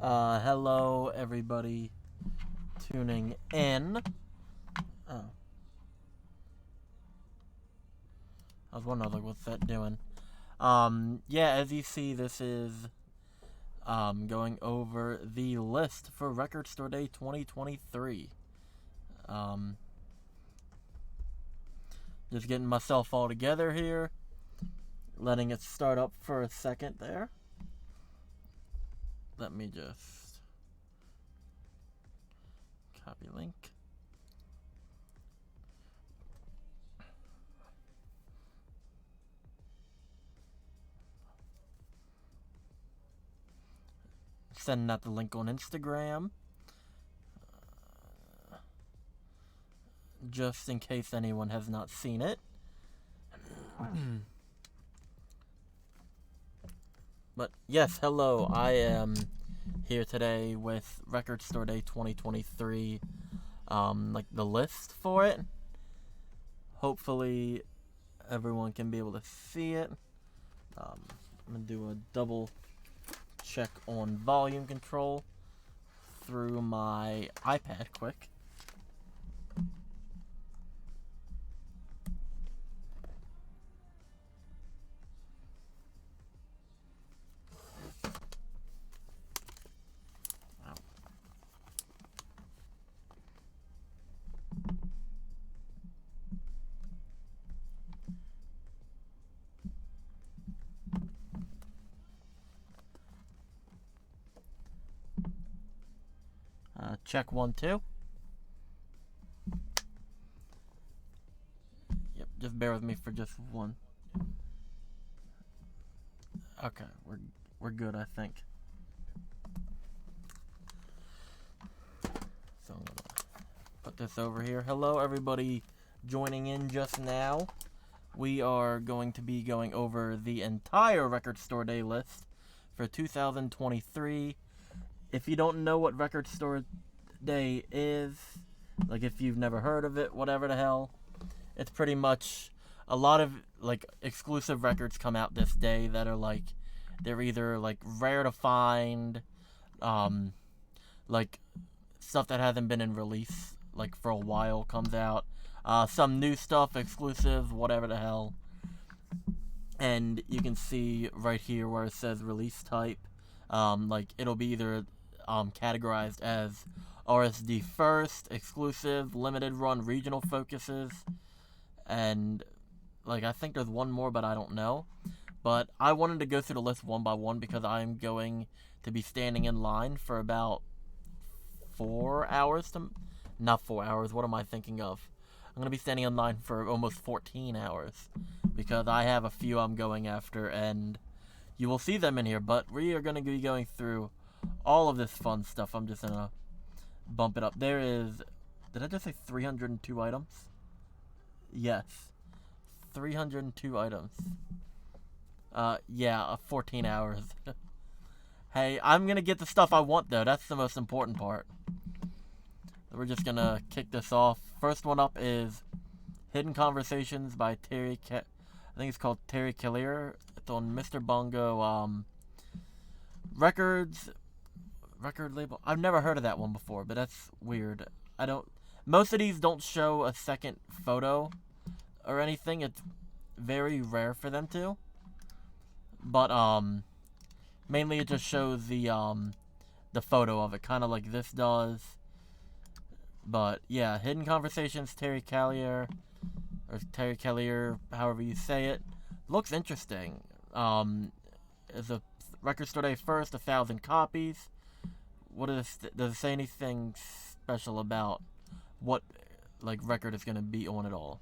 Hello everybody tuning in. Oh. I was wondering, like, what's that doing? Yeah, as you see, this is, going over the list for Record Store Day 2023. Just getting myself all together here. Letting it start up for a second there. Let me just copy link. Sending out the link on Instagram. Just in case anyone has not seen it. But yes, hello, I am here today with Record Store Day 2023, like the list for it. Hopefully everyone can be able to see it. I'm going to do a double check on volume control through my iPad quick. Check 1, 2. Yep, just bear with me for just one. Okay, we're good, I think. So I'm gonna put this over here. Hello, everybody joining in just now. We are going to be going over the entire Record Store Day list for 2023. If you don't know what Record Store Day is, like if you've never heard of it, whatever the hell, it's pretty much a lot of like exclusive records come out this day that are like, they're either like rare to find, like stuff that hasn't been in release like for a while comes out, some new stuff, exclusive, whatever the hell. And you can see right here where it says release type, like it'll be either categorized as RSD first, exclusive, limited run, regional focuses, and like I think there's one more, but I don't know. But I wanted to go through the list one by one because I'm going to be standing in line for about 4 hours to, not 4 hours, what am I thinking of? I'm going to be standing in line for almost 14 hours because I have a few I'm going after, and you will see them in here, but we are going to be going through all of this fun stuff. I'm just going to bump it up. There is, did I just say 302 items? Yes. 302 items. Yeah, 14 hours. Hey, I'm gonna get the stuff I want, though. That's the most important part. We're just gonna kick this off. First one up is Hidden Conversations by I think it's called Terry Callier. It's on Mr. Bongo, record label. I've never heard of that one before, but that's weird. Most of these don't show a second photo or anything. It's very rare for them to. But, mainly it just shows the photo of it, kind of like this does. But, yeah, Hidden Conversations, Terry Callier, or Terry Callier, however you say it. Looks interesting. Is a Record Store Day first, 1,000 copies. Does it say anything special about what, like, record is going to be on it all?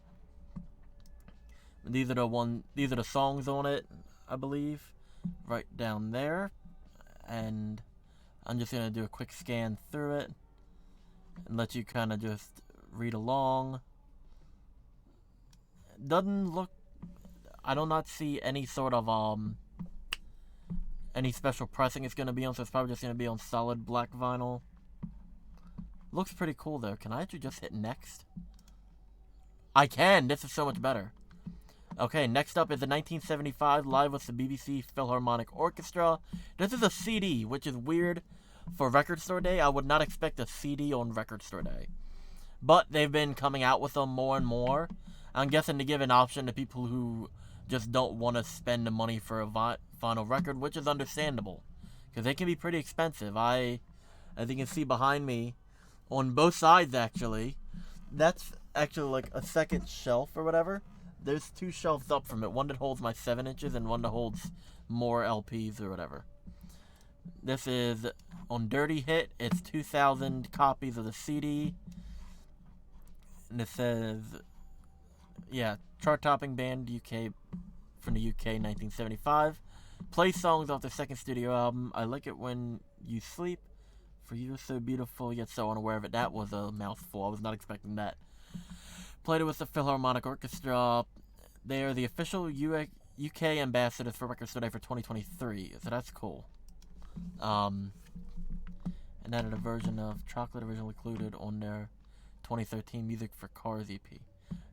These are the songs on it, I believe, right down there. And I'm just going to do a quick scan through it and let you kind of just read along. Doesn't look, I do not see any sort of, any special pressing it's going to be on, so it's probably just going to be on solid black vinyl. Looks pretty cool, though. Can I actually just hit next? I can! This is so much better. Okay, next up is the 1975 Live with the BBC Philharmonic Orchestra. This is a CD, which is weird. for Record Store Day, I would not expect a CD on Record Store Day. But they've been coming out with them more and more. I'm guessing to give an option to people who just don't want to spend the money for a vinyl record, which is understandable. Because they can be pretty expensive. As you can see behind me, on both sides actually, that's actually like a second shelf or whatever. There's two shelves up from it. One that holds my 7 inches and one that holds more LPs or whatever. This is on Dirty Hit. It's 2,000 copies of the CD. And it says, yeah, chart-topping band UK from the UK, 1975. Play songs off their second studio album. I Like It When You Sleep. For You So Beautiful, Yet So Unaware of It. That was a mouthful. I was not expecting that. Played it with the Philharmonic Orchestra. They are the official UK ambassadors for Record Store Day for 2023, so that's cool. And added a version of Chocolate originally included on their 2013 Music for Cars EP.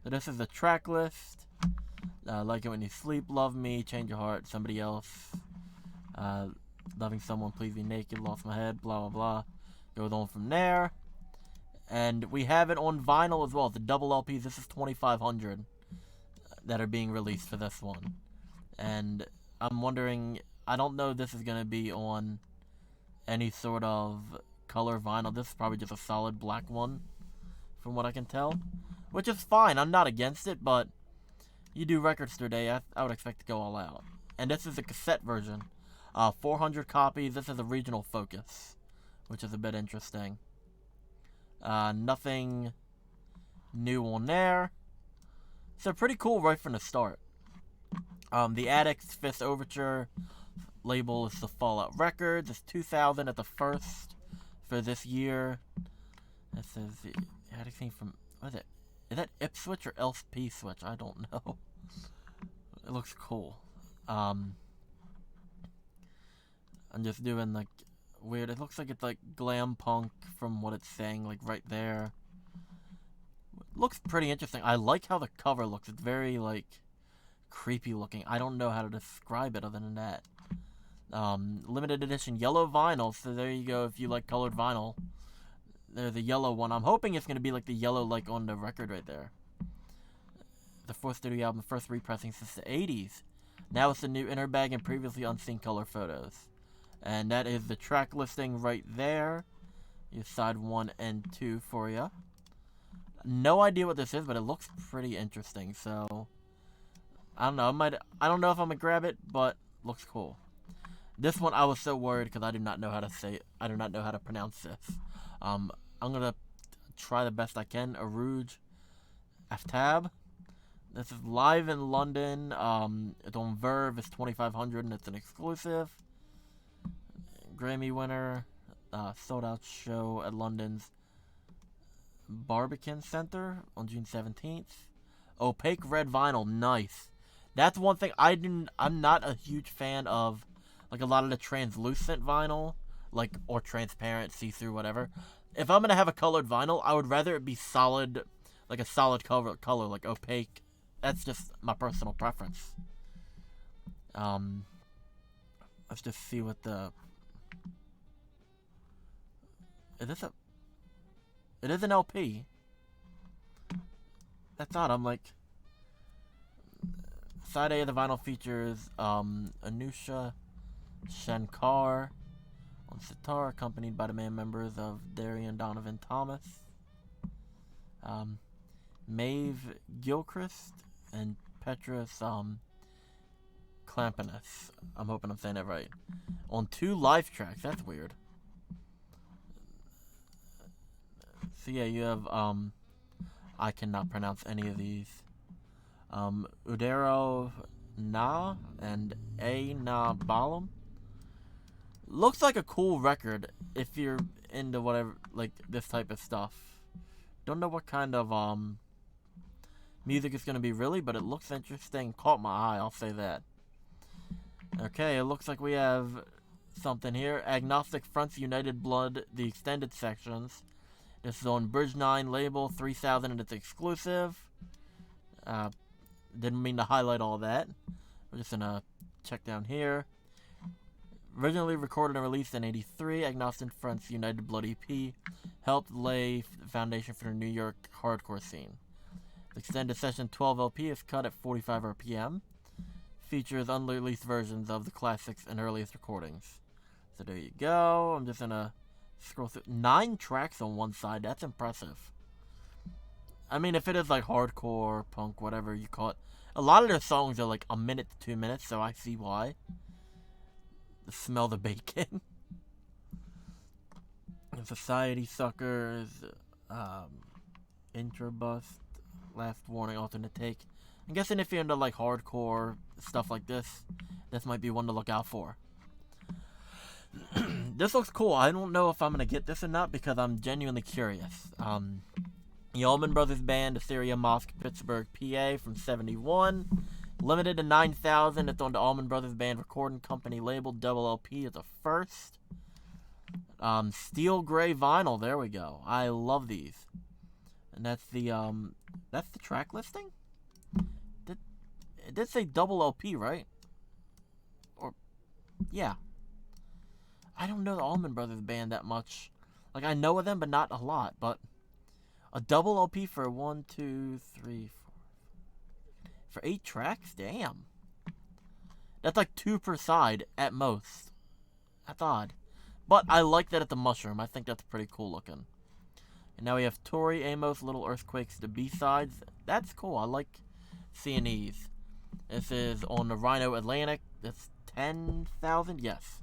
So this is the track list. Like It When You Sleep, Love Me, Change Your Heart, Somebody Else, Loving Someone, Please Be Naked, Lost My Head, blah blah blah. Goes on from there. And we have it on vinyl as well. The double LPs, this is 2,500 that are being released for this one. And I'm wondering, I don't know if this is going to be on any sort of color vinyl. This is probably just a solid black one, from what I can tell. Which is fine, I'm not against it, but you do Record Store Day, I would expect to go all out. And this is a cassette version. 400 copies, this is a regional focus, which is a bit interesting. Nothing new on there. So pretty cool right from the start. The Addicts Fifth Overture label is the Fallout Records. It's 2,000 at the first for this year. It says the Addicts thing from, what is it? Is that Ipswich or LP Switch? I don't know. It looks cool. I'm just doing like weird. It looks like it's like glam punk from what it's saying, like right there. Looks pretty interesting. I like how the cover looks. It's very like creepy looking. I don't know how to describe it other than that. Limited edition yellow vinyl. So there you go. If you like colored vinyl, there's the yellow one. I'm hoping it's gonna be like the yellow like on the record right there. The fourth studio album, first repressing since the 80s. Now it's the new inner bag and previously unseen color photos. And that is the track listing right there. Your side 1 and 2 for you. No idea what this is, but it looks pretty interesting. So I don't know. I don't know if I'm gonna grab it, but looks cool. This one I was so worried because I do not know how to say it. I do not know how to pronounce this. I'm gonna try the best I can. Arooj Aftab. This is live in London. It's on Verve. It's 2,500 and it's an exclusive. Grammy winner. Sold out show at London's Barbican Center on June 17th. Opaque red vinyl, nice. That's one thing I'm not a huge fan of, like a lot of the translucent vinyl, like or transparent, see-through, whatever. If I'm gonna have a colored vinyl, I would rather it be solid, like a solid color, like opaque. That's just my personal preference. Let's just see what the. Is this a? It is an LP. That's odd. I'm like. Side A of the vinyl features Anusha Shankar on sitar, accompanied by the main members of Darian Donovan Thomas, Maeve Gilchrist, and Petrus Klampanus. I'm hoping I'm saying that right. On 2 live tracks. That's weird. So yeah, you have I cannot pronounce any of these. Udero Na and A Na Balam. Looks like a cool record if you're into whatever, like this type of stuff. Don't know what kind of music it's gonna be really, but it looks interesting. Caught my eye, I'll say that. Okay, it looks like we have something here. Agnostic Fronts United Blood, the extended sections. This is on Bridge 9 label, 3,000 and it's exclusive. Didn't mean to highlight all that. We're just gonna check down here. Originally recorded and released in '83, Agnostic Front's United Blood EP helped lay the foundation for the New York hardcore scene. The extended session 12 LP is cut at 45 RPM. Features unreleased versions of the classics and earliest recordings. So there you go. I'm just gonna scroll through. 9 tracks on one side. That's impressive. I mean, if it is like hardcore, punk, whatever you call it, a lot of their songs are like a minute to 2 minutes, so I see why. Smell the bacon. Society Suckers, Intrabust, Last Warning, Alternate Take. I'm guessing if you're into like hardcore stuff like this might be one to look out for. This looks cool. I don't know if I'm gonna get this or not because I'm genuinely curious. The Allman Brothers Band, Assyria Mosque, Pittsburgh, PA, from '71. Limited to 9,000. It's on the Allman Brothers Band Recording Company label. Double LP is a first. Steel gray vinyl. There we go. I love these. And that's the track listing. It did say double LP, right? Or yeah. I don't know the Allman Brothers Band that much. Like, I know of them, but not a lot. But a double LP for 1, 2, 3, 4. For 8 tracks? Damn. That's like 2 per side at most. That's odd. But I like that at the Mushroom. I think that's pretty cool looking. And now we have Tori Amos, Little Earthquakes, the B-sides. That's cool. I like seeing these. This is on the Rhino Atlantic. It's 10,000? Yes.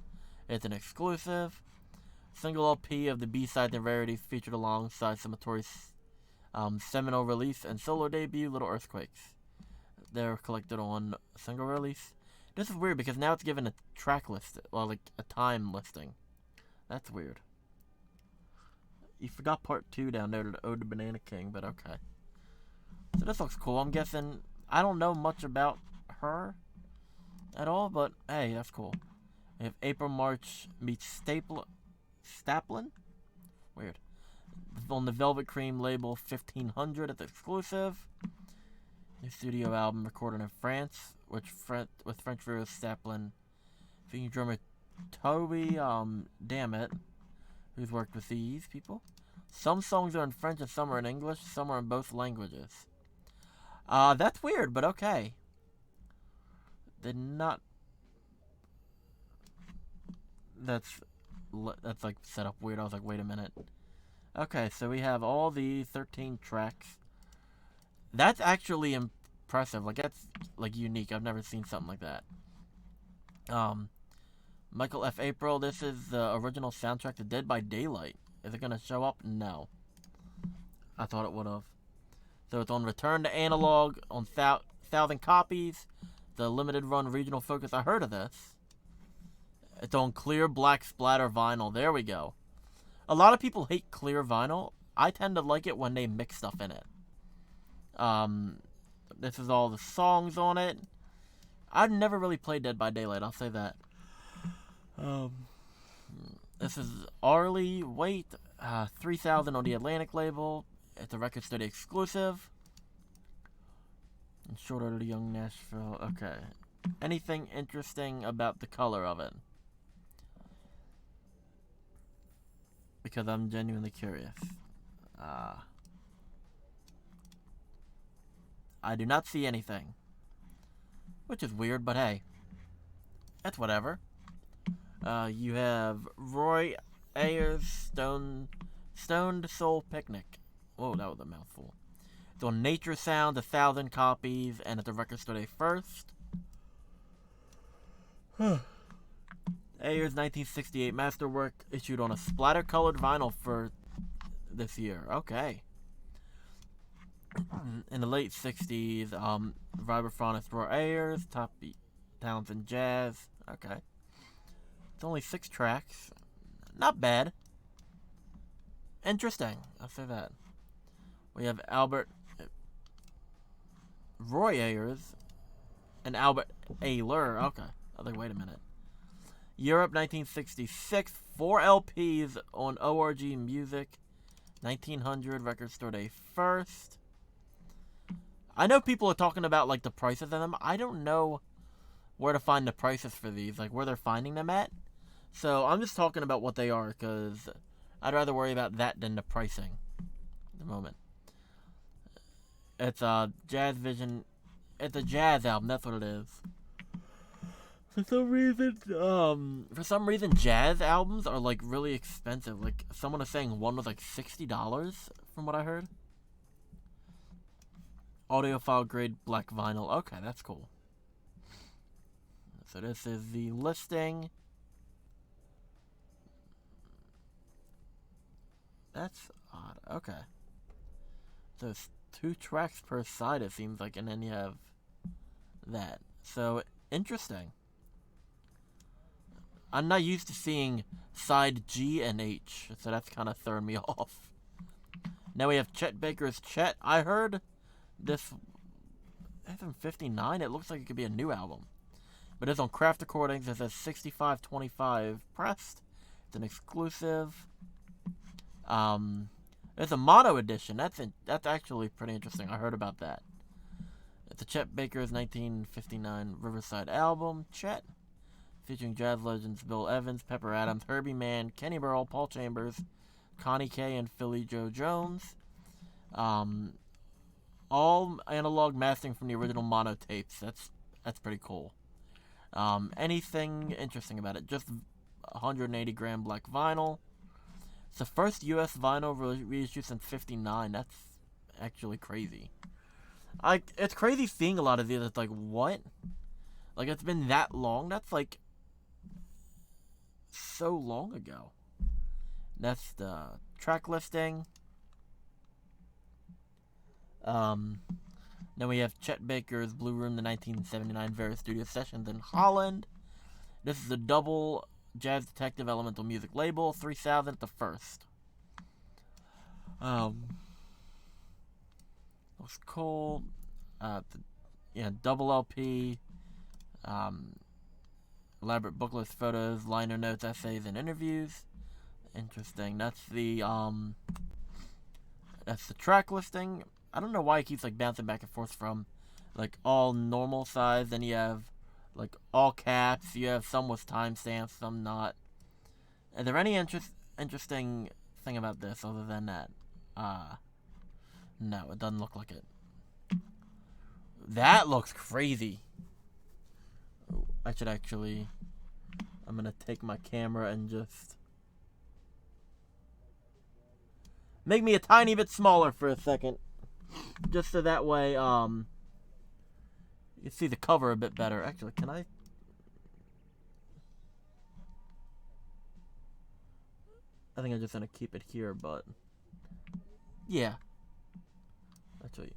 It's an exclusive. Single LP of the B-sides and rarities featured alongside some of Tori's seminal release and solo debut, Little Earthquakes. They're collected on a single release. This is weird because now it's given a track list, well, like a time listing. That's weird. You forgot part 2 down there to the Ode to Banana King, but okay. So this looks cool. I'm guessing, I don't know much about her at all, but hey, that's cool. We have April March meets Staplin? Weird. On the Velvet Cream label, 1500 it's exclusive. New studio album recorded in France, with French Rose Staplin, featuring drummer Toby, Dammit, who's worked with these people. Some songs are in French and some are in English, some are in both languages. That's weird, but okay. Did not. That's like set up weird. I was like, wait a minute. Okay, so we have all these 13 tracks. That's actually impressive. Like, that's like unique. I've never seen something like that. Michael F. April. This is the original soundtrack to Dead by Daylight. Is it gonna show up? No. I thought it would have. So it's on Return to Analog on 1,000 copies. The limited run regional focus. I heard of this. It's on clear black splatter vinyl. There we go. A lot of people hate clear vinyl. I tend to like it when they mix stuff in it. This is all the songs on it. I've never really played Dead by Daylight, I'll say that. This is Arlie Waite, 3,000 on the Atlantic label. It's a Record Study exclusive. And Short Order to Young Nashville. Okay. Anything interesting about the color of it? Because I'm genuinely curious. I do not see anything. Which is weird, but hey. That's whatever. You have Roy Ayers, Stoned Soul Picnic. Whoa, that was a mouthful. It's on Nature Sound, 1,000 copies, and at the Record Store Day first. Ayers' 1968 masterwork issued on a splatter-colored vinyl for this year. Okay. In the late 60s, vibraphonist Roy Ayers, top talents in jazz. Okay. It's only 6 tracks. Not bad. Interesting. I'll say that. We have Roy Ayers and Albert Ayler. Okay. I was like, wait a minute. Europe 1966. 4 LPs on ORG Music. 1900 Record Store Day first. I know people are talking about like the prices of them. I don't know where to find the prices for these, like where they're finding them at. So I'm just talking about what they are because I'd rather worry about that than the pricing at the moment. It's a Jazz Vision. It's a jazz album. That's what it is. For some reason, jazz albums are like really expensive. Like someone was saying one was like $60, from what I heard. Audiophile grade black vinyl. Okay, that's cool. So this is the listing. That's odd. Okay. So it's 2 tracks per side, it seems like, and then you have that. So, interesting. I'm not used to seeing side G and H, so that's kind of throwing me off. Now we have Chet Baker's Chet. I heard this FM59. It looks like it could be a new album. But it's on Craft Recordings. It says 6525 pressed. It's an exclusive. It's a mono edition. That's actually pretty interesting. I heard about that. It's a Chet Baker's 1959 Riverside album, Chet, featuring jazz legends Bill Evans, Pepper Adams, Herbie Mann, Kenny Burrell, Paul Chambers, Connie Kay, and Philly Joe Jones. All analog mastering from the original mono tapes. That's pretty cool. Anything interesting about it? Just 180 gram black vinyl. It's the first U.S. vinyl reissue since '59. That's actually crazy. It's crazy seeing a lot of these. It's like, what? Like, it's been that long? That's like so long ago. That's the track listing. Then we have Chet Baker's Blue Room, the 1979 various studio sessions in Holland. This is a double Jazz Detective Elemental Music label, 3000 at the first. Looks cool. Double LP. Elaborate booklets, photos, liner notes, essays, and interviews. Interesting. That's the track listing. I don't know why it keeps like bouncing back and forth from like all normal size, then you have like all caps, you have some with timestamps, some not. Is there any interesting thing about this other than that? No, it doesn't look like it. That looks crazy. I should actually, I'm gonna take my camera and just make me a tiny bit smaller for a second. Just so that way, you can see the cover a bit better. Actually, can I? I think I'm just gonna keep it here, but yeah. Actually,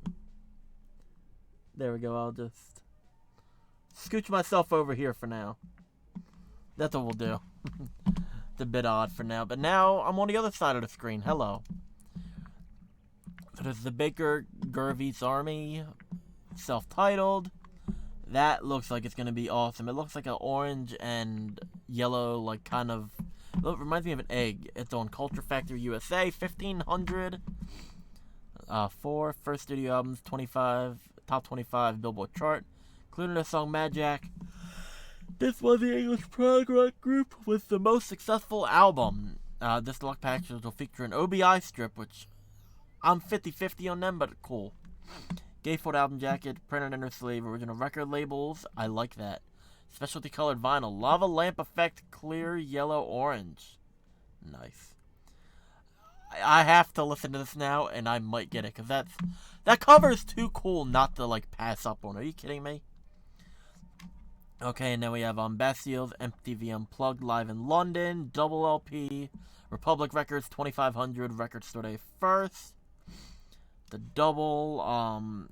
there we go. I'll just scooch myself over here for now. That's what we'll do. It's a bit odd for now, but now I'm on the other side of the screen. Hello. There's the Baker Gervais Army, self-titled. That looks like it's going to be awesome. It looks like an orange and yellow, like kind of, it reminds me of an egg. It's on Culture Factory USA, 1500. 4 first studio albums, top 25 Billboard chart, including the song Mad Jack. This was the English prog rock group with the most successful album. This deluxe package will feature an OBI strip, which I'm 50-50 on them, but cool. Gatefold album jacket, printed inner sleeve, original record labels. I like that. Specialty colored vinyl. Lava lamp effect, clear yellow orange. Nice. I have to listen to this now, and I might get it, because that cover is too cool not to, like, pass up on. Are you kidding me? Okay, and then we have Bastille's MTV Unplugged live in London, double LP, Republic Records 2500, Record Store Day 1st. The double,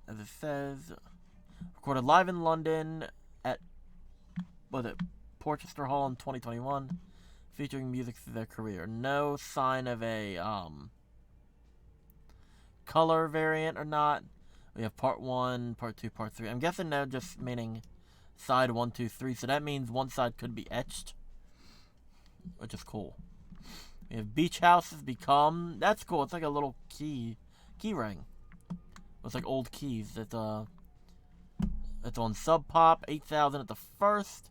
as it says, recorded live in London at, Porchester Hall in 2021, featuring music through their career. No sign of a, color variant or not. We have part 1, part 2, part 3. I'm guessing they're just meaning side 1, 2, 3, so that means one side could be etched, which is cool. We have Beach Houses Become. That's cool. It's like a little key ring. It's like old keys. It's on Sub Pop, 8000 at the first.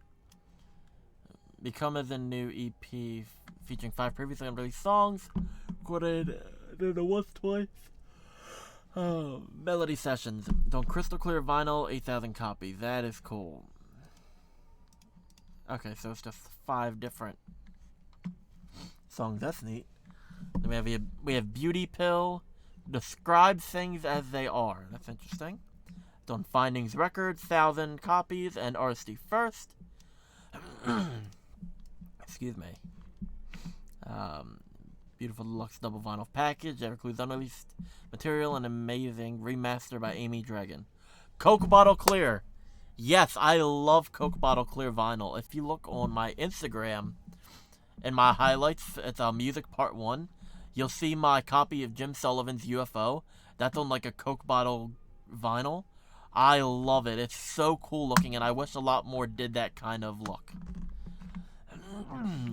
Become is a new EP featuring 5 previously unreleased songs, recorded, I don't know, once, twice. Melody Sessions. It's on crystal clear vinyl, 8,000 copies. That is cool. Okay, so it's just 5 different songs. That's neat. Then we have Beauty Pill. Describe things as they are. That's interesting. It's on Findings Records, 1,000 copies, and RSD First. Excuse me. Beautiful deluxe double vinyl package that includes unreleased material and amazing remaster by Amy Dragon. Coke Bottle Clear. Yes, I love Coke Bottle Clear vinyl. If you look on my Instagram, in my highlights, it's Music Part 1, you'll see my copy of Jim Sullivan's UFO. That's on like a Coke bottle vinyl. I love it. It's so cool looking, and I wish a lot more did that kind of look.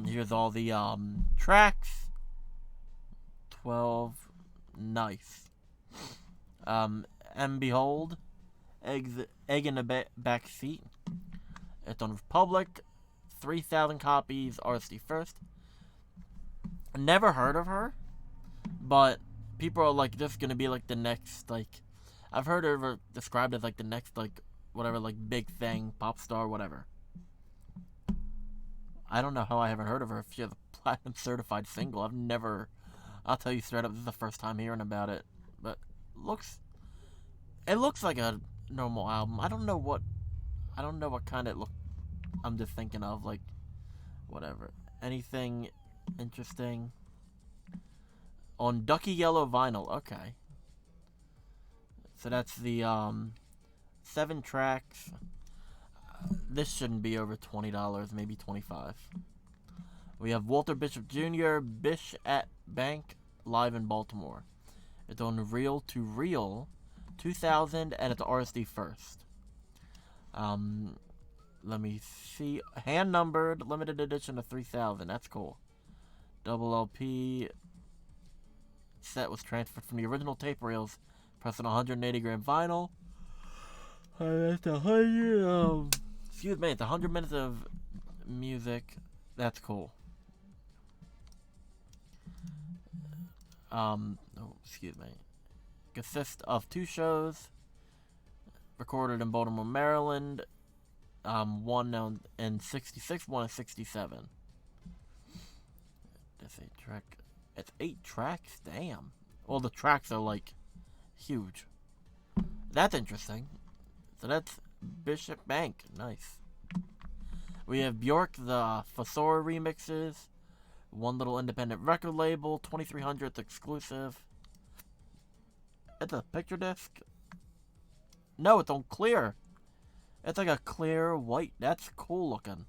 Here's all the tracks. 12. Nice. And behold, Egg in the Back Seat. It's on Republic. 3,000 copies. RSD First. Never heard of her, but people are like, this is gonna be like the next, like, I've heard her described as like the next, like, whatever, like, big thing, pop star, whatever. I don't know how I haven't heard of her if she has a platinum certified single. I'll tell you straight up, this is the first time hearing about it. But it looks like a normal album. I don't know what kind it look. I'm just thinking of, like, whatever. Anything interesting? On Ducky Yellow vinyl, okay. So that's the 7 tracks. This shouldn't be over $20, maybe $25. We have Walter Bishop Jr., Bish at Bank, live in Baltimore. It's on Reel to Reel, 2000, and it's RSD First. Let me see. Hand numbered, limited edition of 3,000. That's cool. Double LP set was transferred from the original tape reels, pressed on 180 gram vinyl. That's 100. Excuse me, it's 100 minutes of music. That's cool. Excuse me. Consists of 2 shows recorded in Baltimore, Maryland. One in 66, one in 67. That's 8 track. It's 8 tracks? Damn. Well, the tracks are, like, huge. That's interesting. So that's Bishop Bank. Nice. We have Bjork, the Fasora remixes. One Little Independent Record Label. 2300th exclusive. It's a picture disc. No, it's on clear. It's like a clear white. That's cool looking.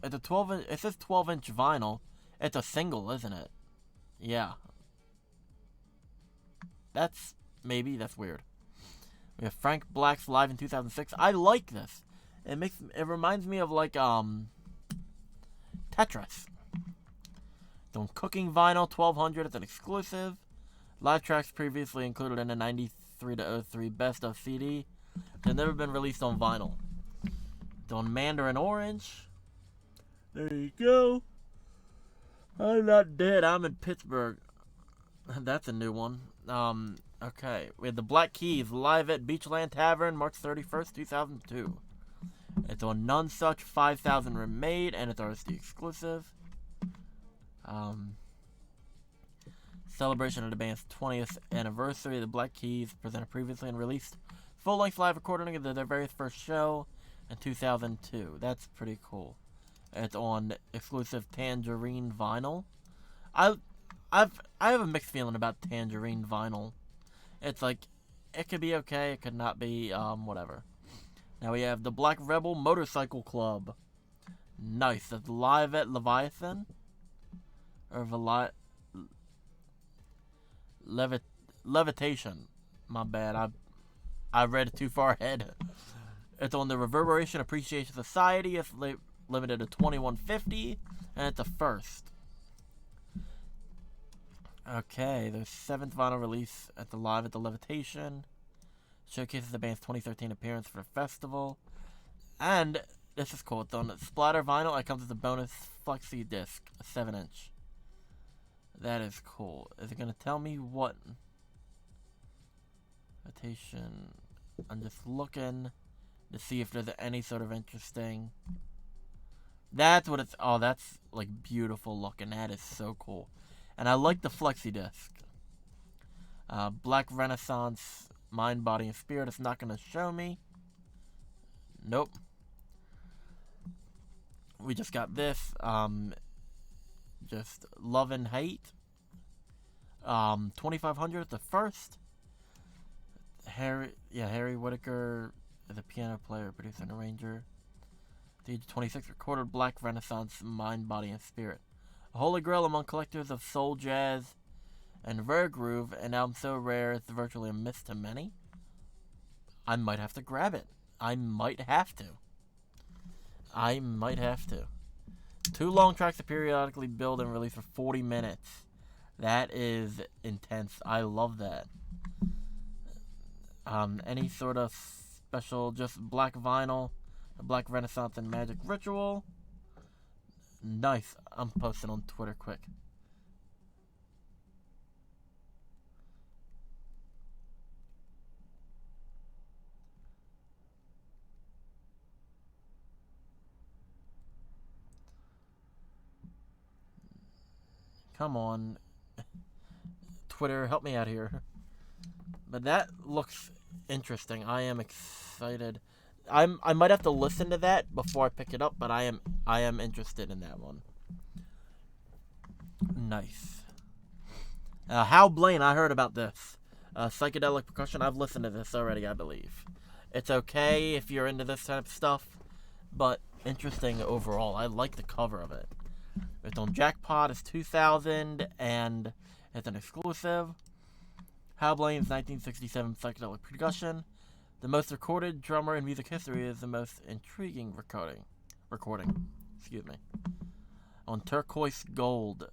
It's a 12-inch. It says 12-inch vinyl. It's a single, isn't it? Yeah. That's weird. We have Frank Black's live in 2006. I like this. It reminds me of like Tetris. On Cooking Vinyl 1200. It's an exclusive. Live tracks previously included in the 93 to 03 Best of CD. They've never been released on vinyl. It's on Mandarin Orange. There you go. I'm not dead. I'm in Pittsburgh. That's a new one. Okay. We have the Black Keys live at Beachland Tavern, March 31st, 2002. It's on None Such, 5,000 remade, and it's RSD exclusive. Celebration of the band's 20th anniversary. The Black Keys presented previously unreleased full-length live recording of their very first show in 2002. That's pretty cool. It's on exclusive Tangerine vinyl. I have a mixed feeling about Tangerine vinyl. It's like, it could be okay, it could not be, whatever. Now we have the Black Rebel Motorcycle Club. Nice. That's live at Leviathan. Or Levitation. My bad. I read it too far ahead. It's on the Reverberation Appreciation Society. It's limited to 2150, and it's a first. Okay, their 7th vinyl release at the Live at the Levitation. Showcases the band's 2013 appearance for the festival. And this is cool. It's on splatter vinyl. It comes with a bonus flexi disc, a 7-inch. That is cool. Is it gonna tell me what? Rotation. I'm just looking to see if there's any sort of interesting. That's what it's. Oh, that's like beautiful looking. That is so cool. And I like the flexi disc. Black Renaissance, Mind, Body, and Spirit. It's not gonna show me. Nope. We just got this. Just Love and Hate. 2500, the first. Harry Whitaker is a piano player, producer, and arranger. At the age of 26, recorded Black Renaissance, Mind, Body, and Spirit. A holy grail among collectors of soul, jazz, and rare groove, an album so rare it's virtually a myth to many. I might have to grab it. I might have to. 2 long tracks to periodically build and release for 40 minutes. That is intense. I love that. Any sort of special, just black vinyl, Black Renaissance and Magic Ritual. Nice. I'm posting on Twitter quick. Come on. Twitter, help me out here. But that looks interesting. I am excited. I might have to listen to that before I pick it up, but I am interested in that one. Nice. Hal Blaine, I heard about this. Psychedelic percussion. I've listened to this already, I believe. It's okay if you're into this type of stuff, but interesting overall. I like the cover of it. It's on Jackpot. It's 2000, and it's an exclusive. Hal Blaine's 1967 psychedelic percussion. The most recorded drummer in music history is the most intriguing recording. Excuse me. On turquoise gold.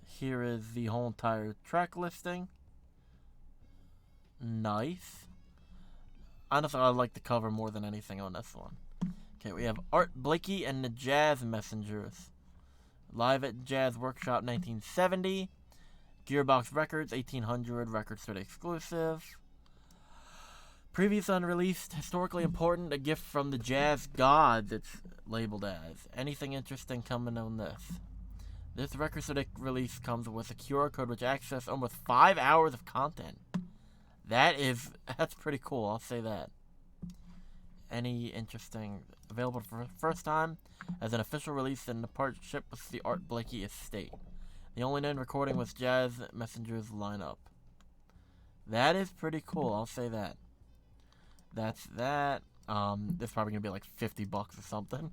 Here is the whole entire track listing. Nice. Honestly, I like the cover more than anything on this one. Okay, we have Art Blakey and the Jazz Messengers. Live at Jazz Workshop 1970. Gearbox Records 1800. Record Store exclusive. Previous unreleased, historically important, a gift from the jazz gods, it's labeled as. Anything interesting coming on this? This record store release comes with a QR code which access almost 5 hours of content. That's pretty cool, I'll say that. Any interesting, available for the first time as an official release in the partnership with the Art Blakey estate. The only known recording with Jazz Messengers lineup. That is pretty cool, I'll say that. That's that. This is probably gonna be like $50 or something.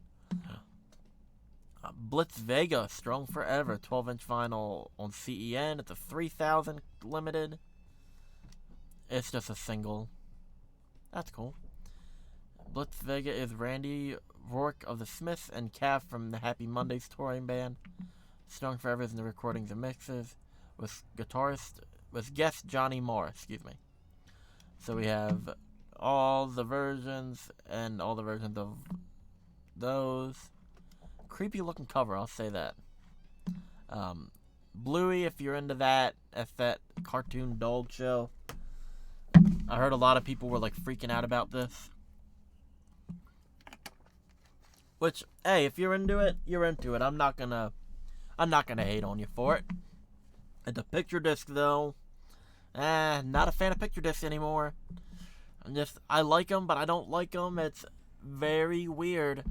Blitz Vega, Strong Forever, 12-inch vinyl on CEN. It's a 3000 limited. It's just a single. That's cool. Blitz Vega is Randy Rourke of the Smiths and Cav from the Happy Mondays touring band. Strong Forever is in the recordings and mixes with guest Johnny Marr. Excuse me. So we have all the versions and all the versions of those. Creepy looking cover, I'll say that. Bluey, if you're into that, that's that cartoon dog show. I heard a lot of people were like freaking out about this. Which, hey, if you're into it, you're into it. I'm not gonna hate on you for it. And the picture disc though, not a fan of picture discs anymore. I like them, but I don't like them. It's very weird.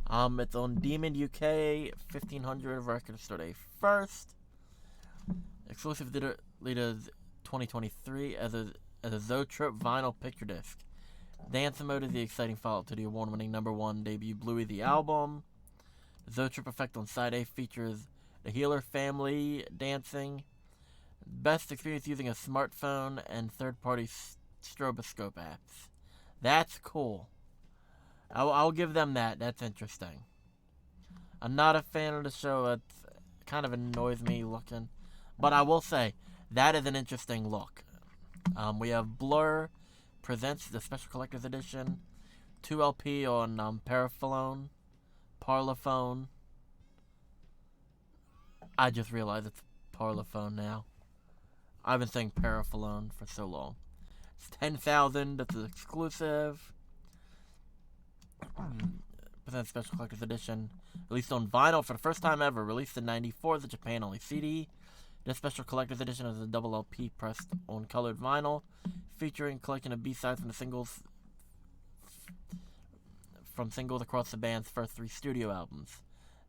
It's on Demon UK 1500 Record Store Day 1st. Exclusive to 2023 as a Zoetrope vinyl picture disc. Dance Mode is the exciting follow-up to the award-winning #1 debut Bluey the album. The Zoetrope effect on side A features the Healer family dancing. Best experience using a smartphone and third-party stroboscope apps. That's cool. I'll give them that. That's interesting. I'm not a fan of the show. It kind of annoys me looking. But I will say, that is an interesting look. We have Blur presents the Special Collector's Edition. 2 LP on Parlophone. I just realized it's Parlophone now. I've been saying Parlophone for so long. It's 10,000. That's an exclusive. Present special collector's edition. Released on vinyl for the first time ever. Released in '94 as a Japan-only CD. This special collector's edition is a double LP pressed on colored vinyl, featuring collection of B-sides from the singles across the band's first 3 studio albums: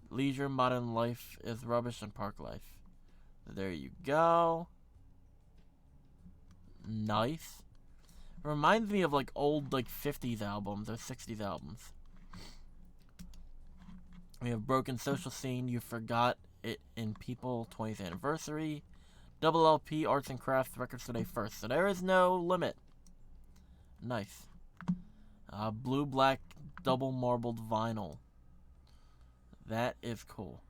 Leisure, Modern Life is Rubbish, and Park Life. There you go. Nice. Reminds me of like old 50s albums or 60s albums. We have Broken Social Scene, You Forgot It in People, 20th Anniversary. Double LP, Arts and Crafts, Records Today First. So there is no limit. Nice. Blue Black Double Marbled Vinyl. That is cool.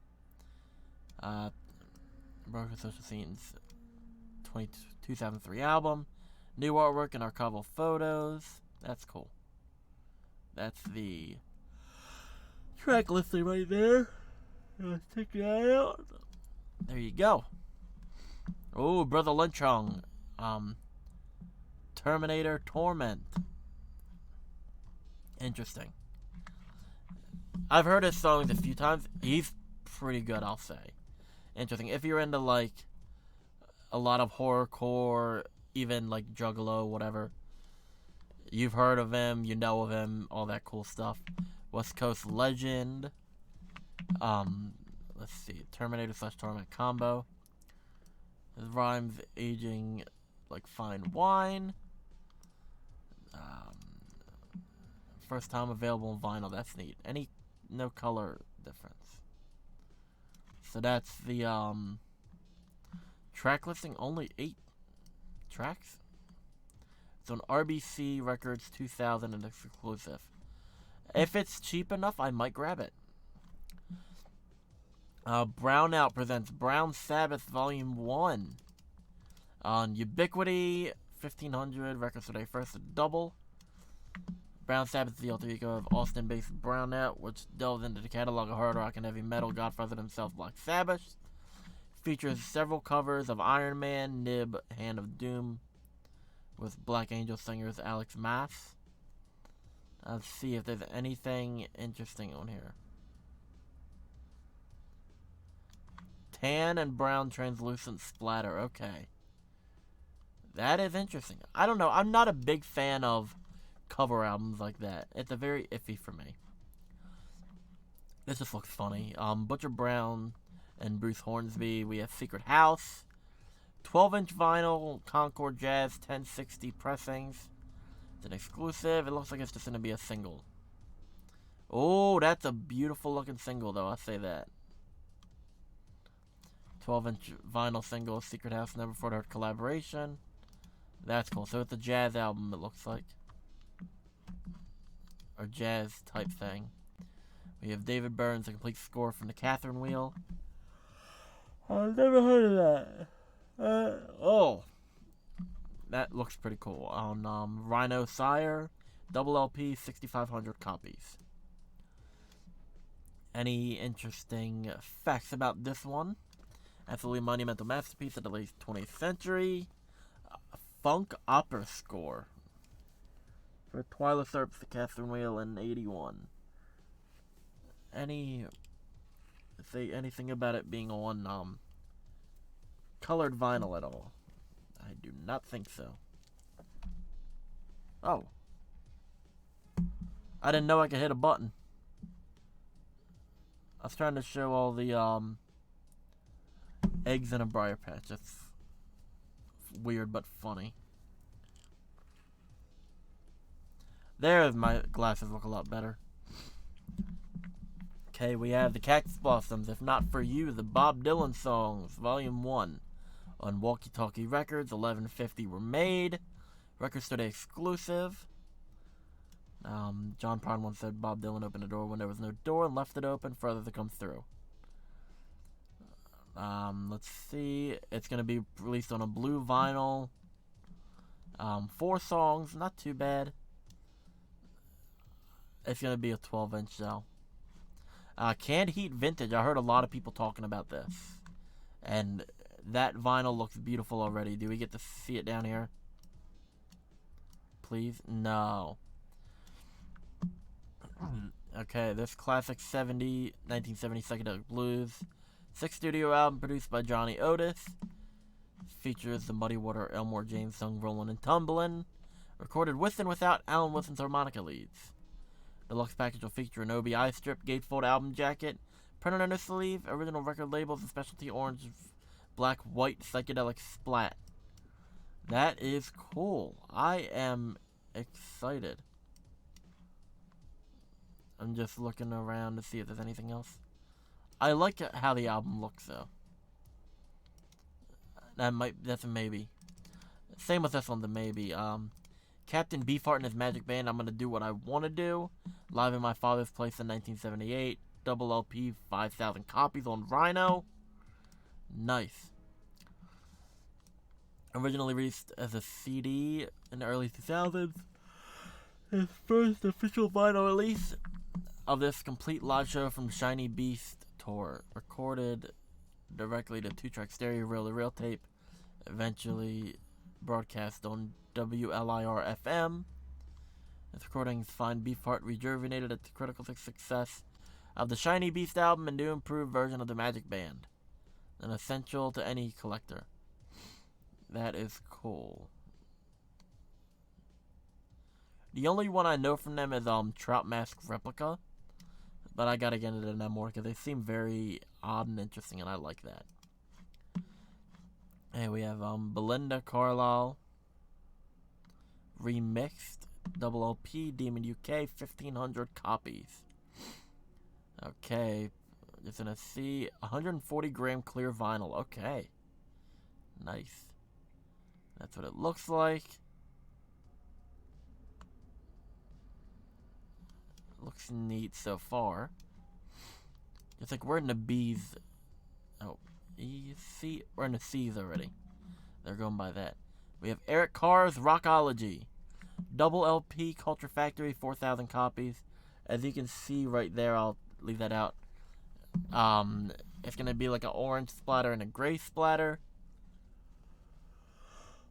Broken Social Scene's 2003 album. New artwork and archival photos. That's cool. That's the track listing right there. Let's check that out. There you go. Oh, Brother Lunchong. Terminator Torment. Interesting. I've heard his songs a few times. He's pretty good, I'll say. Interesting. If you're into a lot of horrorcore, even Juggalo, whatever, you've heard of him, you know of him, all that cool stuff. West Coast Legend. Let's see. Terminator / Torment combo. His rhymes aging like fine wine. First time available on vinyl. That's neat. No color difference. So that's the track listing. Only 8 tracks. It's on RBC Records 2000 and it's exclusive. If it's cheap enough, I might grab it. Brownout presents Brown Sabbath Volume 1 on Ubiquity 1500 Records Today First, a double. Brown Sabbath is the alter ego of Austin-based Brownout, which delves into the catalog of hard rock and heavy metal godfather himself, Black Sabbath. Features several covers of Iron Man, Nib, Hand of Doom, with Black Angel singers Alex Mass. Let's see if there's anything interesting on here. Tan and brown translucent splatter. Okay. That is interesting. I don't know. I'm not a big fan of cover albums like that. It's a very iffy for me. This just looks funny. Butcher Brown and Bruce Hornsby. We have Secret House. 12-inch vinyl Concord Jazz 1060 pressings. It's an exclusive. It looks like it's just going to be a single. Oh, that's a beautiful looking single though. I'll say that. 12-inch vinyl single, Secret House, Never Before Heard collaboration. That's cool. So it's a jazz album, it looks like. Or jazz type thing. We have David Byrne's, a complete score from the Catherine Wheel. I've never heard of that. That looks pretty cool. On Rhino Sire, double LP, 6,500 copies. Any interesting facts about this one? Absolutely monumental masterpiece of the late 20th century. Funk opera score for Twyla Tharp's The Catherine Wheel in '81. Say anything about it being on colored vinyl at all? I do not think so. Oh. I didn't know I could hit a button. I was trying to show all the eggs in a briar patch. That's weird but funny. There, my glasses look a lot better. Okay, we have the Cactus Blossoms, If Not For You, the Bob Dylan Songs, Volume 1. On Walkie Talkie Records, 1150 were made. Records Today exclusive. John Prine once said Bob Dylan opened the door when there was no door and left it open for others to come through. Let's see. It's going to be released on a blue vinyl. 4 songs, not too bad. It's gonna be a 12-inch though. Canned Heat Vintage. I heard a lot of people talking about this, and that vinyl looks beautiful already. Do we get to see it down here? Please, no. Okay, this classic 1970 psychedelic blues, 6th studio album produced by Johnny Otis. Features the Muddy Water, Elmore James sung Rollin' and Tumblin'. Recorded with and without Alan Wilson's harmonica leads. Deluxe package will feature an OBI strip, gatefold album jacket, printed on the sleeve, original record labels, and specialty orange, black, white psychedelic splat. That is cool. I am excited. I'm just looking around to see if there's anything else. I like how the album looks though. That's a maybe. Same with this one, the maybe. Captain Beefheart and his Magic Band, I'm gonna do what I want to do. Live in My Father's Place in 1978. Double LP, 5,000 copies on Rhino. Nice. Originally released as a CD in the early 2000s. His first official vinyl release of this complete live show from Shiny Beast tour. Recorded directly to 2-track stereo reel-to-reel tape. Eventually broadcast on WLIR FM. Its recordings find Beefheart rejuvenated at the critical success of the Shiny Beast album and new improved version of the Magic Band. An essential to any collector. That is cool. The only one I know from them is Trout Mask Replica. But I gotta get into them more because they seem very odd and interesting and I like that. Hey, we have Belinda Carlisle remixed double LP Demon UK 1,500 copies. Okay, just gonna see 140 gram clear vinyl. Okay, nice. That's what it looks like. Looks neat so far. It's like we're in the B's. Oh, you see, we're in the C's already. They're going by that. We have Eric Carr's Rockology. Double LP Culture Factory, 4,000 copies. As you can see right there, I'll leave that out. It's going to be like an orange splatter and a gray splatter.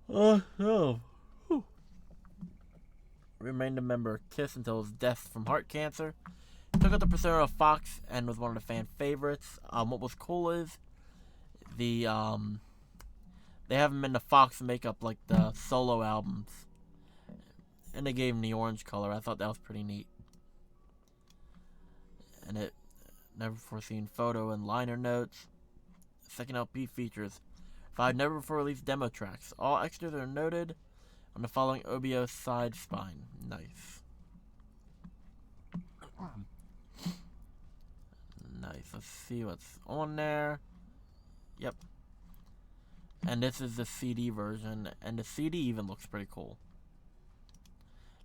Oh, no. Remained a member of Kiss until his death from heart cancer. Took up the persona of Fox and was one of the fan favorites. What was cool is they have him in the Fox makeup like the solo albums. And they gave him the orange color. I thought that was pretty neat. And it never before seen photo and liner notes. Second LP features 5 never before released demo tracks. All extras are noted on the following OBO side spine. Nice. Nice. Let's see what's on there. Yep. And this is the CD version. And the CD even looks pretty cool.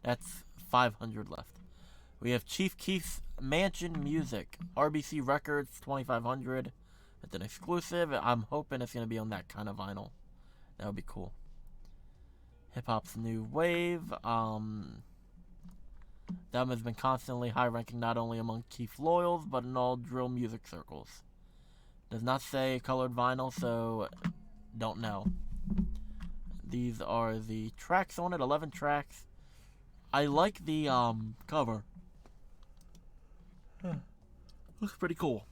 That's 500 left. We have Chief Keef's Mansion Music. RBC Records, 2,500. It's an exclusive. I'm hoping it's going to be on that kind of vinyl. That would be cool. Hip-hop's new wave. That has been constantly high-ranking not only among Keef loyals, but in all drill music circles. Does not say colored vinyl, so don't know. These are the tracks on it, 11 tracks. I like the cover. Looks pretty cool.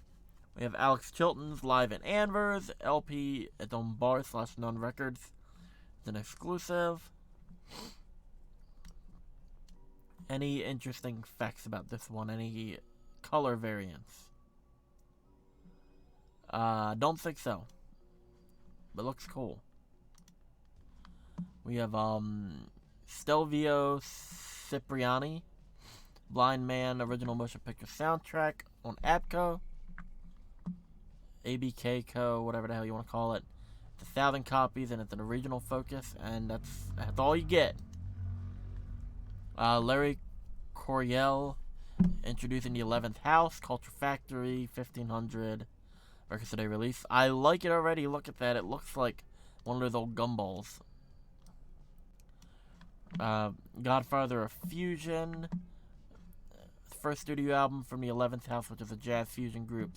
We have Alex Chilton's Live in Anvers, LP at on bar/None Records. It's an exclusive. Any interesting facts about this one? Any color variants? Don't think so. But looks cool. We have Stelvio Cipriani, Blind Man original motion picture soundtrack on ABKCO, ABKCO, whatever the hell you want to call it. It's 1,000 copies and it's an original focus, and that's all you get. Larry Coryell introducing the 11th House, Culture Factory, 1,500 records today release. I like it already. Look at that. It looks like one of those old gumballs. Godfather of Fusion, first studio album from the 11th House, which is a jazz fusion group.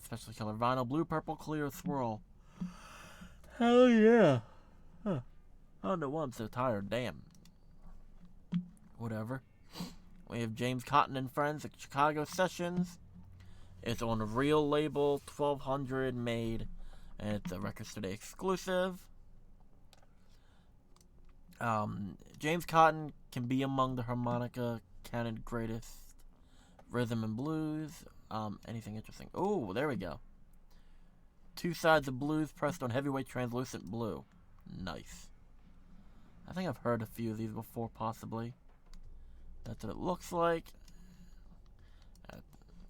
Specially colored vinyl, blue, purple, clear, swirl. Hell yeah. Huh. I don't know why I'm so tired, damn. Whatever. We have James Cotton and Friends at Chicago Sessions. It's on a Real label, 1200 made, and it's a Records Today exclusive. James Cotton can be among the harmonica counted greatest rhythm and blues. Anything interesting? Oh, there we go. Two sides of blues pressed on heavyweight translucent blue. Nice. I think I've heard a few of these before, possibly. That's what it looks like.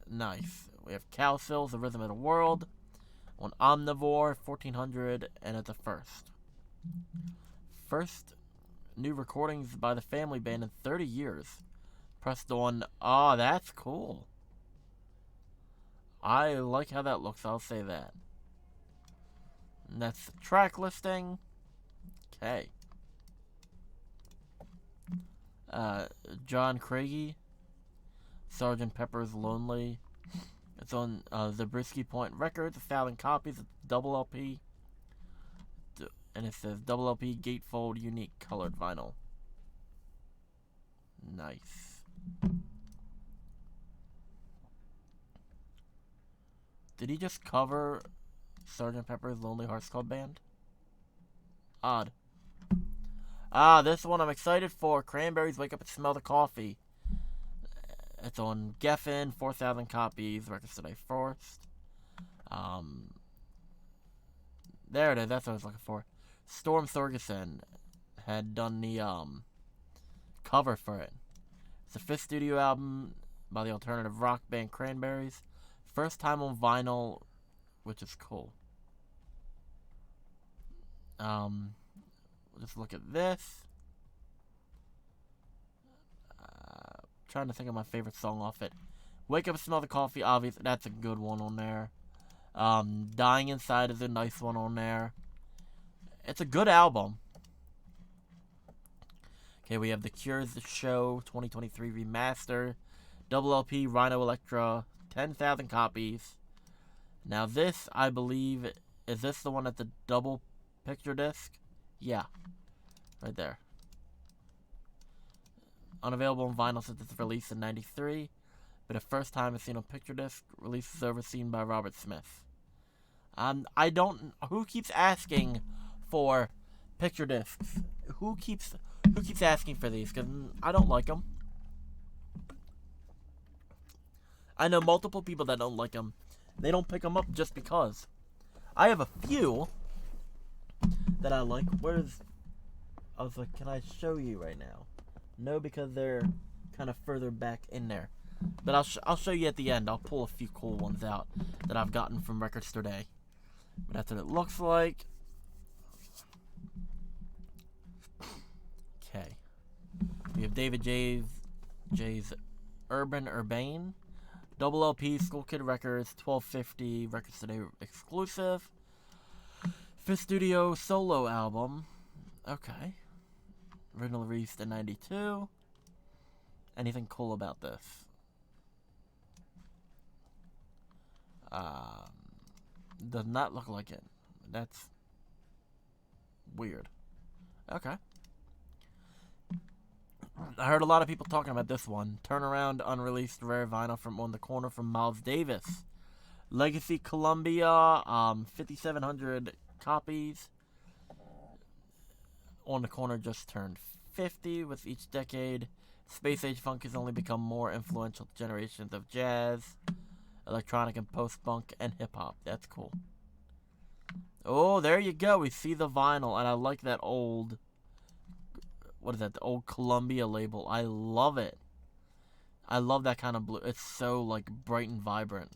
Nice. We have Cowsills, The Rhythm of the World, on Omnivore, 1400, and it's a first. First new recordings by the family band in 30 years. Pressed on. Oh, that's cool. I like how that looks, I'll say that. And that's the track listing. Okay. John Craigie, Sgt. Pepper's Lonely. It's on Zabriskie Point Records, 1,000 copies, double LP. And it says double LP gatefold unique colored vinyl. Nice. Did he just cover Sgt. Pepper's Lonely Hearts Club Band? Odd. This one I'm excited for. Cranberries, Wake Up and Smell the Coffee. It's on Geffen, 4,000 copies, Records Today first. There it is, that's what I was looking for. Storm Thorgerson had done the cover for it. It's the 5th studio album by the alternative rock band Cranberries. First time on vinyl, which is cool. Just look at this. Trying to think of my favorite song off it. Wake Up and Smell the Coffee, obviously, that's a good one on there. Dying Inside is a nice one on there. It's a good album. Okay, we have The Cure's The Show 2023 Remaster. Double LP, Rhino Electra, 10,000 copies. Now this, I believe, is this the one at the double picture disc? Yeah. Right there. Unavailable on vinyl since its release in 93. But the first time it's seen on picture disc, release is overseen by Robert Smith. I don't... Who keeps asking for picture discs? Who keeps asking for these? Because I don't like them. I know multiple people that don't like them. They don't pick them up just because. I have a few that I like. I was like, can I show you right now? No, because they're kind of further back in there. But I'll show you at the end. I'll pull a few cool ones out that I've gotten from Records Today. But that's what it looks like. Okay. We have David J's Urban Urbane. Double LP, School Kid Records, 1250, Records Today exclusive. 5th studio solo album. Okay. Originally released in 92. Anything cool about this? Does not look like it. That's weird. Okay. I heard a lot of people talking about this one. Turnaround, unreleased rare vinyl from On the Corner from Miles Davis. Legacy Columbia, 5,700 copies. On the Corner just turned 50 with each decade. Space Age Funk has only become more influential to generations of jazz, electronic and post-punk, and hip-hop. That's cool. Oh, there you go. We see the vinyl, and I like that old... What is that? The old Columbia label. I love it. I love that kind of blue. It's so, like, bright and vibrant.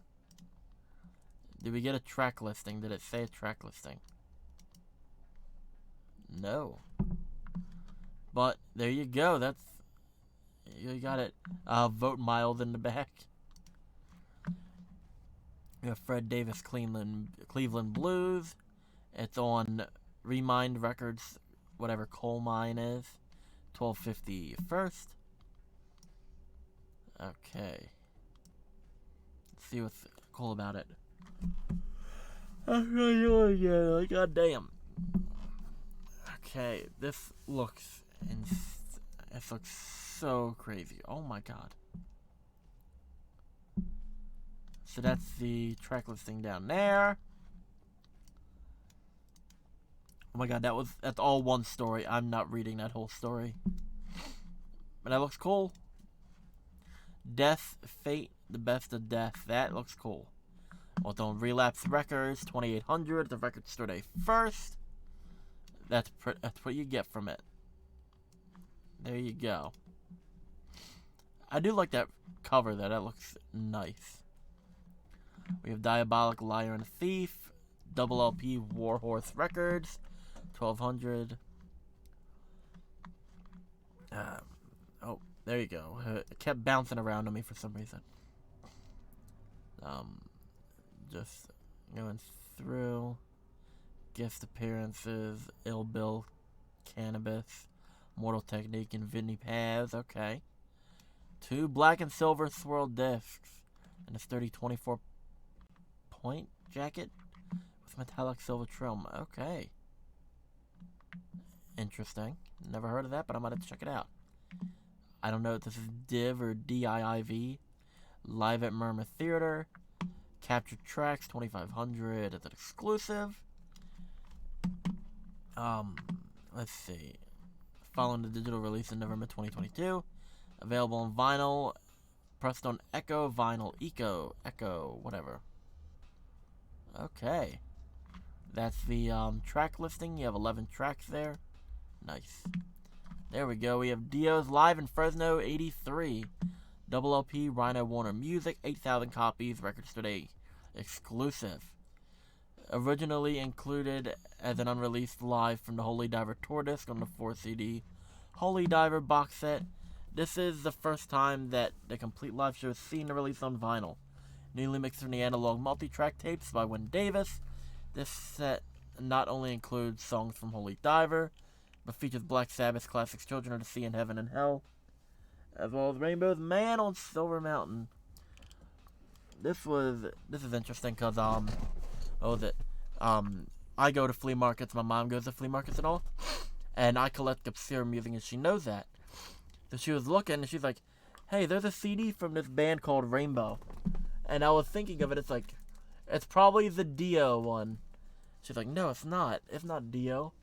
Did we get a track listing? Did it say a track listing? No. But, there you go. That's... You got it. Vote Miles in the back. We have Fred Davis Cleveland Blues. It's on Remind Records, whatever Coal Mine is. 1250 first. Okay. Let's see what's cool about it. God damn. Okay, this looks so crazy. Oh my god. So that's the track listing down there. Oh my god, that's all one story. I'm not reading that whole story. But that looks cool. Death, Fate, the Best of Death. That looks cool. Although Relapse Records, 2800. The record store day first. That's what you get from it. There you go. I do like that cover though. That looks nice. We have Diabolic Liar and Thief. Double LP Warhorse Records, 1200. Oh, there you go. It kept bouncing around on me for some reason. Just going through. Guest appearances. Ill Bill, Cannabis, Mortal Technique, and Vinny Paz. Okay. 2 black and silver swirled discs. And a sturdy 24 point jacket with metallic silver trim. Okay. Interesting. Never heard of that, but I might have to check it out. I don't know if this is Div or DIIV. Live at Murmur Theater. Captured Tracks, 2500 as an exclusive. Let's see. Following the digital release in November 2022. Available on vinyl. Pressed on Echo, Vinyl, Echo, whatever. Okay. That's the track listing. You have 11 tracks there. Nice. There we go. We have Dio's live in Fresno, 83. Double LP, Rhino Warner Music, 8,000 copies, Records Today exclusive. Originally included as an unreleased live from the Holy Diver tour disc on the 4 CD Holy Diver box set. This is the first time that the complete live show is seen and released on vinyl. Newly mixed from the analog multi-track tapes by Wynn Davis. This set not only includes songs from Holy Diver, but features Black Sabbath classics Children of the Sea and Heaven and Hell, as well as Rainbow's Man on Silver Mountain. This is interesting because I go to flea markets, my mom goes to flea markets and all, and I collect obscure music and she knows that. So she was looking and she's like, hey, there's a CD from this band called Rainbow. And I was thinking of it, it's probably the Dio one. She's like, no, it's not. It's not Dio.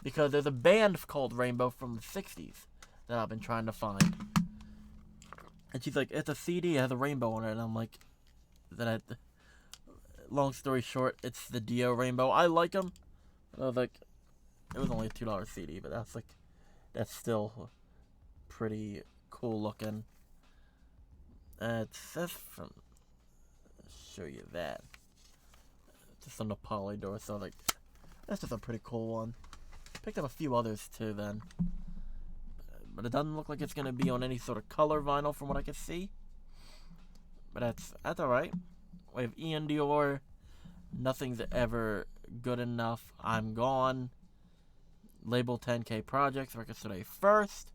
Because there's a band called Rainbow from the 60s that I've been trying to find. And she's like, it's a CD, it has a rainbow on it. And I'm like, long story short, it's the Dio Rainbow. I like them. I was like, it was only a $2 CD, but that's still pretty cool looking. That's from, show you that. Just on the Polydor, so that's just a pretty cool one. Picked up a few others too then. But it doesn't look like it's going to be on any sort of color vinyl from what I can see. But that's alright. We have Ian Dior. Nothing's ever good enough. I'm Gone. Label 10K Projects. Records Today first.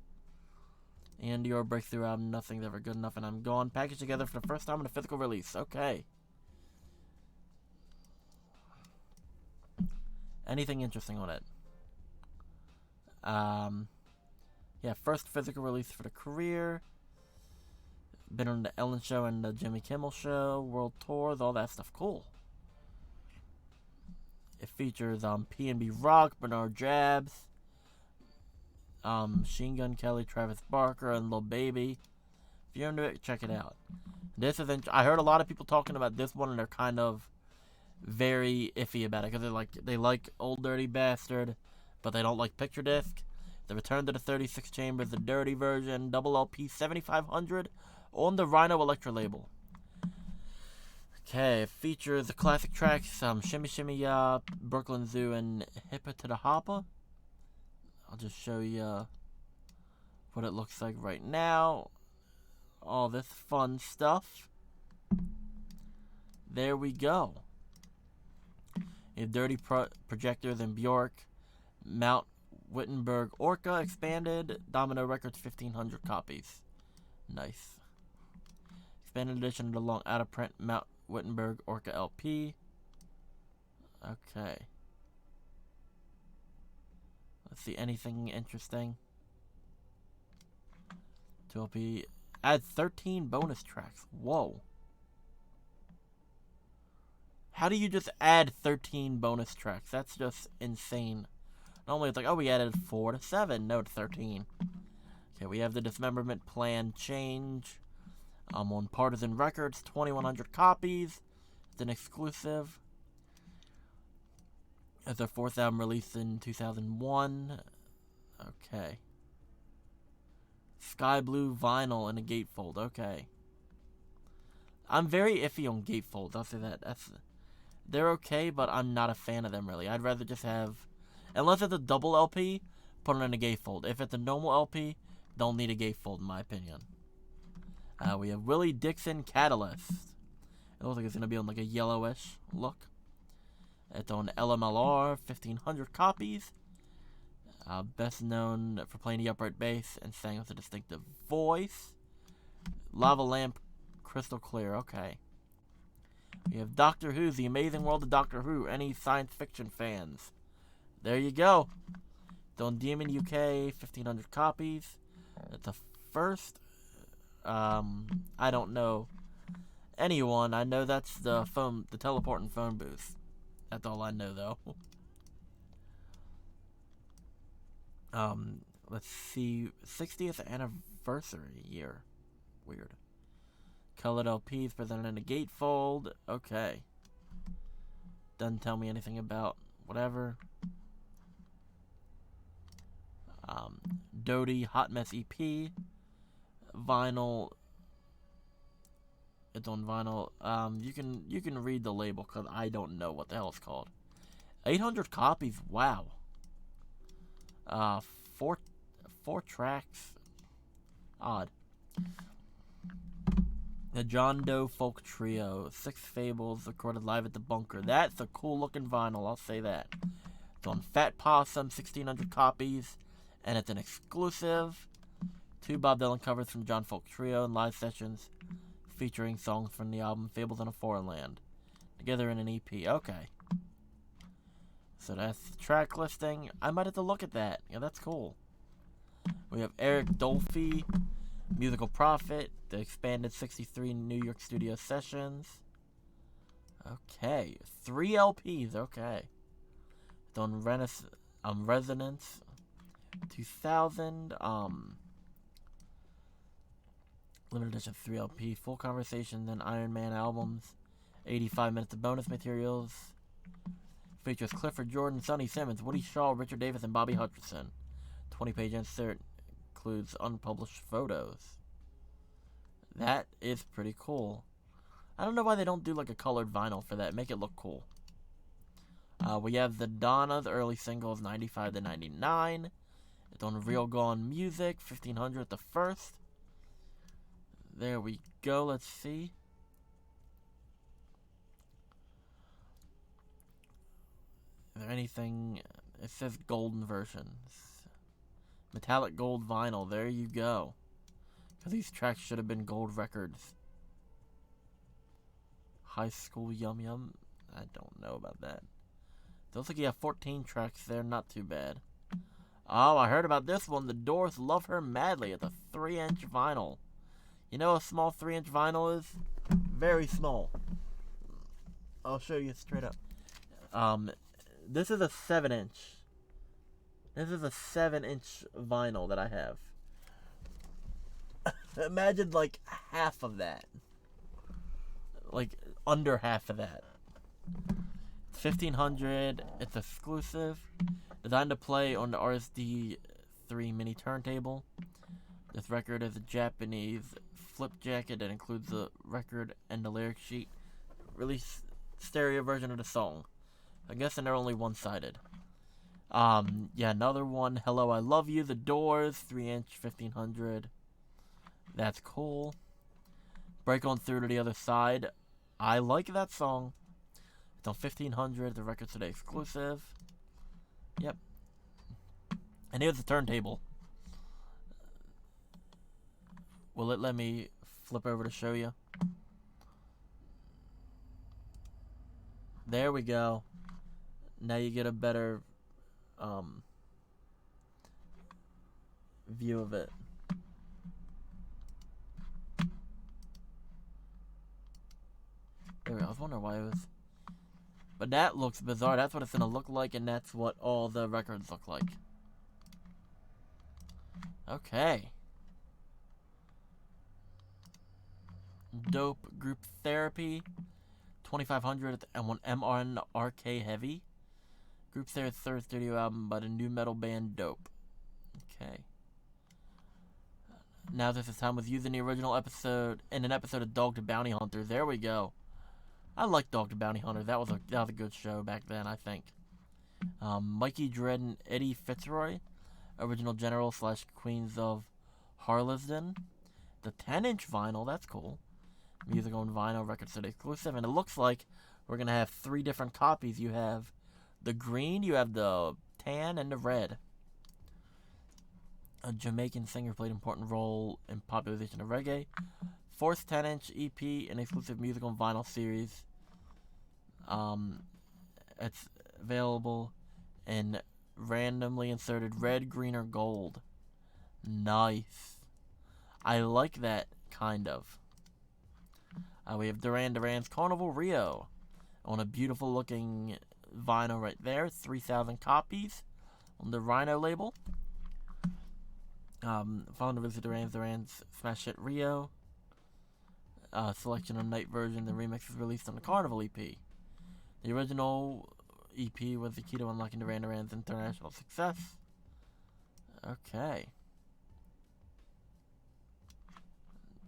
Ian Dior Breakthrough Album. Nothing's ever good enough and I'm Gone. Packaged together for the first time in a physical release. Okay. Anything interesting on it? Yeah, first physical release for the career. Been on the Ellen Show and the Jimmy Kimmel Show, World Tours, all that stuff. Cool. It features P&B Rock, Bernard Jabs, Machine Gun Kelly, Travis Barker, and Lil Baby. If you're into it, check it out. This is I heard a lot of people talking about this one, and they're kind of very iffy about it because they like Old Dirty Bastard, but they don't like Picture Disc. The Return to the 36 Chambers, the dirty version, double LP 7500 on the Rhino Electra label. Okay, it features the classic tracks, Shimmy Shimmy Ya, Brooklyn Zoo, and Hippa to the Hoppa. I'll just show you what it looks like right now. All this fun stuff. There we go. You have Dirty Projectors and Bjork, Mount Wittenberg Orca expanded, Domino Records 1,500 copies. Nice. Expanded edition of the long out of print Mount Wittenberg Orca LP. Okay. Let's see, anything interesting? 2LP. Add 13 bonus tracks. Whoa. How do you just add 13 bonus tracks? That's just insane. Normally it's like, oh, we added 4 to 7. No, to 13. Okay, we have the Dismemberment Plan change. On Partisan Records, 2,100 copies. It's an exclusive. It's their 4th album released in 2001. Okay. Sky blue vinyl and a gatefold. Okay. I'm very iffy on gatefolds. I'll say that. They're okay, but I'm not a fan of them really. I'd rather just have, unless it's a double LP, put it in a gatefold. If it's a normal LP, don't need a gatefold in my opinion. We have Willie Dixon Catalyst. It looks like it's gonna be on like a yellowish look. It's on LMLR, 1,500 copies. Best known for playing the upright bass and sang with a distinctive voice. Lava Lamp, crystal clear. Okay. We have Doctor Who, The Amazing World of Doctor Who. Any science fiction fans? There you go. It's on Demon UK, 1,500 copies. It's a first. I don't know anyone. I know that's the teleporting phone booth. That's all I know, though. Let's see. 60th anniversary year. Weird. Colored LPs presented in a gatefold. Okay. Doesn't tell me anything about whatever. Dodie Hot Mess EP. Vinyl. It's on vinyl. You can read the label because I don't know what the hell it's called. 800 copies. Wow. Four tracks. Odd. The John Doe Folk Trio. 6 Fables recorded live at the Bunker. That's a cool looking vinyl. I'll say that. It's on Fat Possum. 1,600 copies, and it's an exclusive. 2 Bob Dylan covers from John Folk Trio and live sessions featuring songs from the album Fables in a Foreign Land, together in an EP. Okay. So that's the track listing. I might have to look at that. Yeah, that's cool. We have Eric Dolphy, Musical Prophet, the expanded 63 New York studio sessions. Okay. 3 LPs. Okay. It's on Resonance 2000. Limited edition 3 LP, full conversation, then Iron Man albums, 85 minutes of bonus materials. Features Clifford Jordan, Sonny Simmons, Woody Shaw, Richard Davis, and Bobby Hutcherson. 20-page insert includes unpublished photos. That is pretty cool. I don't know why they don't do like a colored vinyl for that. Make it look cool. We have the Donna's early singles, 95 to 99. It's on Real Gone Music, 1,500 the first. There we go. Let's see. Is there anything? It says golden versions. Metallic gold vinyl. There you go. Because these tracks should have been gold records. High School Yum Yum. I don't know about that. It looks like you have 14 tracks there. Not too bad. Oh, I heard about this one. The Doors Love Her Madly. It's a 3-inch vinyl. You know how small 3-inch vinyl is? Very small. I'll show you straight up. This is a 7-inch. This is a 7-inch vinyl that I have. Imagine like half of that. Like under half of that. It's 1,500. It's exclusive. Designed to play on the RSD 3 mini turntable. This record is a Japanese flip jacket that includes the record and the lyric sheet. Release stereo version of the song. I'm guessing they're only one-sided. Yeah, another one. Hello, I Love You. The Doors, 3-inch, 1,500. That's cool. Break On Through to the Other Side. I like that song. It's on 1,500. The Record Today exclusive. Yep. And here's the turntable. Will it let me flip over to show you. There we go. Now you get a better view of it. There we go. I was wondering why it was. But that looks bizarre. That's what it's gonna look like, and that's what all the records look like. Okay. Dope Group Therapy. 2500 and one MRK Heavy. Group Therapy's third studio album by the new metal band Dope. Okay. Now This Is Time was used in the original episode, in an episode of Dog the Bounty Hunter. There we go. I like Dog the Bounty Hunter. That was a good show back then, I think. Mikey Dread and Eddie Fitzroy, original general / Queens of Harlesden. The 10-inch vinyl, that's cool. Music on vinyl, Record Store exclusive, and it looks like we're gonna have 3 different copies. You have the green, you have the tan, and the red. A Jamaican singer played an important role in popularization of reggae. Fourth 10-inch EP, an exclusive music on vinyl series. It's available in randomly inserted red, green, or gold. Nice. I like that, kind of. We have Duran Duran's Carnival Rio on a beautiful looking vinyl right there. 3,000 copies on the Rhino label. Following the visit Duran's Smash Hit Rio. Selection of night version. The remix is released on the Carnival EP. The original EP was the key to unlocking Duran Duran's international success. Okay.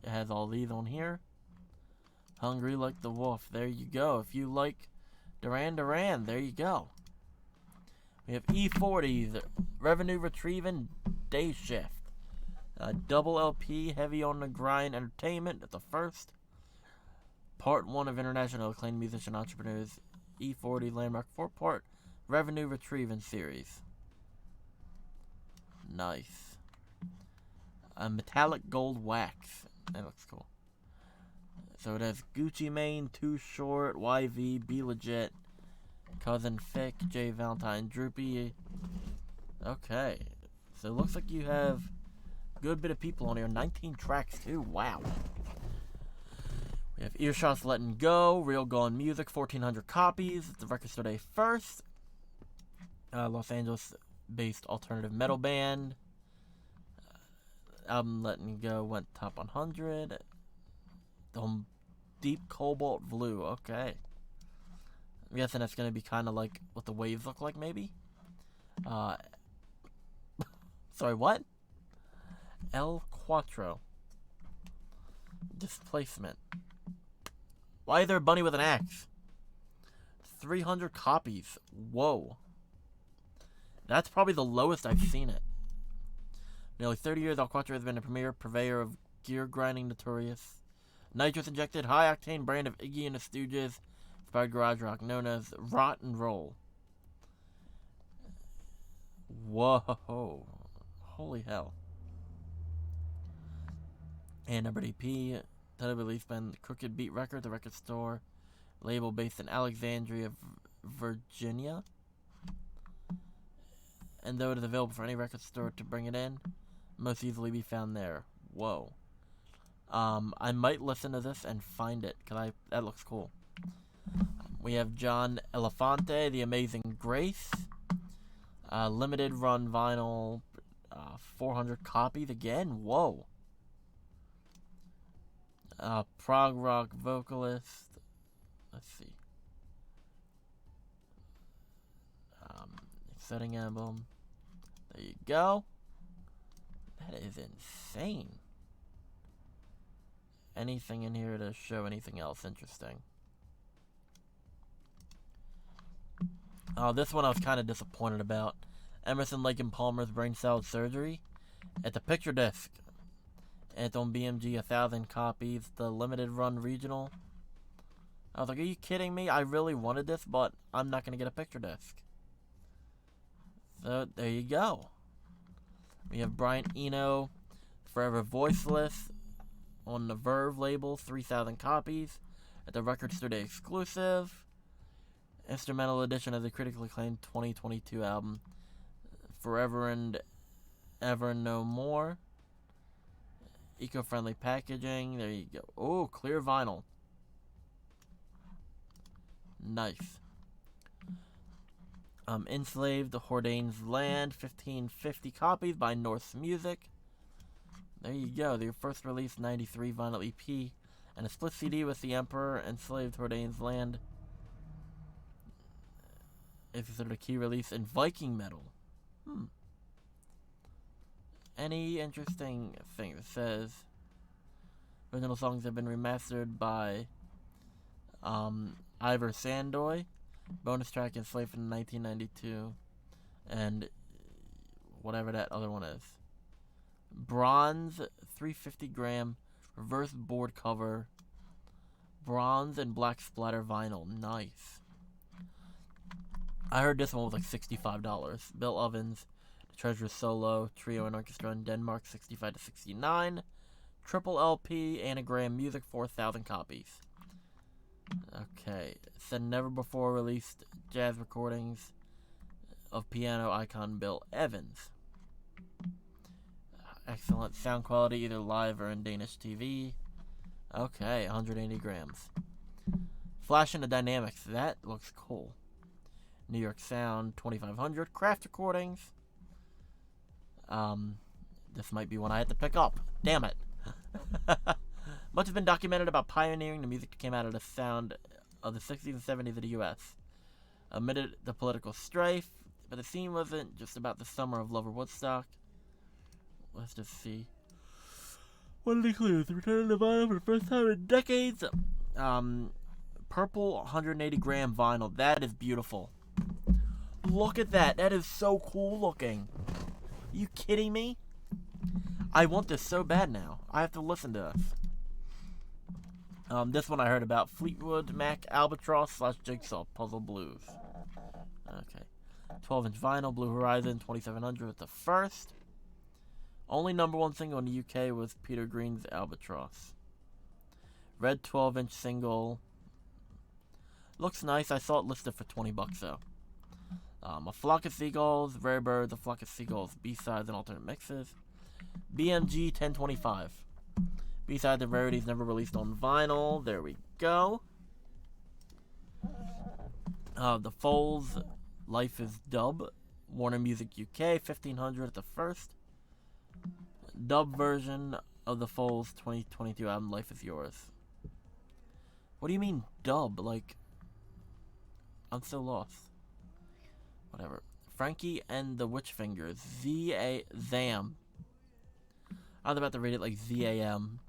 It has all these on here. Hungry Like the Wolf. There you go. If you like Duran Duran, there you go. We have E40's Revenue Retrieving Day Shift. Double LP, Heavy on the Grind Entertainment. That's the first. Part 1 of international acclaimed musician entrepreneurs E40 landmark 4-part Revenue Retrieving series. Nice. A metallic gold wax. That looks cool. So it has Gucci Mane, Too Short, YV, Be Legit, Cousin Fick, Jay Valentine, Droopy. Okay. So it looks like you have a good bit of people on here. 19 tracks too. Wow. We have Earshots Letting Go, Real Gone Music, 1,400 copies. It's the Record Store Day first. Los Angeles-based alternative metal band. Album Letting Go went top 100. Deep Cobalt Blue. Okay. I'm guessing that's going to be kind of like what the waves look like, maybe. Sorry, what? El Quattro. Displacement. Why is there a bunny with an axe? 300 copies. Whoa. That's probably the lowest I've seen it. Nearly 30 years, El Quattro has been a premier purveyor of gear-grinding notorious nitrous-injected, high-octane brand of Iggy and the Stooges inspired garage rock known as Rot and Roll. Whoa. Holy hell. And number EP, title released by Crooked Beat Records, the record store, label based in Alexandria, Virginia. And though it is available for any record store to bring it in, most easily be found there. Whoa. I might listen to this and find it, because that looks cool. We have John Elefante, The Amazing Grace. Limited run vinyl, 400 copies again. Whoa. Prog rock vocalist. Let's see. Setting album. There you go. That is insane. Anything in here to show anything else interesting? Oh, this one I was kind of disappointed about. Emerson, Lake and Palmer's Brain Salad Surgery. At the picture disc. It's on BMG, 1,000 copies. The limited run regional. I was like, are you kidding me? I really wanted this, but I'm not going to get a picture disc. So, there you go. We have Brian Eno, Forever Voiceless, on the Verve label, 3,000 copies. At the Record Store Day exclusive. Instrumental edition of the critically acclaimed 2022 album, Forever and Ever No More. Eco-friendly packaging. There you go. Oh, clear vinyl. Nice. Enslaved, Hordane's Land, 1550 copies by Norse Music. There you go. Their first release, 93 vinyl EP, and a split CD with The Emperor, Enslaved, Hordane's Land. It's considered a key release in Viking metal. Any interesting thing that says original songs have been remastered by Ivor Sandoy. Bonus track Enslaved in 1992. And whatever that other one is. Bronze 350 gram reverse board cover. Bronze and black splatter vinyl. Nice. I heard this one was like $65. Bill Ovens, The Treasure Solo, Trio and Orchestra in Denmark, 65 to 69. Triple LP, Anagram Music, 4,000 copies. Okay, said never before released jazz recordings of piano icon Bill Evans. Excellent sound quality, either live or in Danish TV. Okay, 180 grams. Flash into Dynamics, that looks cool. New York Sound 2500 craft recordings. This might be one I had to pick up. Damn it. Much has been documented about pioneering the music that came out of the sound of the 60s and 70s of the U.S. Amid the political strife, but the scene wasn't just about the summer of Love or Woodstock. Let's just see. What includes the return of the vinyl for the first time in decades. Purple 180 gram vinyl. That is beautiful. Look at that. That is so cool looking. Are you kidding me? I want this so bad now. I have to listen to this. This one I heard about. Fleetwood Mac Albatross / Jigsaw Puzzle Blues. Okay. 12-inch vinyl. Blue Horizon 2700 with the first. Only #1 single in the UK was Peter Green's Albatross. Red 12-inch single. Looks nice. I saw it listed for $20 though. A Flock of Seagulls, Rare Birds, A Flock of Seagulls, B-sides and alternate mixes. BMG 1025. B-sides and rarities never released on vinyl. There we go. The Foals, Life is Dub, Warner Music UK, 1500 at the first. Dub version of the Foals 2022 album, Life is Yours. What do you mean dub? Like, I'm so lost. Whatever. Frankie and the Witch Fingers. ZAM. I was about to read it like ZAM.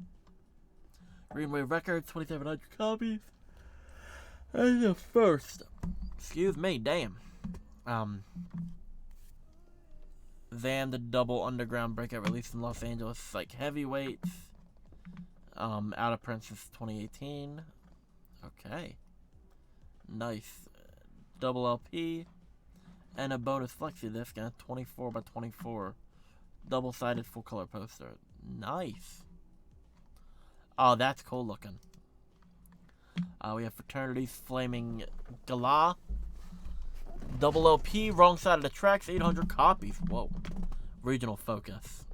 Greenway Records, 2,700 copies. And the first. Excuse me, damn. ZAM, the double underground breakout released in Los Angeles, like Heavyweights. Out of Princess 2018. Okay. Nice. Double LP. And a bonus flexi disc and a 24 by 24 double-sided full-color poster. Nice. Oh, that's cool looking. We have Fraternity's Flaming Gala. Double LP, wrong side of the tracks, 800 copies. Whoa. Regional focus.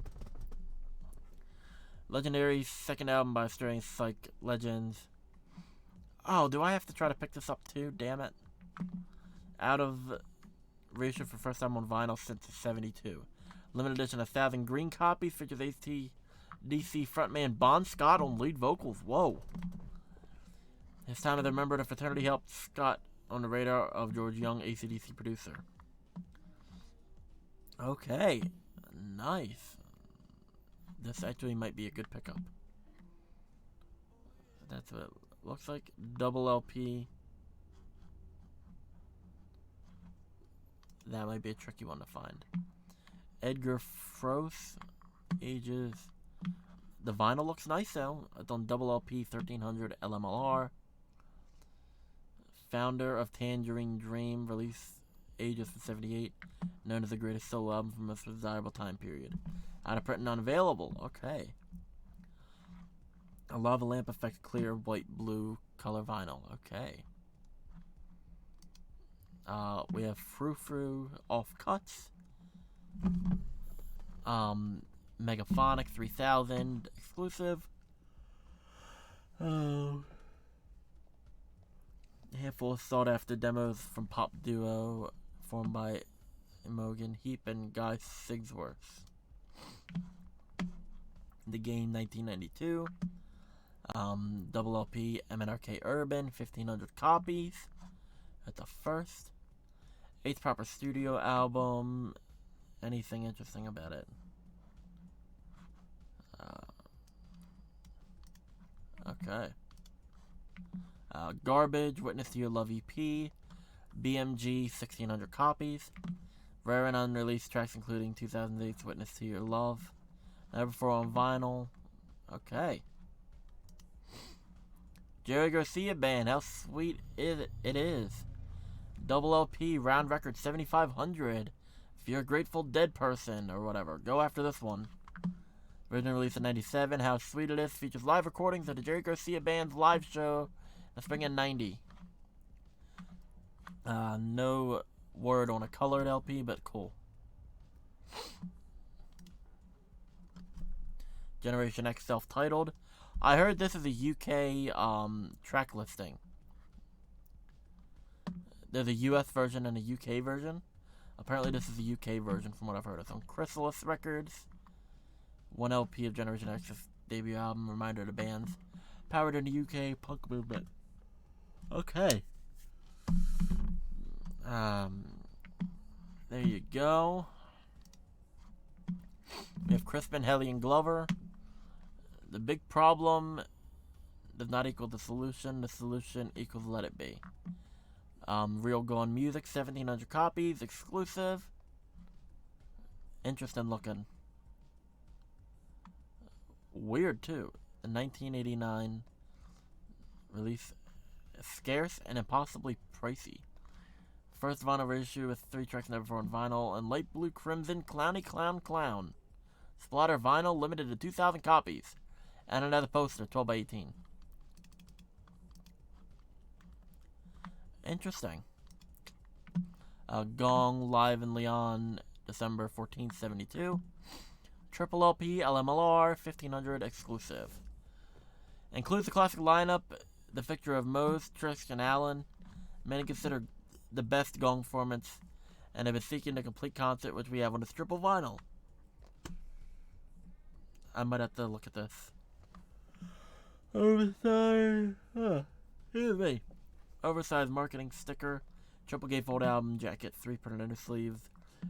Legendary's second album by Australian Psych Legends. Oh, do I have to try to pick this up too? Damn it. Out of reissue for first time on vinyl since '72. Limited edition 1,000 green copies. Features AC/DC frontman Bon Scott on lead vocals. Whoa. It's time to remember the fraternity helped Scott on the radar of George Young, AC/DC producer. Okay. Nice. This actually might be a good pickup. That's what it looks like. Double LP. That might be a tricky one to find. Edgar Froese, Ages. The vinyl looks nice though. It's on double LP, 1300 LMLR. Founder of Tangerine Dream, release Ages for 78. Known as the greatest solo album from a desirable time period. Out of print and unavailable. Okay. A lava lamp effect clear white blue color vinyl. Okay. We have Frou Frou offcuts. Megaphonic 3000 exclusive. A handful of sought after demos from pop duo formed by Imogen Heap and Guy Sigsworth. The Game 1992. Double LP MNRK Urban 1500 copies. That's the first. 8th proper studio album. Anything interesting about it? Okay. Garbage, Witness to Your Love EP, BMG 1600 copies, rare and unreleased tracks including 2008's Witness to Your Love, Never Before on vinyl. Okay. Jerry Garcia Band, how sweet it is. Double LP, round record 7500. If you're a Grateful Dead person or whatever, go after this one. Original release in 97, How Sweet It Is features live recordings of the Jerry Garcia Band's live show in spring in 90. No word on a colored LP, but cool. Generation X self-titled. I heard this is a UK track listing. There's a US version and a UK version. Apparently this is a UK version from what I've heard. It's on Chrysalis Records. 1 LP of Generation X's debut album, reminder of the band's powered in the UK punk movement. Okay. There you go. We have Crispin, Helly, and Glover. The big problem does not equal the solution. The solution equals Let It Be. Real Gone Music, 1700 copies, exclusive. Interesting looking. Weird too. The 1989 release, scarce and impossibly pricey. First vinyl reissue with 3 tracks never before on vinyl, and light blue crimson Clowny Clown Clown. Splatter vinyl limited to 2,000 copies. And another poster, 12 by 18. Interesting. Gong live in Leon, December 14th, 72. Triple LP, LMLR, 1500 exclusive. Includes the classic lineup, the picture of Mose, Trish, and Allen. Many consider the best Gong performance, and have been seeking a complete concert, which we have on this triple vinyl. I might have to look at this. Oversized, excuse me. Oversized marketing sticker, triple gatefold album jacket, 3 printed inner sleeves.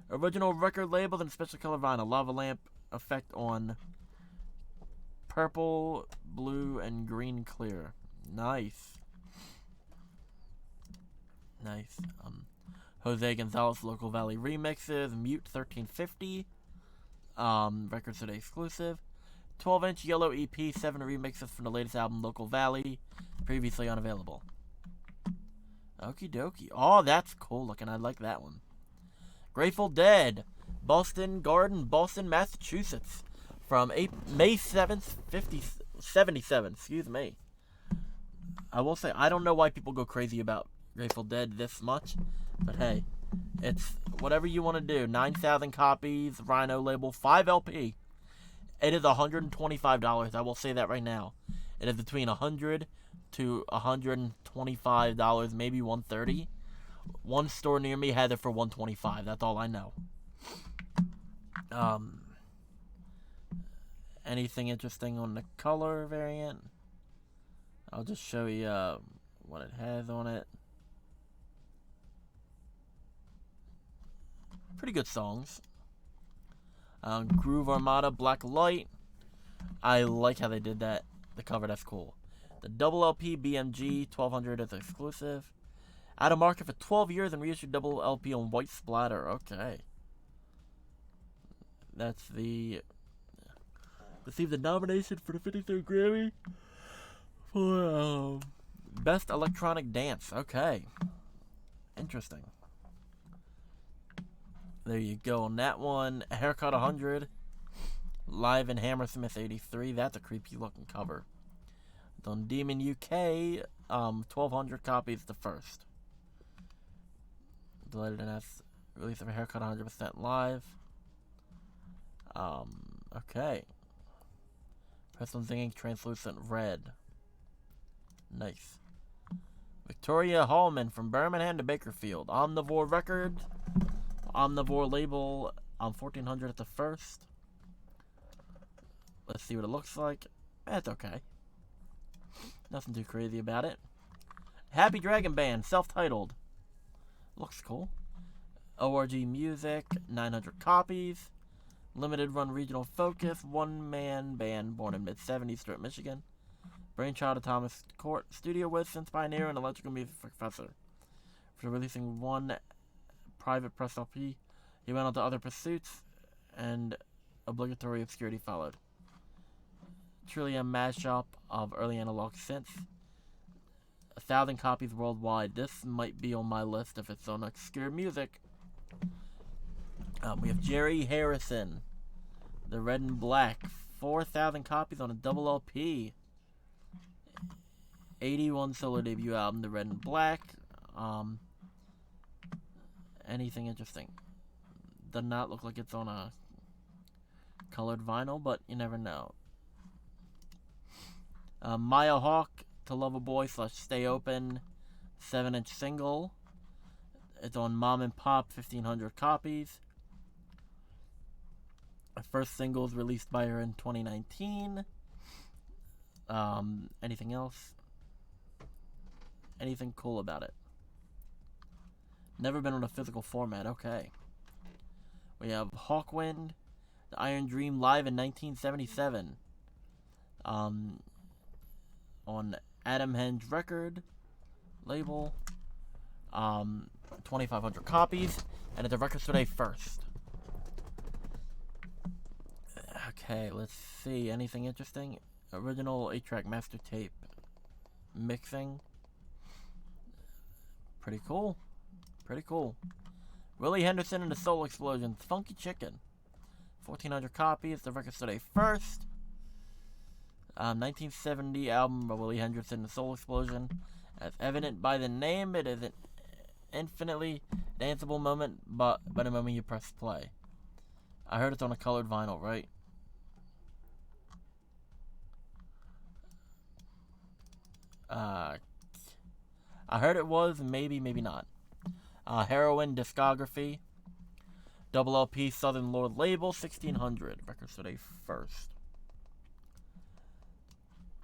Original record labels and special color vinyl. Lava lamp effect on purple, blue, and green clear. Nice. Nice. Jose Gonzalez Local Valley remixes. Mute 1350. Records Today exclusive. 12-inch yellow EP, 7 remixes from the latest album Local Valley, previously unavailable. Okie dokie. Oh, that's cool looking. I like that one. Grateful Dead, Boston Garden, Boston, Massachusetts, from May 7th, 77. Excuse me. I will say, I don't know why people go crazy about Grateful Dead this much, but hey, it's whatever you want to do. 9,000 copies, Rhino label, 5 LP. It is $125. I will say that right now. It is between $100 to $125, maybe $130. One store near me had it for $125. That's all I know. Anything interesting on the color variant? I'll just show you what it has on it. Pretty good songs. Groove Armada Black Light. I like how they did that. The cover, that's cool. The double LP BMG 1200 is exclusive. Out of market for 12 years and reissued double LP on white splatter. Okay. That's the... Received the nomination for the 53rd Grammy for Best Electronic Dance. Okay. Interesting. There you go on that one. Haircut 100. Live in Hammersmith 83. That's a creepy looking cover. On Demon UK, 1,200 copies the first. Delighted in S. Release of a haircut 100% live. Okay. Personal Singing Translucent Red. Nice. Victoria Hallman from Birmingham to Bakerfield. Omnivore record. Omnivore label. 1,400 at the first. Let's see what it looks like. It's okay. Nothing too crazy about it. Happy Dragon Band, self-titled. Looks cool. ORG Music, 900 copies. Limited run regional focus, one-man band born in mid-70s, Detroit, Michigan. Brainchild of Thomas Court, studio with since pioneer and electrical music professor. For releasing one private press LP, he went on to other pursuits, and obligatory obscurity followed. Truly a mashup of early analog synths. 1,000 copies worldwide. This might be on my list if it's on obscure music. We have Jerry Harrison, The Red and Black, 4,000 copies on a double LP. 81 solo debut album, The Red and Black. Anything interesting? Does not look like it's on a colored vinyl, but you never know. Maya Hawk, To Love a Boy / Stay Open, 7-inch single. It's on Mom and Pop, 1,500 copies. The first single was released by her in 2019. Anything else? Anything cool about it? Never been on a physical format. Okay. We have Hawkwind, The Iron Dream live in 1977. On Adam Henge record label. 2,500 copies, and at the record today first. Okay, let's see. Anything interesting? Original 8-track master tape mixing. Pretty cool. Pretty cool. Willie Henderson and the Soul Explosions. Funky Chicken. 1,400 copies. The record today first. 1970 album by Willie Henderson and the Soul Explosion. As evident by the name, it is an infinitely danceable moment, but by the moment you press play. I heard it's on a colored vinyl, right? I heard it was, maybe not. Heroin discography. Double LP Southern Lord label, 1,600. Records today first.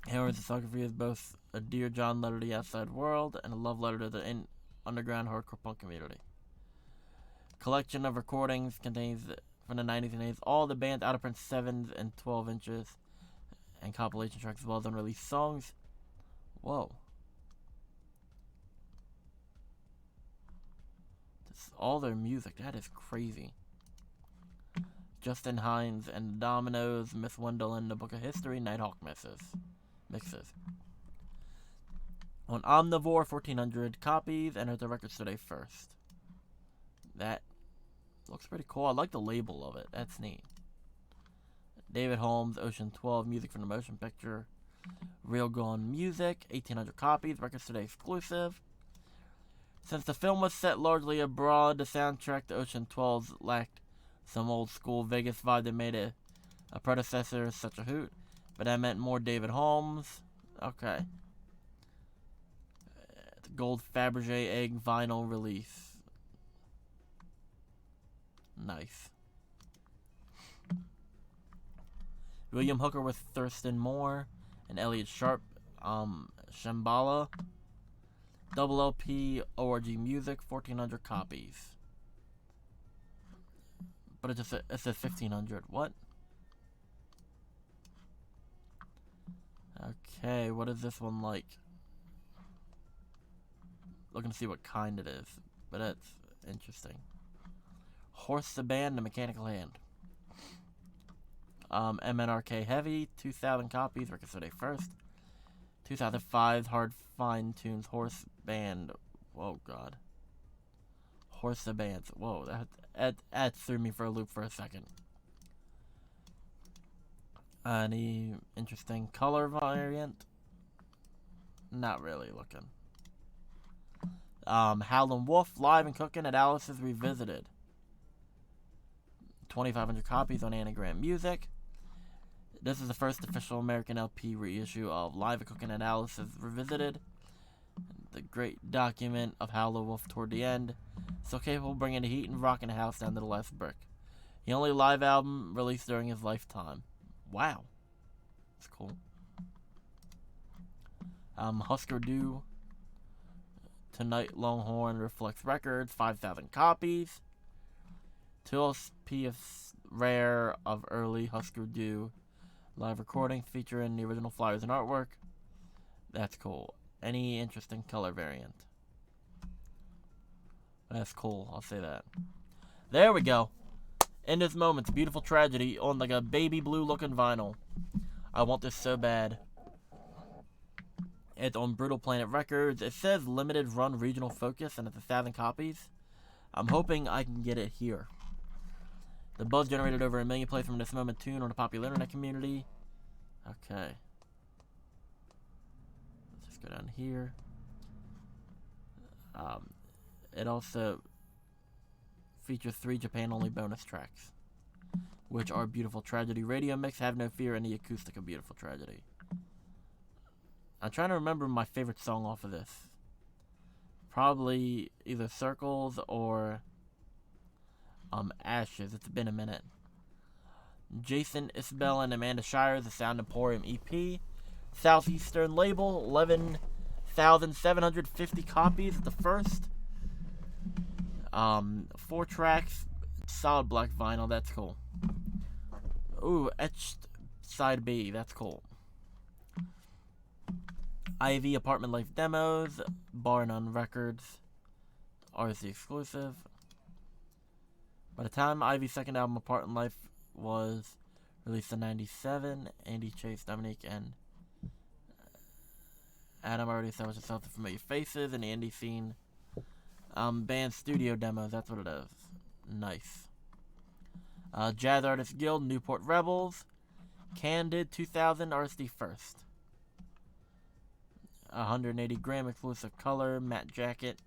Heroin's discography is both a dear John letter to the outside world and a love letter to the underground hardcore punk community. Collection of recordings contains from the 90s and 80s all the band's out of print 7s and 12 inches and compilation tracks as well as unreleased songs. Whoa. This is all their music. That is crazy. Justin Hines and the Dominoes, Miss Wendell and the Book of History, Nighthawk mixes. On Omnivore, 1,400 copies, and the records today first. That looks pretty cool. I like the label of it. That's neat. David Holmes, Ocean 12, music from the motion picture. Real Gone Music, 1,800 copies, records today exclusive. Since the film was set largely abroad, the soundtrack to Ocean 12 lacked some old school Vegas vibe that made it a predecessor such a hoot. But that meant more David Holmes. Okay. The gold Fabergé egg vinyl release. Nice. William Hooker with Thurston Moore and Elliot Sharp. Shambhala. Double LP ORG Music, 1,400 copies. But it says 1,500. What? Okay, what is this one like? Looking to see what kind it is, but that's interesting. Horse the Band, The Mechanical Hand. MNRK Heavy, 2,000 copies, records today first. 2005 Hard Fine Tunes Horse Band. Whoa, God. Horse the Band. Whoa, that threw me for a loop for a second. Any interesting color variant? Not really looking. Howlin' Wolf live and cooking at Alice's Revisited. 2,500 copies on Anagram Music. This is the first official American LP reissue of Live and Cooking at Alice's Revisited. The great document of Howlin' Wolf toward the end. So capable of bringing the heat and rocking the house down to the last brick. The only live album released during his lifetime. Wow. That's cool. Husker Du. Tonight Longhorn Reflex Records. 5,000 copies. 2 LPs rare of early Husker Du live recording featuring the original flyers and artwork. That's cool. Any interesting color variant? That's cool. I'll say that. There we go. In this moment, Beautiful Tragedy on like a baby blue looking vinyl. I want this so bad. It's on Brutal Planet Records. It says limited run regional focus and it's 1,000 copies. I'm hoping I can get it here. The buzz generated over 1 million plays from this moment tune on the popular internet community. Okay. Let's just go down here. It also features 3 Japan-only bonus tracks, which are Beautiful Tragedy Radio Mix, Have No Fear, and the acoustic of Beautiful Tragedy. I'm trying to remember my favorite song off of this. Probably either Circles or Ashes. It's been a minute. Jason Isbell and Amanda Shire, The Sound Emporium EP. Southeastern label, 11,750 copies at the first. 4 tracks, solid black vinyl, that's cool. Ooh, etched side B, that's cool. IV Apartment Life Demos, Bar None Records, RC exclusive. By the time Ivy's second album, Apartment Life, was released in '97, Andy Chase, Dominique, and Adam already established himself to familiar faces in the indie scene. Band studio demos, that's what it is. Nice. Jazz Artists Guild, Newport Rebels, Candid 2000, RSD First. 180 gram exclusive color, matte jacket.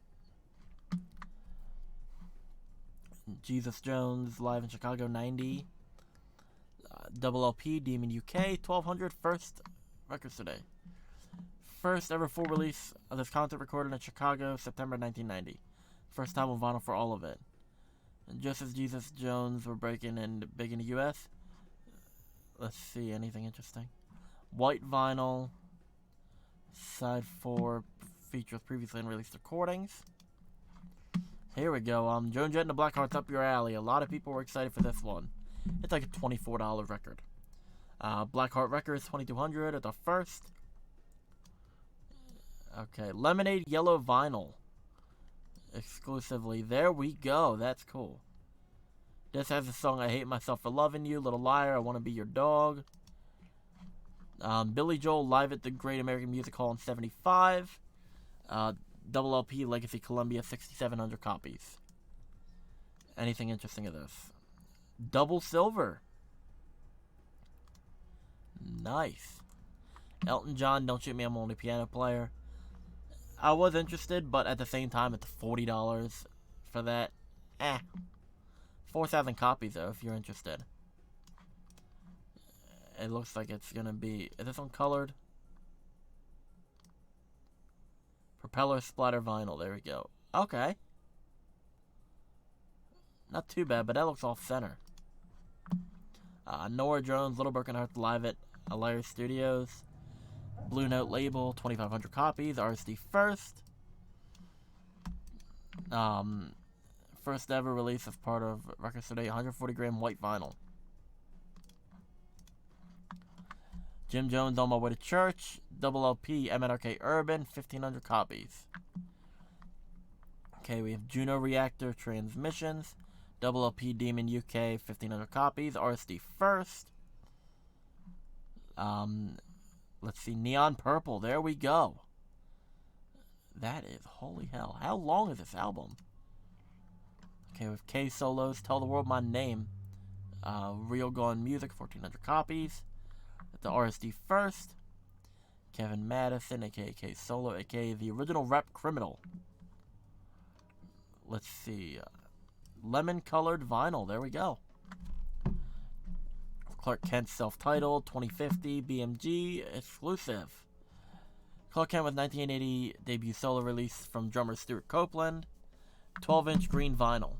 Jesus Jones, live in Chicago, 90. Double LP, Demon UK, 1200, first records today. First ever full release of this concert recorded in Chicago, September 1990. First time on vinyl for all of it. And just as Jesus Jones were breaking in big in the US. Let's see, anything interesting? White vinyl. Side 4 features previously unreleased recordings. Here we go. Joan Jett and the Blackhearts up your alley. A lot of people were excited for this one. It's like a $24 record. Blackheart Records, 2200 at the first. Okay, Lemonade Yellow Vinyl. Exclusively. There we go. That's cool. This has the song I Hate Myself for Loving You, Little Liar, I Want to Be Your Dog. Billy Joel live at the Great American Music Hall in 75. Double LP Legacy Columbia, 6,700 copies. Anything interesting of this? Double silver. Nice. Elton John, Don't Shoot Me, I'm Only a Piano Player. I was interested, but at the same time, it's $40 for that. 4,000 copies, though, if you're interested. It looks like it's going to be... Is this one colored? Propeller Splatter Vinyl. There we go. Okay. Not too bad, but that looks off center. Nora Jones, Little Broken Heart live at Alaris Studios. Blue Note label, 2,500 copies. RSD First. First ever release as part of Records Today, 140 gram white vinyl. Jim Jones, On My Way to Church. Double LP, MNRK Urban, 1,500 copies. Okay, we have Juno Reactor Transmissions. Double LP, Demon UK, 1,500 copies. RSD First. Let's see, Neon Purple. There we go. That is, holy hell. How long is this album? Okay, with K Solos, Tell the World My Name. Real Gone Music, 1,400 copies. The RSD First. Kevin Madison, aka Solo, aka the original rap criminal. Let's see. Lemon colored vinyl. There we go. Clark Kent self-titled 2050 BMG exclusive. Clark Kent with 1980 debut solo release from drummer Stuart Copeland. 12-inch green vinyl.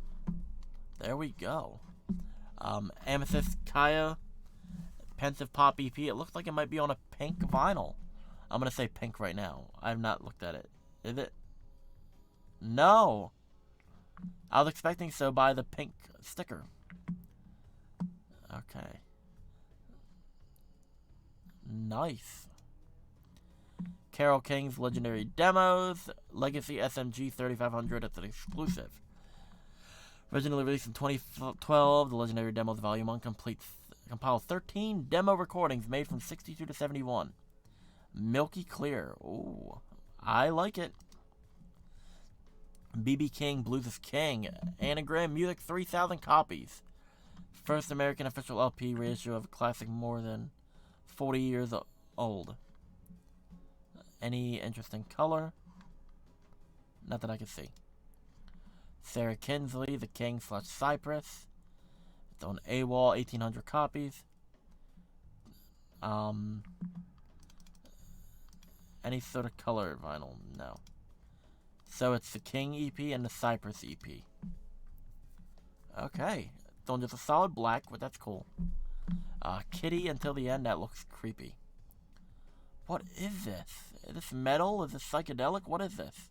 There we go. Amethyst Kaya Pensive Pop EP. It looks like it might be on a pink vinyl. I'm going to say pink right now. I have not looked at it. Is it? No. I was expecting so by the pink sticker. Okay. Nice. Carole King's Legendary Demos. Legacy SMG 3500. It's an exclusive. Originally released in 2012, the Legendary Demos Volume 1 compiles 13 demo recordings made from 62 to 71. Milky Clear. Ooh, I like it. B.B. King, Blues is King. Anagram Music, 3,000 copies. First American official LP reissue of a classic more than 40 years old. Any interesting color? Not that I can see. Sarah Kinsley, The King / Cypress. It's on AWOL, 1,800 copies. Any sort of color vinyl? No. So it's the King EP and the Cypress EP. Okay. It's on just a solid black, but that's cool. Kitty Until the End, that looks creepy. What is this? Is this metal? Is this psychedelic? What is this?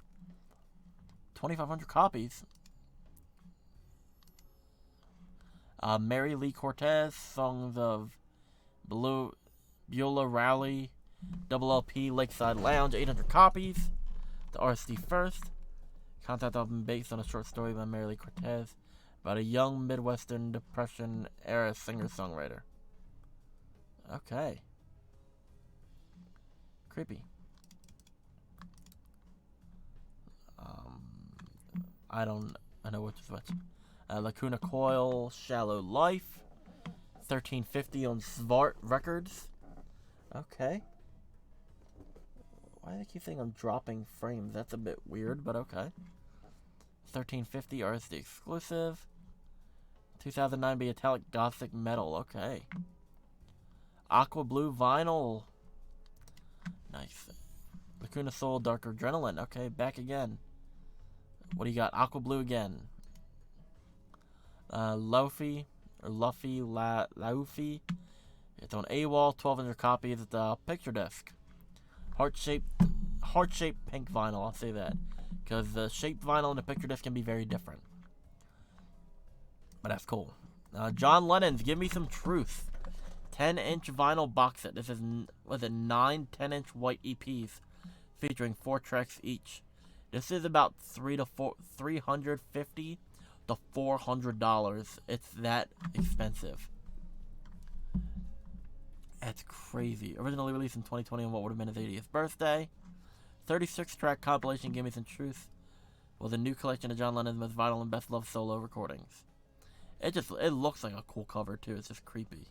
2,500 copies. Mary Lee Cortez, Songs of Beulah Rally, Double LP, Lakeside Lounge, 800 copies. The RSD First. Concept album based on a short story by Mary Lee Cortez about a young Midwestern Depression era singer-songwriter. Okay. Creepy. I know which is which. Lacuna Coil, Shallow Life, 1350 on Svart Records. Okay. Why do they keep saying I'm dropping frames? That's a bit weird, but okay. 1350 RSD exclusive. 2009 Metallic Gothic Metal. Okay. Aqua Blue Vinyl. Nice. Lacuna Soul Dark Adrenaline. Okay, back again. What do you got? Aqua Blue again. Laufey. It's on AWOL, 1,200 copies at the picture disc. Heart-shaped pink vinyl, I'll say that. Because the shaped vinyl and the picture disc can be very different. But that's cool. John Lennon's Give Me Some Truth. 10-inch vinyl box set. This is, was it 9 10-inch white EPs featuring 4 tracks each. This is about $350 to $400. It's that expensive. That's crazy. Originally released in 2020 on what would have been his 80th birthday. 36-track compilation Give Me Some Truth was a new collection of John Lennon's most vital and best loved solo recordings. It looks like a cool cover too. It's just creepy.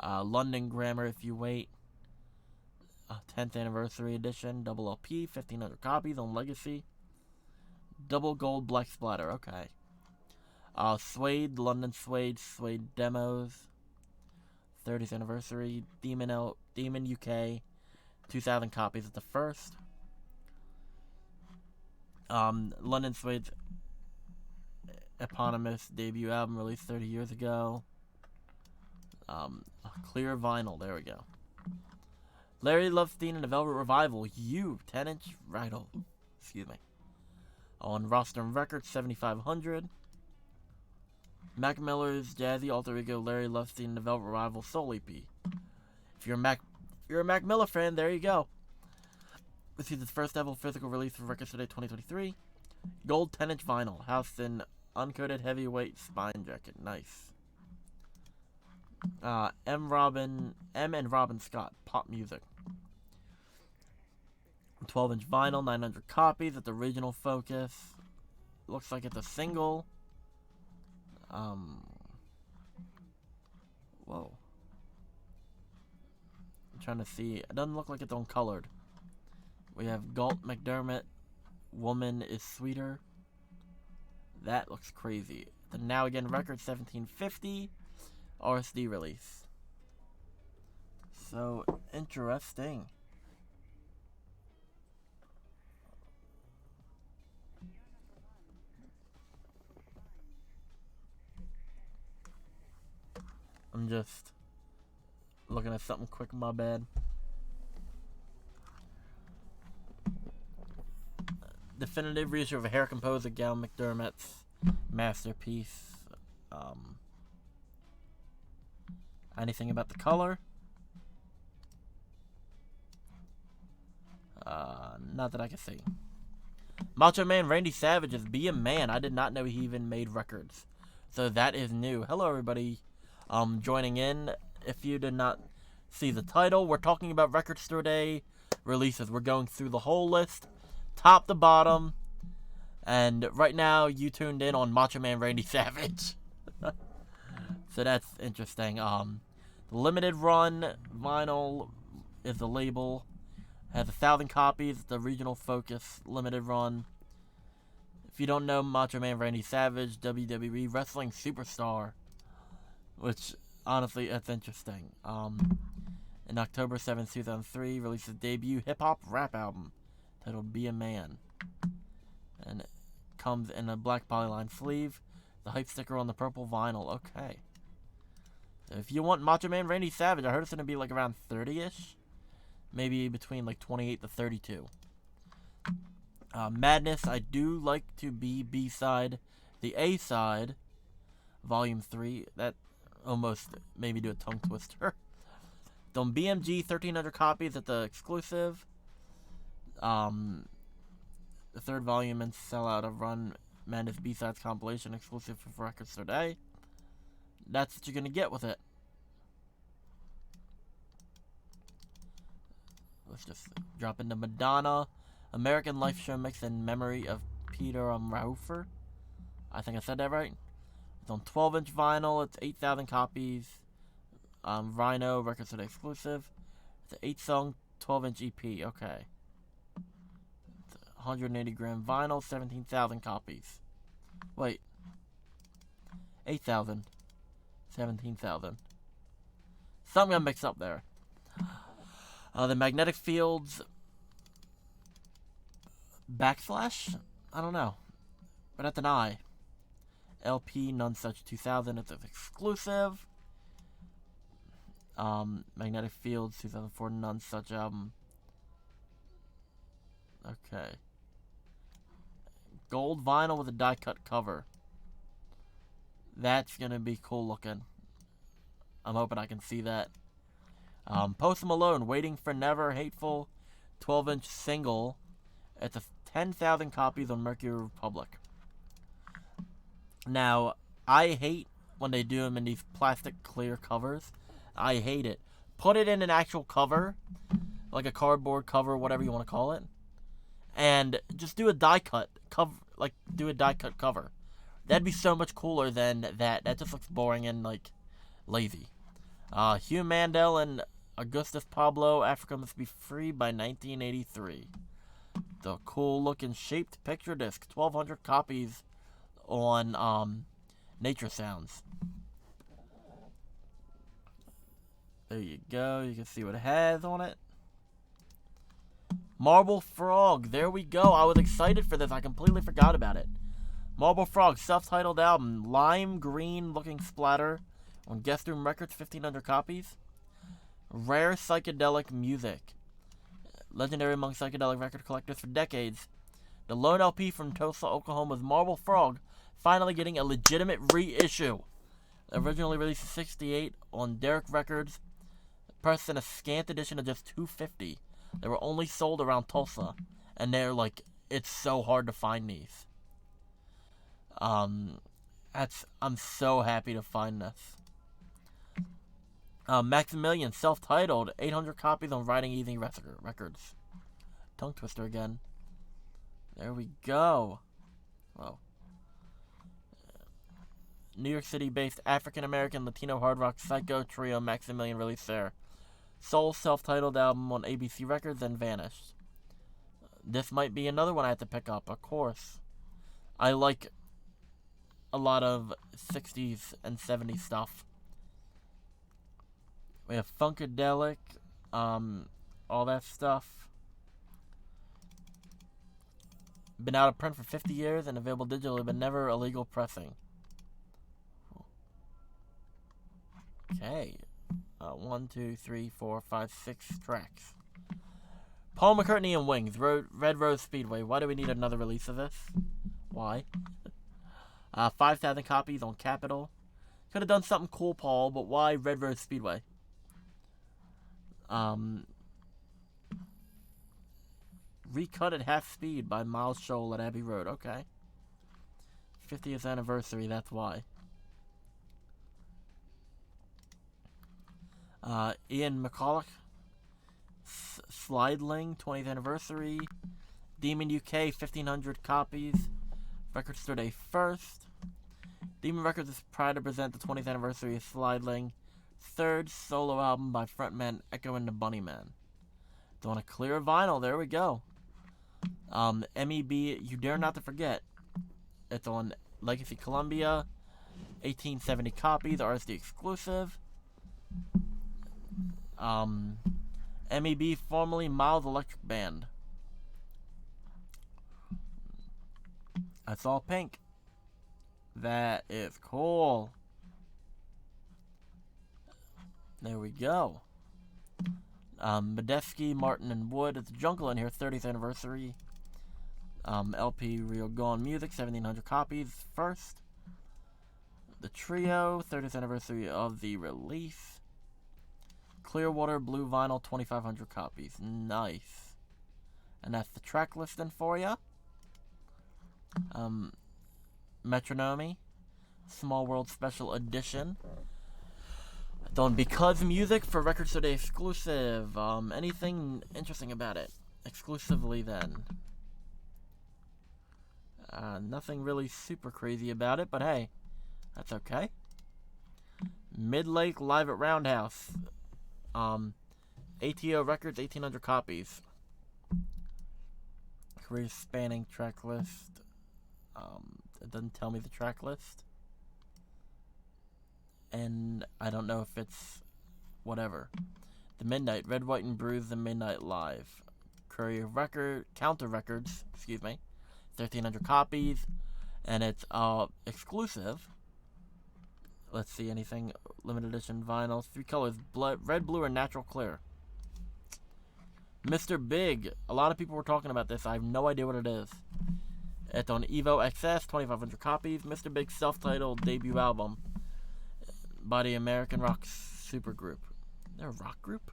London Grammar If You Wait. 10th anniversary edition, double LP, 1,500 copies on Legacy. Double gold black splatter, okay. Suede, London Suede demos. 30th anniversary, Demon UK, 2,000 copies at the first. London Suede's eponymous debut album released 30 years ago. Clear vinyl, there we go. Larry Lovestein and the Velvet Revival, 10-inch vinyl. Excuse me. On Rostrum Records, 7,500. Mac Miller's jazzy alter ego, Larry Lovestein and the Velvet Revival Soul EP. If you're a Mac Miller fan, there you go. This is the first ever physical release for Records Today 2023. Gold 10-inch vinyl, housed in uncoated heavyweight spine jacket. Nice. M and Robin Scott, Pop Music. 12-inch vinyl, 900 copies at the Regional Focus. Looks like it's a single. Whoa. trying to see. It doesn't look like it's uncolored. We have Galt McDermott. Woman is Sweeter. That looks crazy. The Now Again record, 1750. RSD release. So interesting. I'm just looking at something quick, my bad. Definitive reissue of a hair composer, Gal McDermott's masterpiece. Anything about the color? Not that I can see. Macho Man Randy Savage is Be a Man. I did not know he even made records. So that is new. Hello, everybody. Joining in. If you did not see the title, we're talking about Record Store Day releases. We're going through the whole list, top to bottom. And right now, you tuned in on Macho Man Randy Savage. So that's interesting. The limited run vinyl is the label. Has 1,000 copies. The regional focus limited run. If you don't know Macho Man Randy Savage, WWE wrestling superstar, which honestly that's interesting. In October 7th, 2003, released his debut hip hop rap album titled Be a Man, and it comes in a black polyline sleeve. The hype sticker on the purple vinyl. Okay. So if you want Macho Man Randy Savage, I heard it's gonna be like around 30-ish. Maybe between like 28 to 32. Madness, I do like to be B-side. The A-side, Volume 3, that almost made me do a tongue twister. On BMG, 1,300 copies at the exclusive. The third volume and sellout of Run Madness B-sides compilation exclusive for Records Today. That's what you're going to get with it. Let's just drop into Madonna. American Life Show Mix in memory of Peter Raufer. I think I said that right. It's on 12-inch vinyl. It's 8,000 copies. Rhino, Records Today exclusive. It's an 8-song, 12-inch EP. Okay. It's 180-gram vinyl, 17,000 copies. Wait. 8,000. 17,000. Something got mixed up there. The Magnetic Fields backslash? I don't know. But that's an I. LP None Such 2000. It's an exclusive. Magnetic Fields 2004 None Such album. Okay. Gold vinyl with a die cut cover. That's gonna be cool looking. I'm hoping I can see that. Post Malone, Waiting for Never, Hateful, 12-inch single. It's a 10,000 copies on Mercury Republic. Now, I hate when they do them in these plastic clear covers. I hate it. Put it in an actual cover, like a cardboard cover, whatever you want to call it, and just do a die cut cover, like do a die cut cover. That'd be so much cooler than that. That just looks boring and like lazy. Hugh Mandel and Augustus Pablo, Africa Must Be Free by 1983. The cool looking shaped picture disc, 1,200 copies on Nature Sounds. There you go. You can see what it has on it. Marble Frog. There we go. I was excited for this. I completely forgot about it. Marble Frog, self-titled album. Lime green looking splatter on Guest Room Records, 1,500 copies. Rare psychedelic music. Legendary among psychedelic record collectors for decades. The lone LP from Tulsa, Oklahoma's Marble Frog finally getting a legitimate reissue. Originally released in 1968 on Derek Records. Pressed in a scant edition of just $250. They were only sold around Tulsa. And they're like, it's so hard to find these. I'm so happy to find this. Maximilian, self-titled, 800 copies on Riding Easy Records. Tongue twister again. There we go. Whoa. New York City-based African-American Latino hard rock psycho trio Maximilian released their Soul self-titled album on ABC Records, then vanished. This might be another one I have to pick up, of course. I like a lot of 60s and 70s stuff. We have Funkadelic, all that stuff. Been out of print for 50 years and available digitally, but never illegal pressing. Okay. 1, 2, 3, 4, 5, 6 tracks. Paul McCartney and Wings, Red Rose Speedway. Why do we need another release of this? Why? 5,000 copies on Capitol. Could have done something cool, Paul, but why Red Rose Speedway? Recut at half speed by Miles Scholl at Abbey Road. Okay. 50th anniversary, that's why. Ian McCulloch, Slideling, 20th anniversary. Demon UK, 1,500 copies. Record Store Day 1st. Demon Records is proud to present the 20th anniversary of Slideling, third solo album by frontman Echo and the Bunnymen. It's on a clear vinyl, there we go. MEB, You Dare Not to Forget. It's on Legacy Columbia, 1870 copies, RSD exclusive. MEB, formerly Miles Electric Band. I saw Pink. That is cool. There we go. Medeski, Martin, and Wood. It's Jungle in here, 30th anniversary. LP Real Gone Music, 1,700 copies first. The Trio, 30th anniversary of the release. Clearwater Blue Vinyl, 2,500 copies. Nice. And that's the track listing for you. Metronome, Small World Special Edition. Done Because Music for Record Store Day exclusive. Anything interesting about it? Exclusively then. Nothing really super crazy about it, but hey, that's okay. Mid-Lake Live at Roundhouse. ATO Records, 1,800 copies. Career spanning track list. It doesn't tell me the track list. And I don't know if it's whatever. The Midnight, Red, White, and Bruised, The Midnight Live. Counter Records, 1,300 copies. And it's exclusive. Let's see, anything limited edition vinyl. 3 colors, red, blue, or natural clear. Mr. Big. A lot of people were talking about this. I have no idea what it is. It's on Evo XS, 2,500 copies. Mr. Big's self-titled debut album by the American rock supergroup. They're a rock group?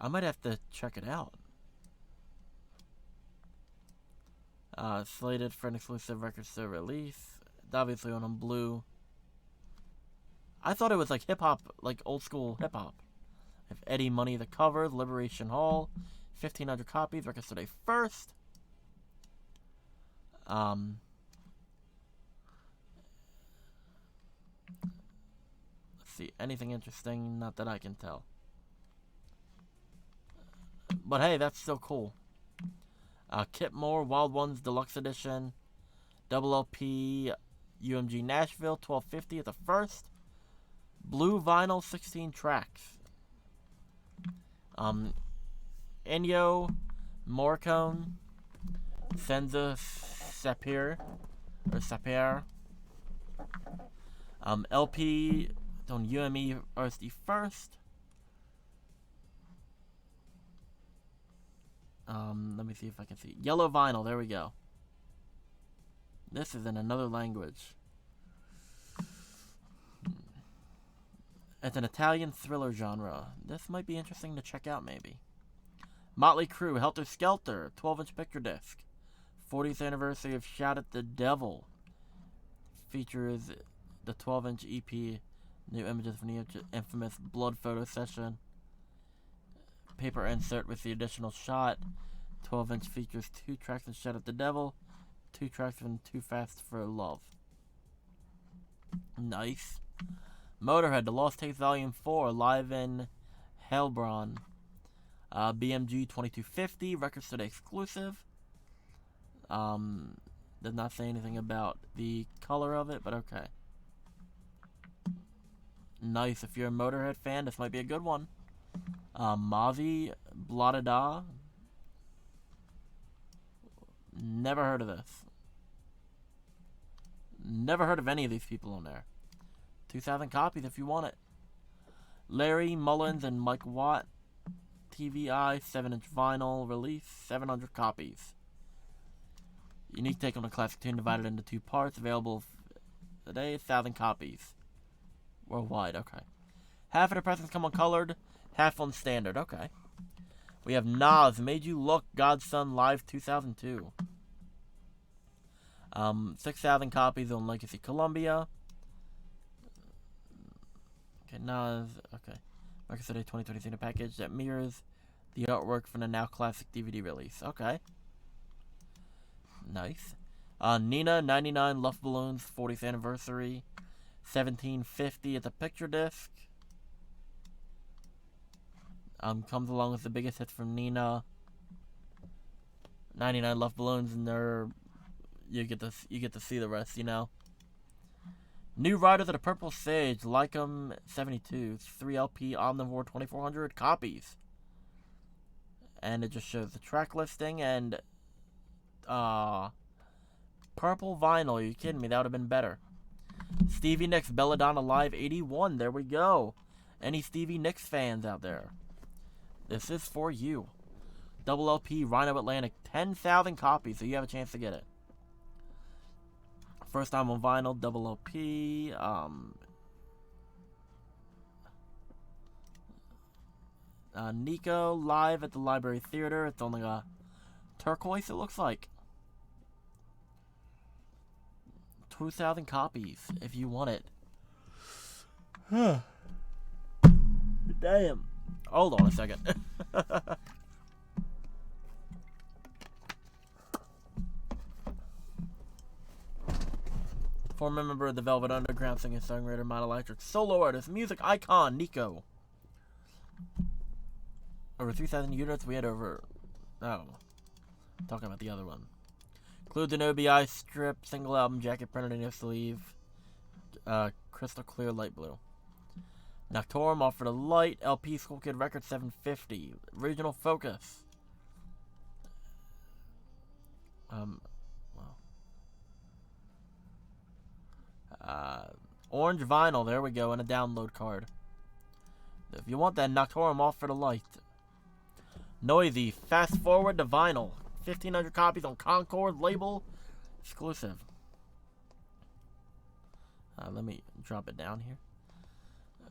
I might have to check it out. Slated for an exclusive record store release. It's obviously on blue. I thought it was like hip-hop, like old school hip-hop. If Eddie Money the cover, Liberation Hall, 1,500 copies, record store day 1st. Let's see, anything interesting? Not that I can tell. But hey, that's still cool. Kip Moore, Wild Ones Deluxe Edition, Double LP, UMG Nashville, 1,250 at the 1st. Blue vinyl, 16 tracks. Ennio Morricone, Senza Sapir, or Sapir. LP on UME RSD 1st. Let me see if I can see. Yellow vinyl, there we go. This is in another language. It's an Italian thriller genre. This might be interesting to check out, maybe. Motley Crue, Helter Skelter, 12-inch picture disc. 40th anniversary of Shout at the Devil. Features the 12-inch EP, new images from the infamous Blood photo session. Paper insert with the additional shot. 12-inch features 2 tracks of Shout at the Devil, 2 tracks from Too Fast for Love. Nice. Motorhead, The Lost Tapes Volume 4, live in Heilbronn. BMG 2250, Records Today exclusive. Does not say anything about the color of it, but okay. Nice. If you're a Motorhead fan, this might be a good one. Mavi, Bladada. Never heard of this. Never heard of any of these people on there. 2,000 copies if you want it. Larry Mullins and Mike Watt. TVI, 7-inch vinyl release, 700 copies. Unique take on a classic tune divided into 2 parts. Available today, 1,000 copies. Worldwide, okay. Half of the pressings come on colored, half on standard, okay. We have Nas, Made You Look, God's Son, Live 2002. 6,000 copies on Legacy Columbia. Okay, Nas, okay. Record Today 2023 in a package that mirrors the artwork from the now classic DVD release. Okay. Nice. Nina, 99 Luft Balloons, 40th anniversary. 1750 at the picture disc. Comes along with the biggest hits from Nina. 99 Luft Balloons, and they're you get to see the rest, you know. New Riders of the Purple Sage, Lycum 72, 3LP Omnivore 2400 copies. And it just shows the track listing and purple vinyl. Are you kidding me? That would have been better. Stevie Nicks Belladonna Live 81. There we go. Any Stevie Nicks fans out there? This is for you. Double LP Rhino Atlantic, 10,000 copies, so you have a chance to get it. First time on vinyl, double LP. Nico live at the Library Theater. It's only a turquoise, it looks like. 2,000 copies if you want it. Damn. Hold on a second. Former member of the Velvet Underground, singer, songwriter, model, electric, solo artist, music icon, Nico. Over 3,000 units. We had over... Oh. Talking about the other one. Includes an OBI strip, single album, jacket printed in your sleeve. Crystal clear, light blue. Noctorum offered a light. LP School Kid Record 750. Regional Focus. Orange vinyl, there we go, and a download card. If you want that, Noctorum offered a light. Noisy, Fast Forward to Vinyl. 1,500 copies on Concord label. Exclusive. Let me drop it down here.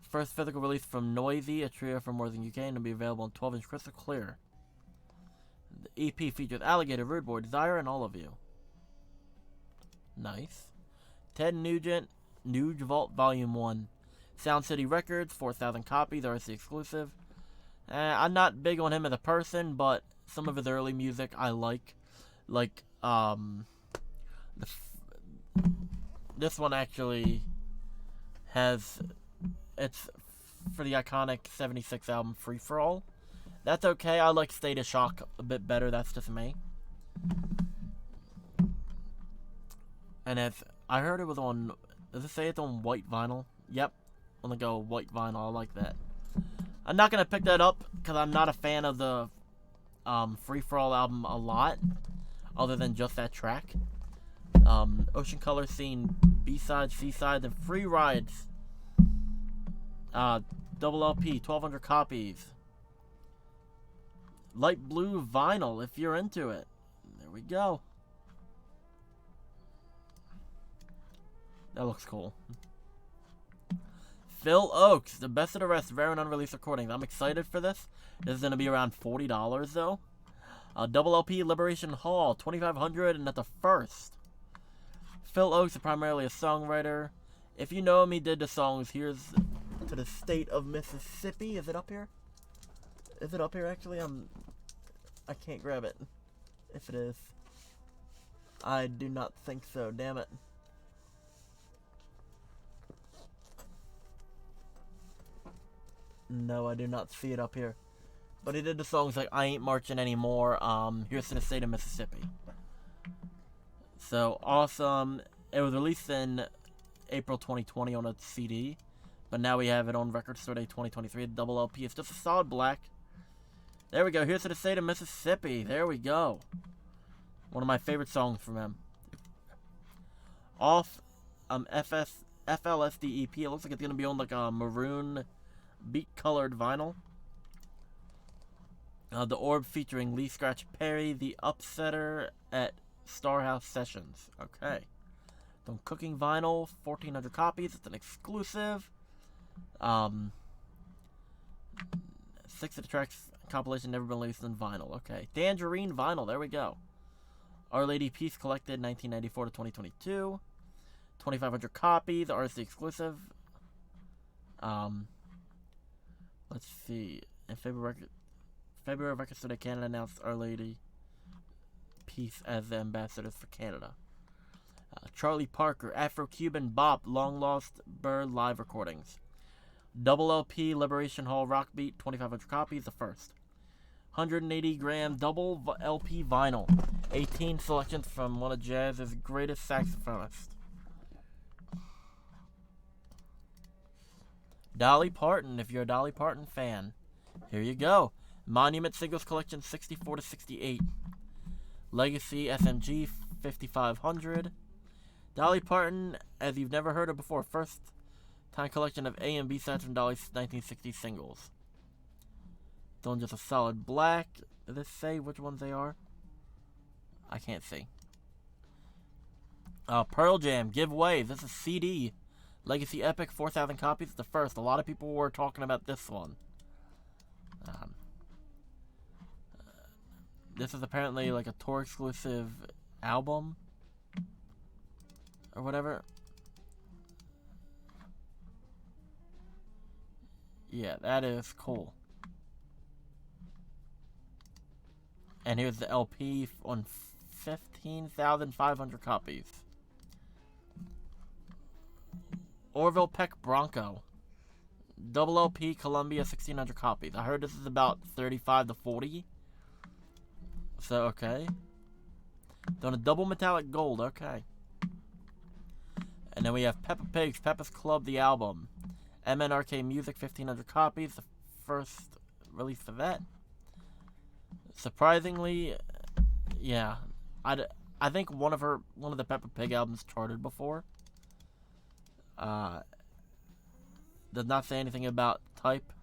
First physical release from Noisy, a trio from Northern UK, and will be available in 12-inch crystal clear. The EP features Alligator, Rude Boy, Desire, and All of You. Nice. Ted Nugent, Nuge Vault Volume 1. Sound City Records, 4,000 copies, RC exclusive. I'm not big on him as a person, but some of his early music I like. Like, this one actually has... It's for the iconic 76 album Free For All. That's okay. I like State of Shock a bit better. That's just me. And if I heard it was on... Does it say it's on white vinyl? Yep. I'm gonna go white vinyl. I like that. I'm not gonna pick that up because I'm not a fan of the Free For All album a lot, other than just that track. Ocean Color Scene, B-Sides, C-Sides, and Free Rides. Double LP, 1,200 copies. Light blue vinyl, if you're into it. There we go. That looks cool. Phil Oakes, The Best of the Rest, rare and unreleased recordings. I'm excited for this. This is going to be around $40 though. Double LP, Liberation Hall, 2,500, and at the first. Phil Oakes is primarily a songwriter. If you know him, he did the songs Here's to the State of Mississippi. Is it up here? Is it up here actually? I can't grab it. If it is. I do not think so, damn it. No, I do not see it up here. But he did the songs like I Ain't Marching Anymore, Here's to the State of Mississippi. So, awesome. It was released in April 2020 on a CD. But now we have it on Record Store Day 2023. Double LP. It's just a solid black. There we go. Here's to the State of Mississippi. There we go. One of my favorite songs from him. Off FLSD EP. It looks like it's going to be on like a maroon beat-colored vinyl. The Orb featuring Lee Scratch Perry, The Upsetter at Starhouse Sessions. Okay. On Cooking Vinyl, 1,400 copies. It's an exclusive. 6 of the tracks compilation never been released in vinyl. Okay. Tangerine Vinyl. There we go. Our Lady Peace Collected, 1994 to 2022. 2,500 copies. RC exclusive. Let's see. In February, Record Store Day Canada announced Our Lady Peace as the ambassadors for Canada. Charlie Parker, Afro-Cuban Bop, Long Lost Bird live recordings. Double LP, Liberation Hall Rock Beat, 2,500 copies, the first. 180 gram double LP vinyl. 18 selections from one of jazz's greatest saxophonists. Dolly Parton, if you're a Dolly Parton fan, here you go. Monument Singles Collection 64 to 68. Legacy SMG 5500. Dolly Parton, as you've never heard of before, first time collection of A and B sides from Dolly's 1960 singles. It's on just a solid black. Does it say which ones they are? I can't see. Pearl Jam, Give Way. This is CD. Legacy Epic, 4,000 copies. It's the first. A lot of people were talking about this one. This is apparently like a tour exclusive album or whatever. Yeah, that is cool. And here's the LP on 15,500 copies. Orville Peck Bronco. Double LP Columbia 1,600 copies. I heard this is about 35 to 40. So, okay. Done a double metallic gold, okay. And then we have Peppa Pig's Peppa's Club, the album. MNRK Music, 1,500 copies. The first release for that. Surprisingly, yeah. I think one of the Peppa Pig albums charted before. Does not say anything about type.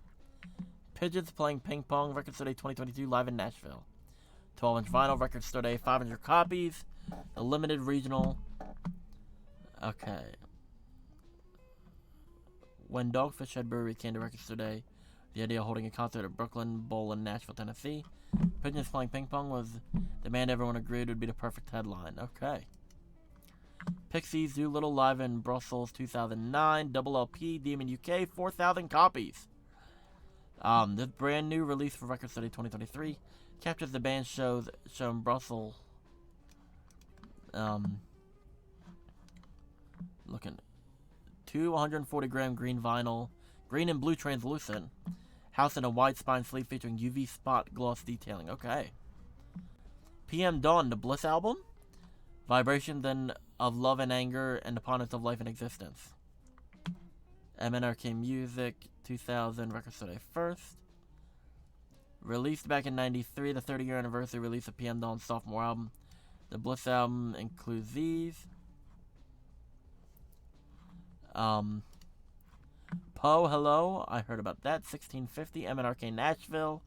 Pigeons Playing Ping Pong, Record Store Day 2022, live in Nashville. 12-inch vinyl, Record Store Day, 500 copies. A limited regional. Okay. When Dogfish Head Brewery came to Record Store Day, the idea of holding a concert at Brooklyn Bowl in Nashville, Tennessee. Pigeons Playing Ping Pong was the band everyone agreed would be the perfect headline. Okay. Pixies Doolittle live in Brussels 2009. Double LP, Demon UK, 4,000 copies. This brand new release for Record Store Day 2023 captures the band's show in Brussels. Looking. 2 140 gram green vinyl. Green and blue translucent. House in a wide spine sleeve featuring UV spot gloss detailing. Okay. PM Dawn, the Bliss album. Vibration then of Love and Anger and the Ponderance of Life and Existence. MNRK Music 2000 Record Store Day first. Released back in 93, the 30-year anniversary release of PM Dawn's sophomore album. The Bliss album includes these. Poe, Hello, I heard about that. 1650, MNRK Nashville.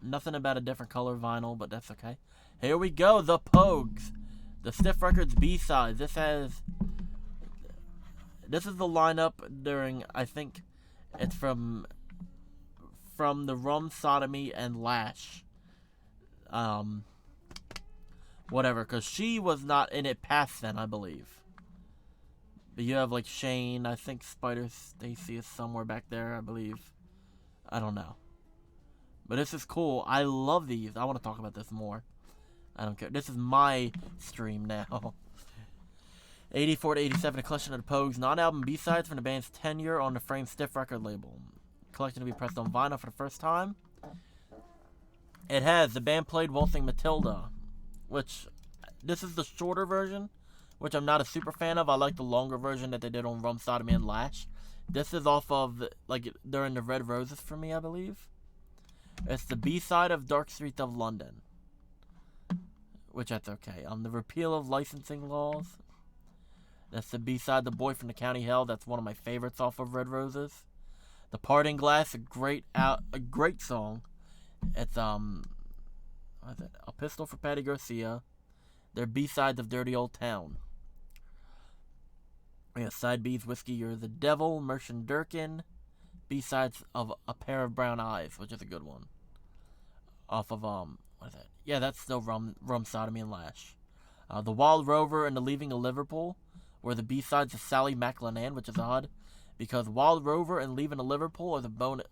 Nothing about a different color vinyl, but that's okay. Here we go, The Pogues. The Stiff Records B-side. This is the lineup during, I think, it's from the Rum Sodomy and Lash. Whatever, because she was not in it past then, I believe. But you have like Shane, I think Spider Stacy is somewhere back there, I believe. I don't know. But this is cool. I love these. I want to talk about this more. I don't care. This is my stream now. 84 to 87, a collection of the Pogues non-album B-sides from the band's tenure on the Frame Stiff record label. Collection to be pressed on vinyl for the first time. It has, the band played Waltzing Matilda, which, this is the shorter version, which I'm not a super fan of. I like the longer version that they did on Rum Sodomy and Lash. This is off of, like, during the Red Roses for me, I believe. It's the B-side of Dark Streets of London, which that's okay. The repeal of licensing laws. That's the B-side, The Boy from the County Hell. That's one of my favorites off of Red Roses. The Parting Glass, a great song. It's what is it? A Pistol for Patty Garcia. They're B-sides of Dirty Old Town. We have side B's, Whiskey You're the Devil, Merchant Durkin. B-sides of A Pair of Brown Eyes, which is a good one. Off of what is that? Yeah, that's still Rum Sodomy and Lash. The Wild Rover and the Leaving of Liverpool were the B-sides of Sally McLennan, which is odd, because Wild Rover and Leaving of Liverpool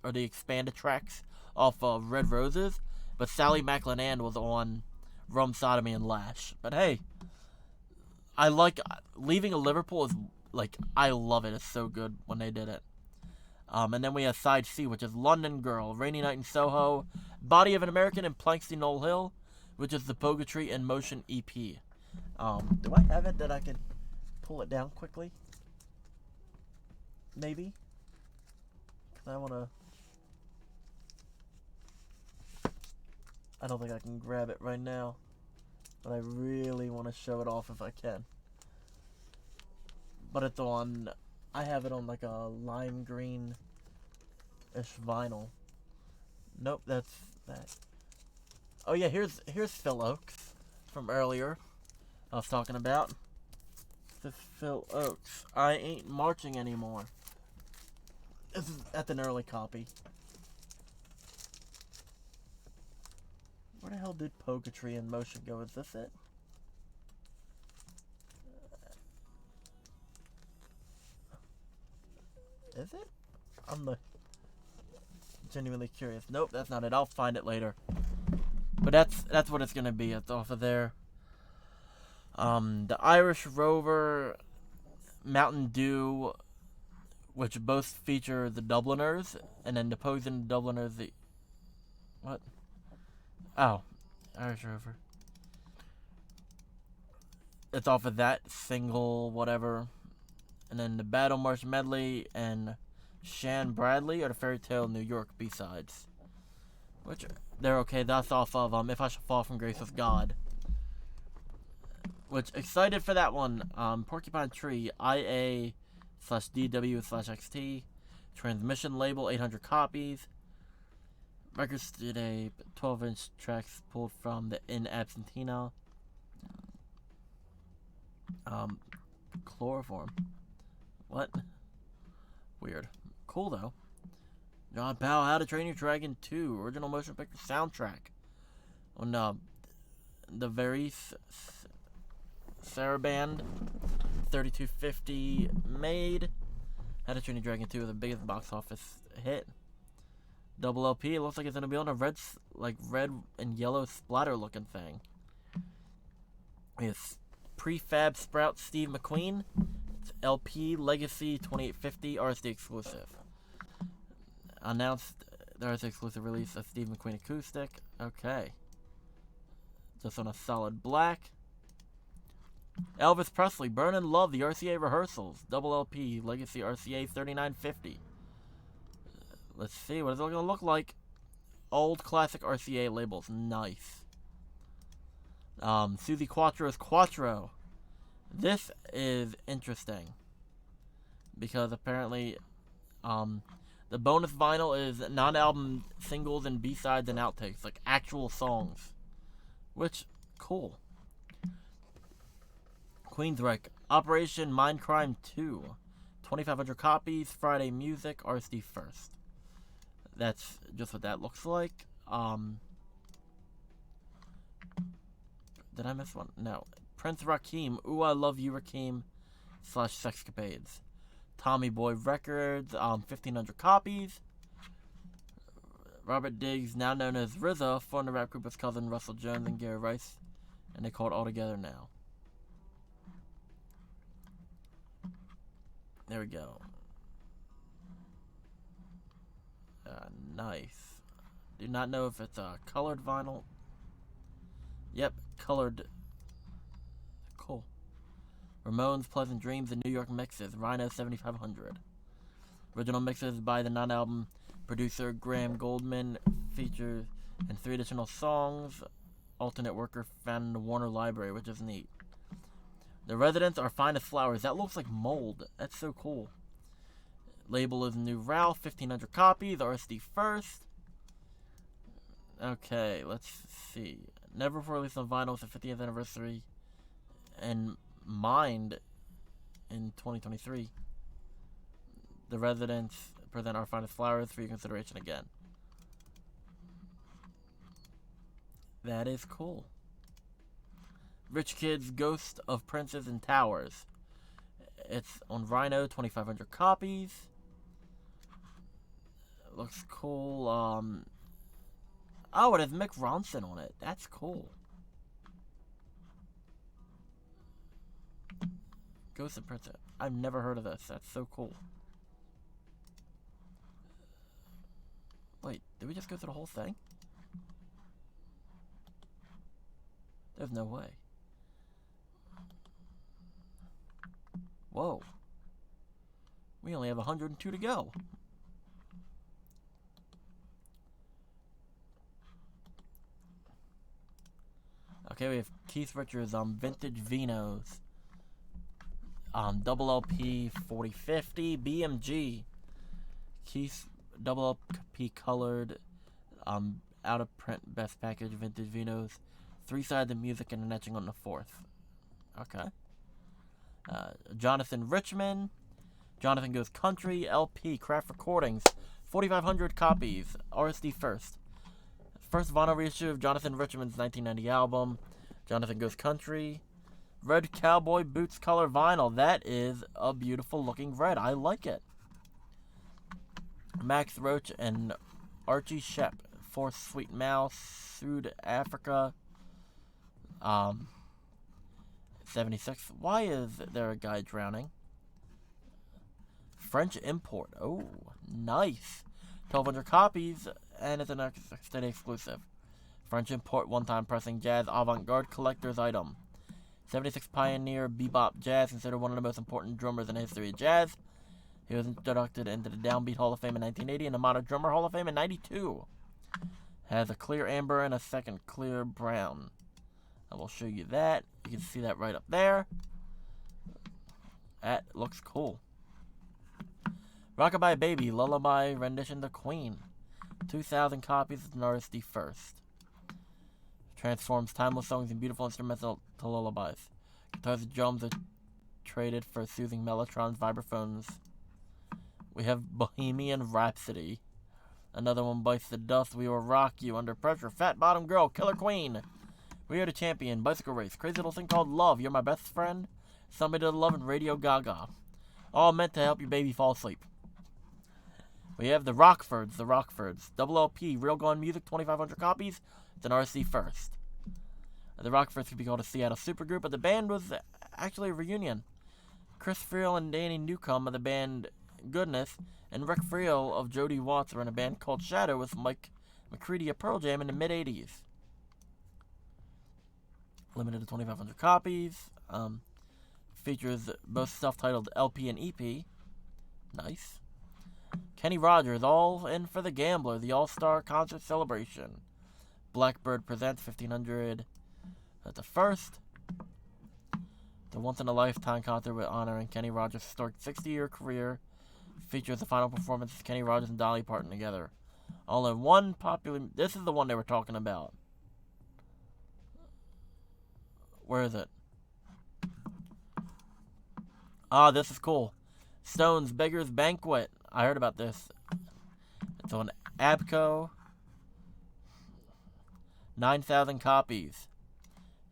are the expanded tracks off of Red Roses, but Sally McLennan was on Rum Sodomy and Lash. But hey, I like Leaving of Liverpool is like, I love it. It's so good when they did it. And then we have side C, which is London Girl, Rainy Night in Soho, Body of an American, and Planksty Knoll Hill, which is the Poetry in Motion EP. Do I have it that I can pull it down quickly? Maybe? Because I want to... I don't think I can grab it right now, but I really want to show it off if I can. But it's on... I have it on like a lime green-ish vinyl. Nope, that's that. Oh yeah, here's Phil Oakes from earlier I was talking about. This is Phil Oakes. I Ain't Marching Anymore. This is at an early copy. Where the hell did Poetry in Motion go? Is this it? Is it? I'm genuinely curious. Nope, that's not it. I'll find it later. But that's what it's gonna be. It's off of there. The Irish Rover, Mountain Dew, which both feature the Dubliners, and then the Pogues and the Dubliners. The what? Oh, Irish Rover. It's off of that single, whatever. And then the Battle March Medley and Shan Bradley are the Fairy Tale New York B-sides. Which, they're okay. That's off of If I Shall Fall from Grace with God. Which, excited for that one. Porcupine Tree, IA/DW/XT. Transmission label, 800 copies. Records today, 12-inch tracks pulled from the In Absentina. Chloroform. What? Weird. Cool, though. John Powell, How to Train Your Dragon 2, original motion picture soundtrack. On the very Saraband 3250 made. How to Train Your Dragon 2 is the biggest box office hit. Double LP, it looks like it's going to be on a red and yellow splatter looking thing. It's Prefab Sprout Steve McQueen. It's LP Legacy 2850 RSD exclusive. Announced the RSD exclusive release of Steve McQueen acoustic. Okay. Just on a solid black. Elvis Presley, Burn in Love, the RCA rehearsals. Double LP Legacy RCA 3950. Let's see, what is it going to look like? Old classic RCA labels. Nice. Susie Quattro's Quattro. This is interesting. Because apparently, the bonus vinyl is non-album singles and B-sides and outtakes. Like actual songs. Which, cool. Queensryche. Operation Mindcrime 2. 2,500 copies. Friday Music. RSD first. That's just what that looks like. Did I miss one? No. Prince Rakim. Ooh, I Love You, Rakim. / Sexcapades. Tommy Boy Records. 1,500 copies. Robert Diggs, now known as RZA, formed the rap group with cousin Russell Jones and Gary Rice, and they call it All Together Now. There we go. Nice. Do not know if it's a colored vinyl. Yep, colored. Cool. Ramones, Pleasant Dreams, and New York mixes. Rhino 7500. Original mixes by the non-album producer Graham Goldman. Features and 3 additional songs. Alternate worker found in the Warner Library, which is neat. The Residents are fine as flowers. That looks like mold. That's so cool. Label is New Ralph, 1,500 copies. RSD first. Okay, let's see. Never before released on vinyl with the 50th anniversary. And Mind in 2023. The Residents present Our Finest Flowers for your consideration again. That is cool. Rich Kids Ghost of Princes and Towers. It's on Rhino, 2,500 copies. Looks cool. Oh, it has Mick Ronson on it. That's cool. Ghost of Princes. I've never heard of this. That's so cool. Wait, did we just go through the whole thing? There's no way. Whoa. We only have 102 to go. Okay, we have Keith Richards on Vintage Vinos. Double LP 4050 BMG. Keith double LP colored. Out of print best package Vintage Vinos. 3-sided music and an etching on the 4th. Okay. Jonathan Richman. Jonathan Goes Country LP Craft Recordings. 4,500 copies. RSD first. First vinyl reissue of Jonathan Richman's 1990 album. Jonathan Goes Country. Red Cowboy Boots color vinyl. That is a beautiful looking red. I like it. Max Roach and Archie Shepp. Fourth Sweet Mouse. South Africa. 76. Why is there a guy drowning? French import. Oh, nice. 1,200 copies, and it's an extended exclusive. French import one-time pressing jazz avant-garde collector's item. 76 pioneer bebop jazz, considered one of the most important drummers in the history of jazz. He was inducted into the Downbeat Hall of Fame in 1980 and the Modern Drummer Hall of Fame in 92. Has a clear amber and a second clear brown. I will show you that. You can see that right up there. That looks cool. Rockabye Baby, Lullaby Rendition to Queen. 2,000 copies of an RSD first. Transforms timeless songs and beautiful instrumental to lullabies. Guitars and drums are traded for soothing mellotrons, vibraphones. We have Bohemian Rhapsody. Another one bites the dust. We will rock you under pressure. Fat Bottom Girl, Killer Queen. We Are the Champion, Bicycle Race, Crazy Little Thing Called Love, You're My Best Friend, Somebody to Love, and Radio Gaga. All meant to help your baby fall asleep. We have the Rockfords, double LP, Real Gone Music, 2,500 copies. It's an RC first. The Rockfords could be called a Seattle supergroup, but the band was actually a reunion. Chris Friel and Danny Newcomb of the band Goodness, and Rick Friel of Jody Watts are in a band called Shadow with Mike McCready of Pearl Jam in the mid-'80s. Limited to 2,500 copies. Features both self-titled LP and EP. Nice. Kenny Rogers, All In for the Gambler, the All-Star Concert Celebration. Blackbird presents 1,500 at the first. The once-in-a-lifetime concert with honoring Kenny Rogers' historic 60-year career. Features the final performance of Kenny Rogers and Dolly Parton together. All in one popular... This is the one they were talking about. Where is it? Ah, this is cool. Stones Beggar's Banquet. I heard about this. It's on Abco. 9,000 copies.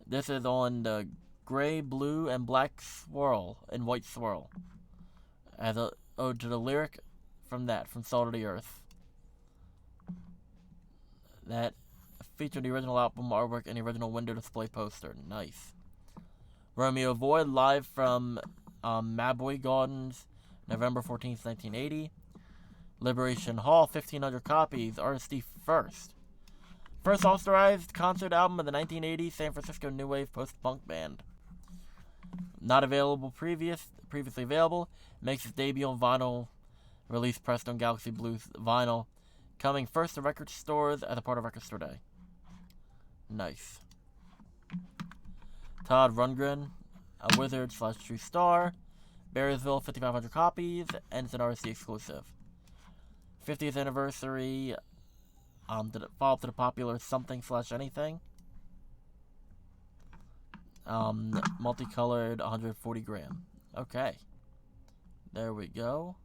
This is on the gray, blue, and black swirl and white swirl. As a ode to the lyric from Salt of the Earth. That featured the original album artwork and the original window display poster. Nice. Romeo Void live from Mabway Gardens, November 14th, 1980. Liberation Hall, 1,500 copies, RSD first. First authorized concert album of the 1980s San Francisco New Wave post-punk band. Not available previously available. Makes its debut on vinyl, released pressed on Galaxy Blues vinyl. Coming first to record stores as a part of Record Store Day. Nice. Todd Rundgren, a wizard / true star. Bearsville, 5,500 copies, and it's an RSD exclusive. 50th anniversary. Did it fall up to the popular something / anything? Multicolored, 140 gram. Okay. There we go.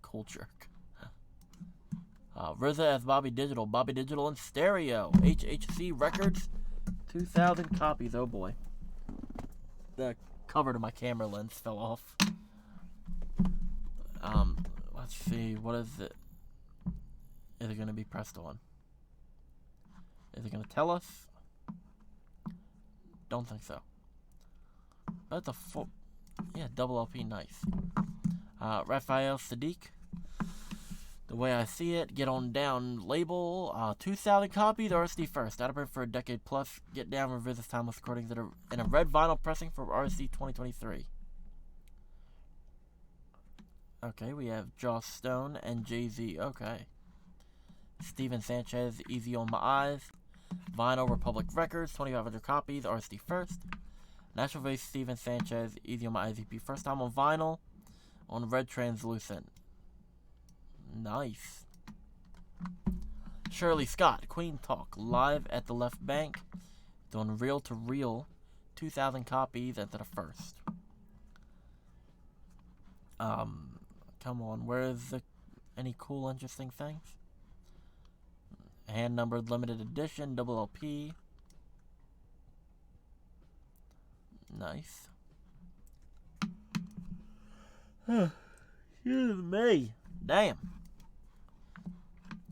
Cool jerk. RZA as Bobby Digital. Bobby Digital in stereo. HHC Records. 2,000 copies. Oh boy. The cover to my camera lens fell off. Let's see. What is it? Is it going to be pressed on? Is it going to tell us? Don't think so. That's a full... Yeah, double LP, nice. Raphael Sadiq. The way I see it, Get On Down label. 2,000 copies, RSD first. Out of print for a decade plus. Get Down revisits timeless recordings that are in a red vinyl pressing for RSD 2023. Okay, we have Joss Stone and Jay-Z. Okay. Steven Sanchez, Easy on My Eyes. Vinyl, Republic Records, 2,500 copies, RSD first. Nashville-based Steven Sanchez, Easy on My Eyes EP. First time on vinyl, on red translucent. Nice. Shirley Scott, Queen Talk, live at the Left Bank. Doing reel to reel, 2,000 copies at the first. Come on, where is any cool, interesting things? Hand numbered limited edition, double LP. Nice. Excuse me. Damn.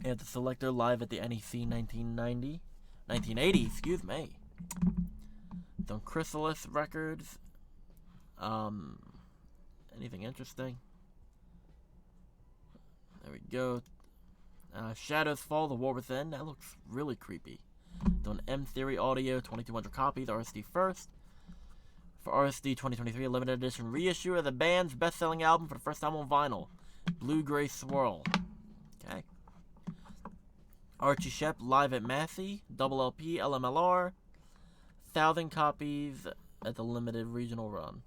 And the Selector live at the NEC 1980, excuse me. It's on Chrysalis Records. Anything interesting? There we go. Shadows Fall, The War Within. That looks really creepy. It's on M Theory Audio, 2,200 copies, RSD first. For RSD 2023, limited edition reissue of the band's best-selling album for the first time on vinyl. Blue Gray Swirl. Okay. Archie Shepp live at Massey, double LP, LMLR. 1,000 copies at the limited regional run.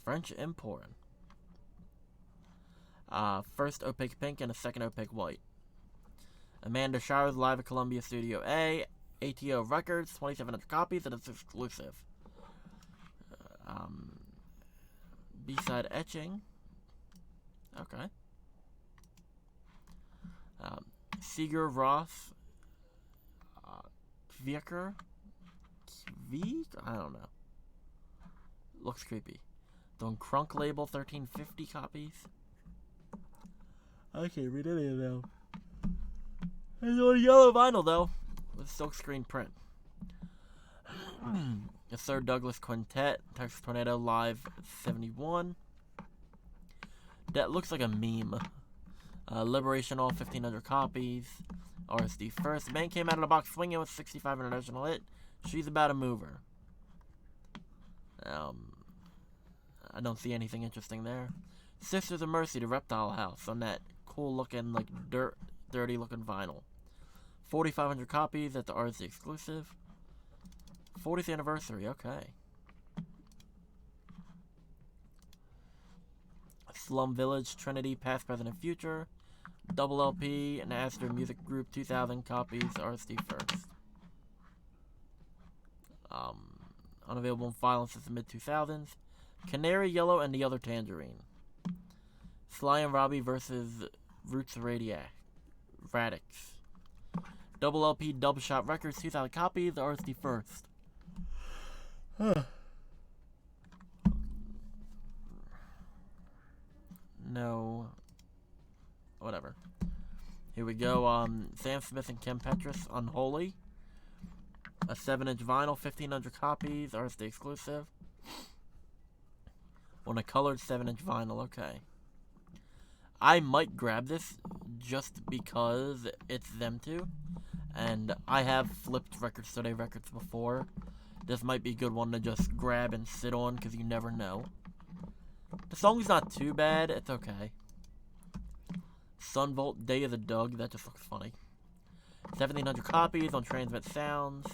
French import. First opaque pink and a second opaque white. Amanda Shires live at Columbia Studio A. ATO Records, 2,700 copies, and it's exclusive. B-side etching. Okay. Seeger Roth. Kviker? I don't know. Looks creepy. Doing Crunk label, 1,350 copies. I can't read any of them. There's on yellow vinyl, though, with silkscreen print. The Sir Douglas Quintet, Texas Tornado Live 71. That looks like a meme. Liberation All, 1,500 copies. RSD first. The band came out of the box swinging with 65 international hit. She's About a Mover. I don't see anything interesting there. Sisters of Mercy, The Reptile House, on that cool looking, like dirty looking vinyl. 4,500 copies at the RSD exclusive. 40th anniversary, okay. Slum Village, Trinity, Past, Present, and Future. Double LP, and Astor Music Group, 2,000 copies, RSD first. Unavailable in file since the mid-2000s. Canary Yellow and the Other Tangerine. Sly and Robbie versus Roots Radix. Double LP, Double Shot Records, 2,000 copies, RSD first. No. Whatever. Here we go. Sam Smith and Kim Petras, Unholy. A 7-inch vinyl, 1,500 copies, RSD exclusive. On a colored 7-inch vinyl, okay. I might grab this just because it's them two. And I have flipped Record Store Day records before. This might be a good one to just grab and sit on because you never know. The song's not too bad. It's okay. Sunvolt, Day of the Doug. That just looks funny. 1,700 copies on Transmit Sounds.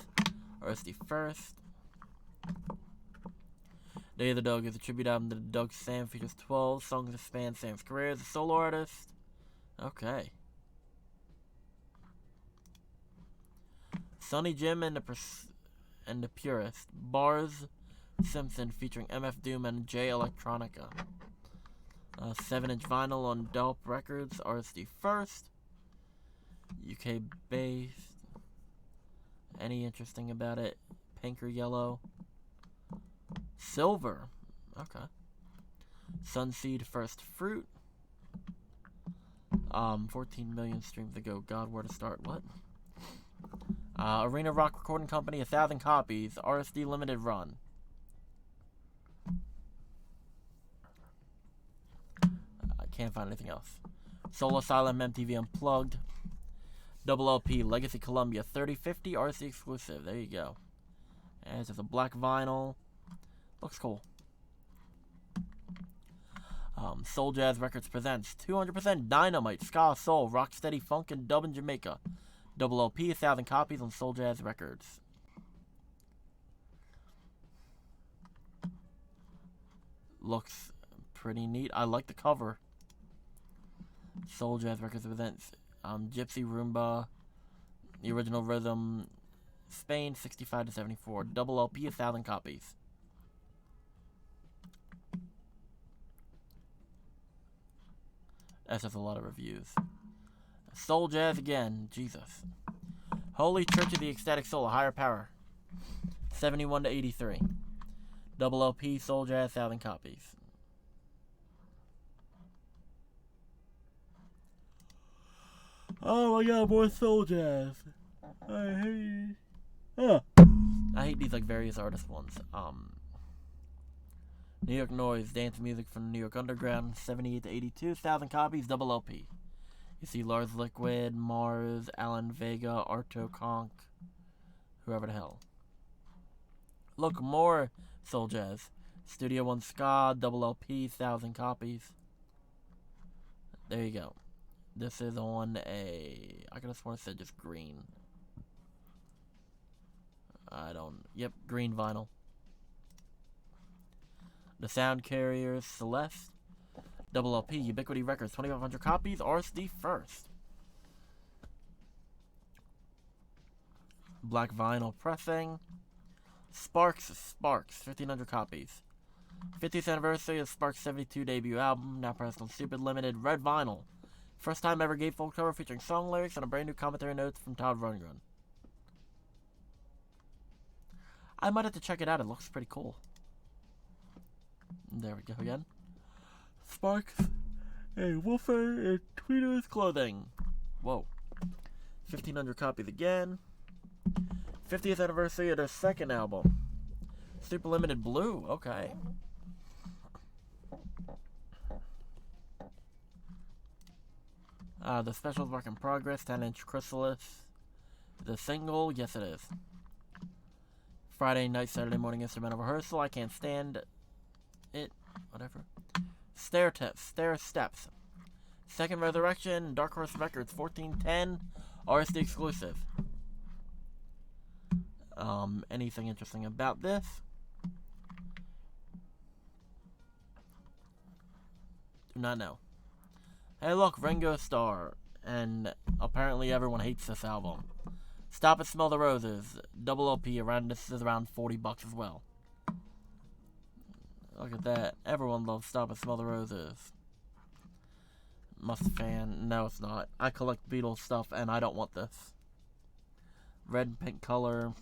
RSD First. Day of the Doug is a tribute album to Doug Sam. Features 12 songs that span Sam's career as a solo artist. Okay. Sonny Jim and the Purist. Bars Simpson featuring MF Doom and J Electronica. 7-inch vinyl on Delp Records. RSD First. UK based. Any interesting about it? Pink or yellow? Silver. Okay. Sunseed First Fruit. 14 million streams ago. God, where to start? What? Arena Rock Recording Company, 1,000 copies. RSD limited run. I can't find anything else. Soul Asylum MTV Unplugged. Double LP Legacy Columbia 3050 RSD exclusive. There you go. And it's just a black vinyl. Looks cool. Soul Jazz Records presents 200% Dynamite, Ska, Soul, Rocksteady, Funk, and Dub in Jamaica. Double LP, 1,000 copies on Soul Jazz Records. Looks pretty neat. I like the cover. Soul Jazz Records presents Gypsy Rumba, the original rhythm, Spain, 65 to 74. Double LP, 1,000 copies. That's just a lot of reviews. Soul Jazz again. Jesus. Holy Church of the Ecstatic Soul, a higher power. 71 to 83. Double LP, Soul Jazz, 1,000 copies. Oh my god, more Soul Jazz. I hate these like various artist ones. New York Noise, dance music from New York Underground, 78 to 82, 1,000 copies, double LP. You see Lars Liquid, Mars, Alan Vega, Arto Conk, whoever the hell. Look, more Soul Jazz. Studio One Ska, double LP, 1,000 copies. There you go. This is on a... I could have sworn it said just green. Yep, green vinyl. The Sound Carriers, Celeste. Double LP, Ubiquity Records, 2,500 copies, RSD First. Black vinyl pressing. Sparks, 1,500 copies. 50th anniversary of Sparks' 72 debut album, now pressed on Stupid Limited, red vinyl. First time ever gatefold cover featuring song lyrics and a brand new commentary notes from Todd Rundgren. I might have to check it out, it looks pretty cool. There we go again. Sparks, a woofer, and tweeters clothing. Whoa. 1,500 copies again. 50th anniversary of their second album. Super Limited Blue, okay. The specials work in progress, 10-inch Chrysalis. The single, yes it is. Friday night, Saturday morning instrumental rehearsal, I can't stand it, whatever. Stair Steps. Second Resurrection, Dark Horse Records, 1410, RSD exclusive. Anything interesting about this? Do not know. Hey look, Ringo Starr, and apparently everyone hates this album. Stop and Smell the Roses, double LP, this is around $40 as well. Look at that, everyone loves Stop and Smell the Roses. Must fan, no it's not. I collect Beatles stuff and I don't want this. Red and pink color,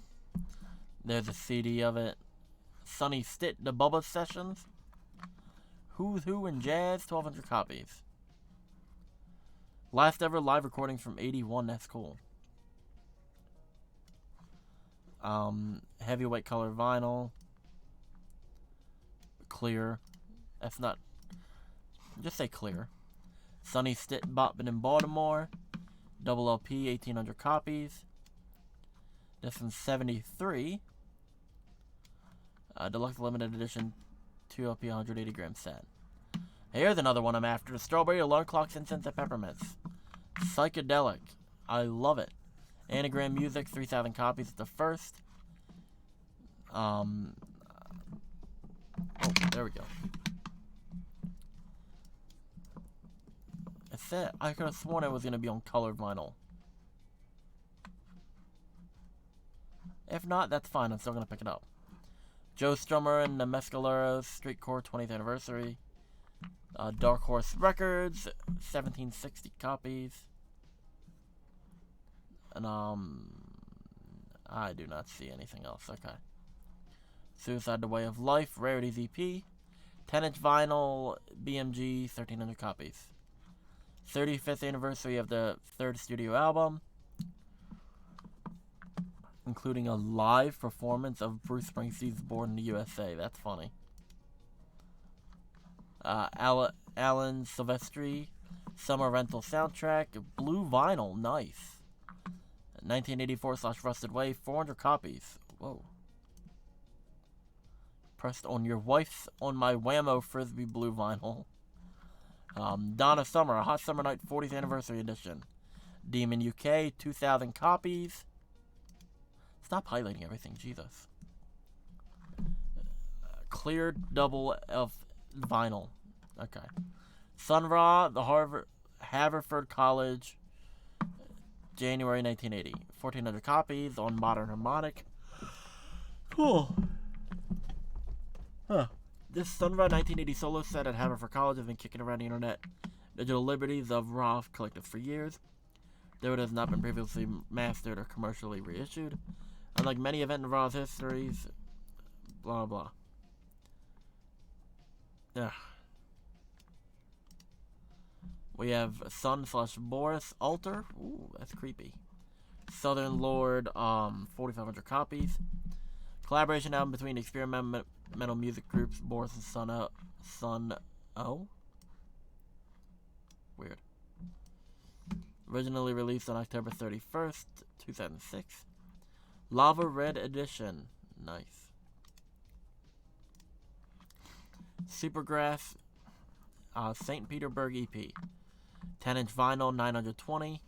there's a CD of it. Sonny Stitt, the Bubba Sessions. Who's Who in Jazz, 1,200 copies. Last ever live recording from 81, that's cool. Heavyweight color vinyl. Clear. That's not... Just say clear. Sonny Stitt Botman in Baltimore. Double LP, 1,800 copies. This one's 73. Deluxe Limited Edition, 2 LP, 180 gram set. Here's another one I'm after. Strawberry Alarm Clocks, Incense, and Peppermints. Psychedelic. I love it. Anagram Music, 3,000 copies. It's the first. Oh, there we go. It said, I could have sworn it was going to be on colored vinyl. If not, that's fine. I'm still going to pick it up. Joe Strummer and the Mescaleros Street Core 20th Anniversary. Dark Horse Records, 1760 copies. And, I do not see anything else. Okay. Suicide the Way of Life, Rarities EP. 10-inch vinyl, BMG, 1,300 copies. 35th anniversary of the third studio album, including a live performance of Bruce Springsteen's Born in the USA. That's funny. Alan Silvestri, Summer Rental Soundtrack, blue vinyl, nice. 1984/Rusted Wave, 400 copies. Whoa. Pressed on your wife's On My Whammo Frisbee blue vinyl. Donna Summer, A Hot Summer Night 40th Anniversary Edition. Demon UK, 2,000 copies. Stop highlighting everything, Jesus. Clear double of vinyl. Okay. Sun Ra, the Haverford College, January 1980. 1,400 copies on Modern Harmonic. Cool. Huh. This Sun Ra 1980 solo set at Haverford College has been kicking around the internet digital liberties of Ra Collective for years, though it has not been previously mastered or commercially reissued. Unlike many events in Ra's histories, blah blah. Ugh. We have Sun/Boris Altar. Ooh, that's creepy. Southern Lord, 4,500 copies. Collaboration album between experimental music groups Boris and Sun O. Weird. Originally released on October 31st, 2006. Lava Red Edition. Nice. Supergrass, St. Petersburg EP. 10-inch vinyl, 920.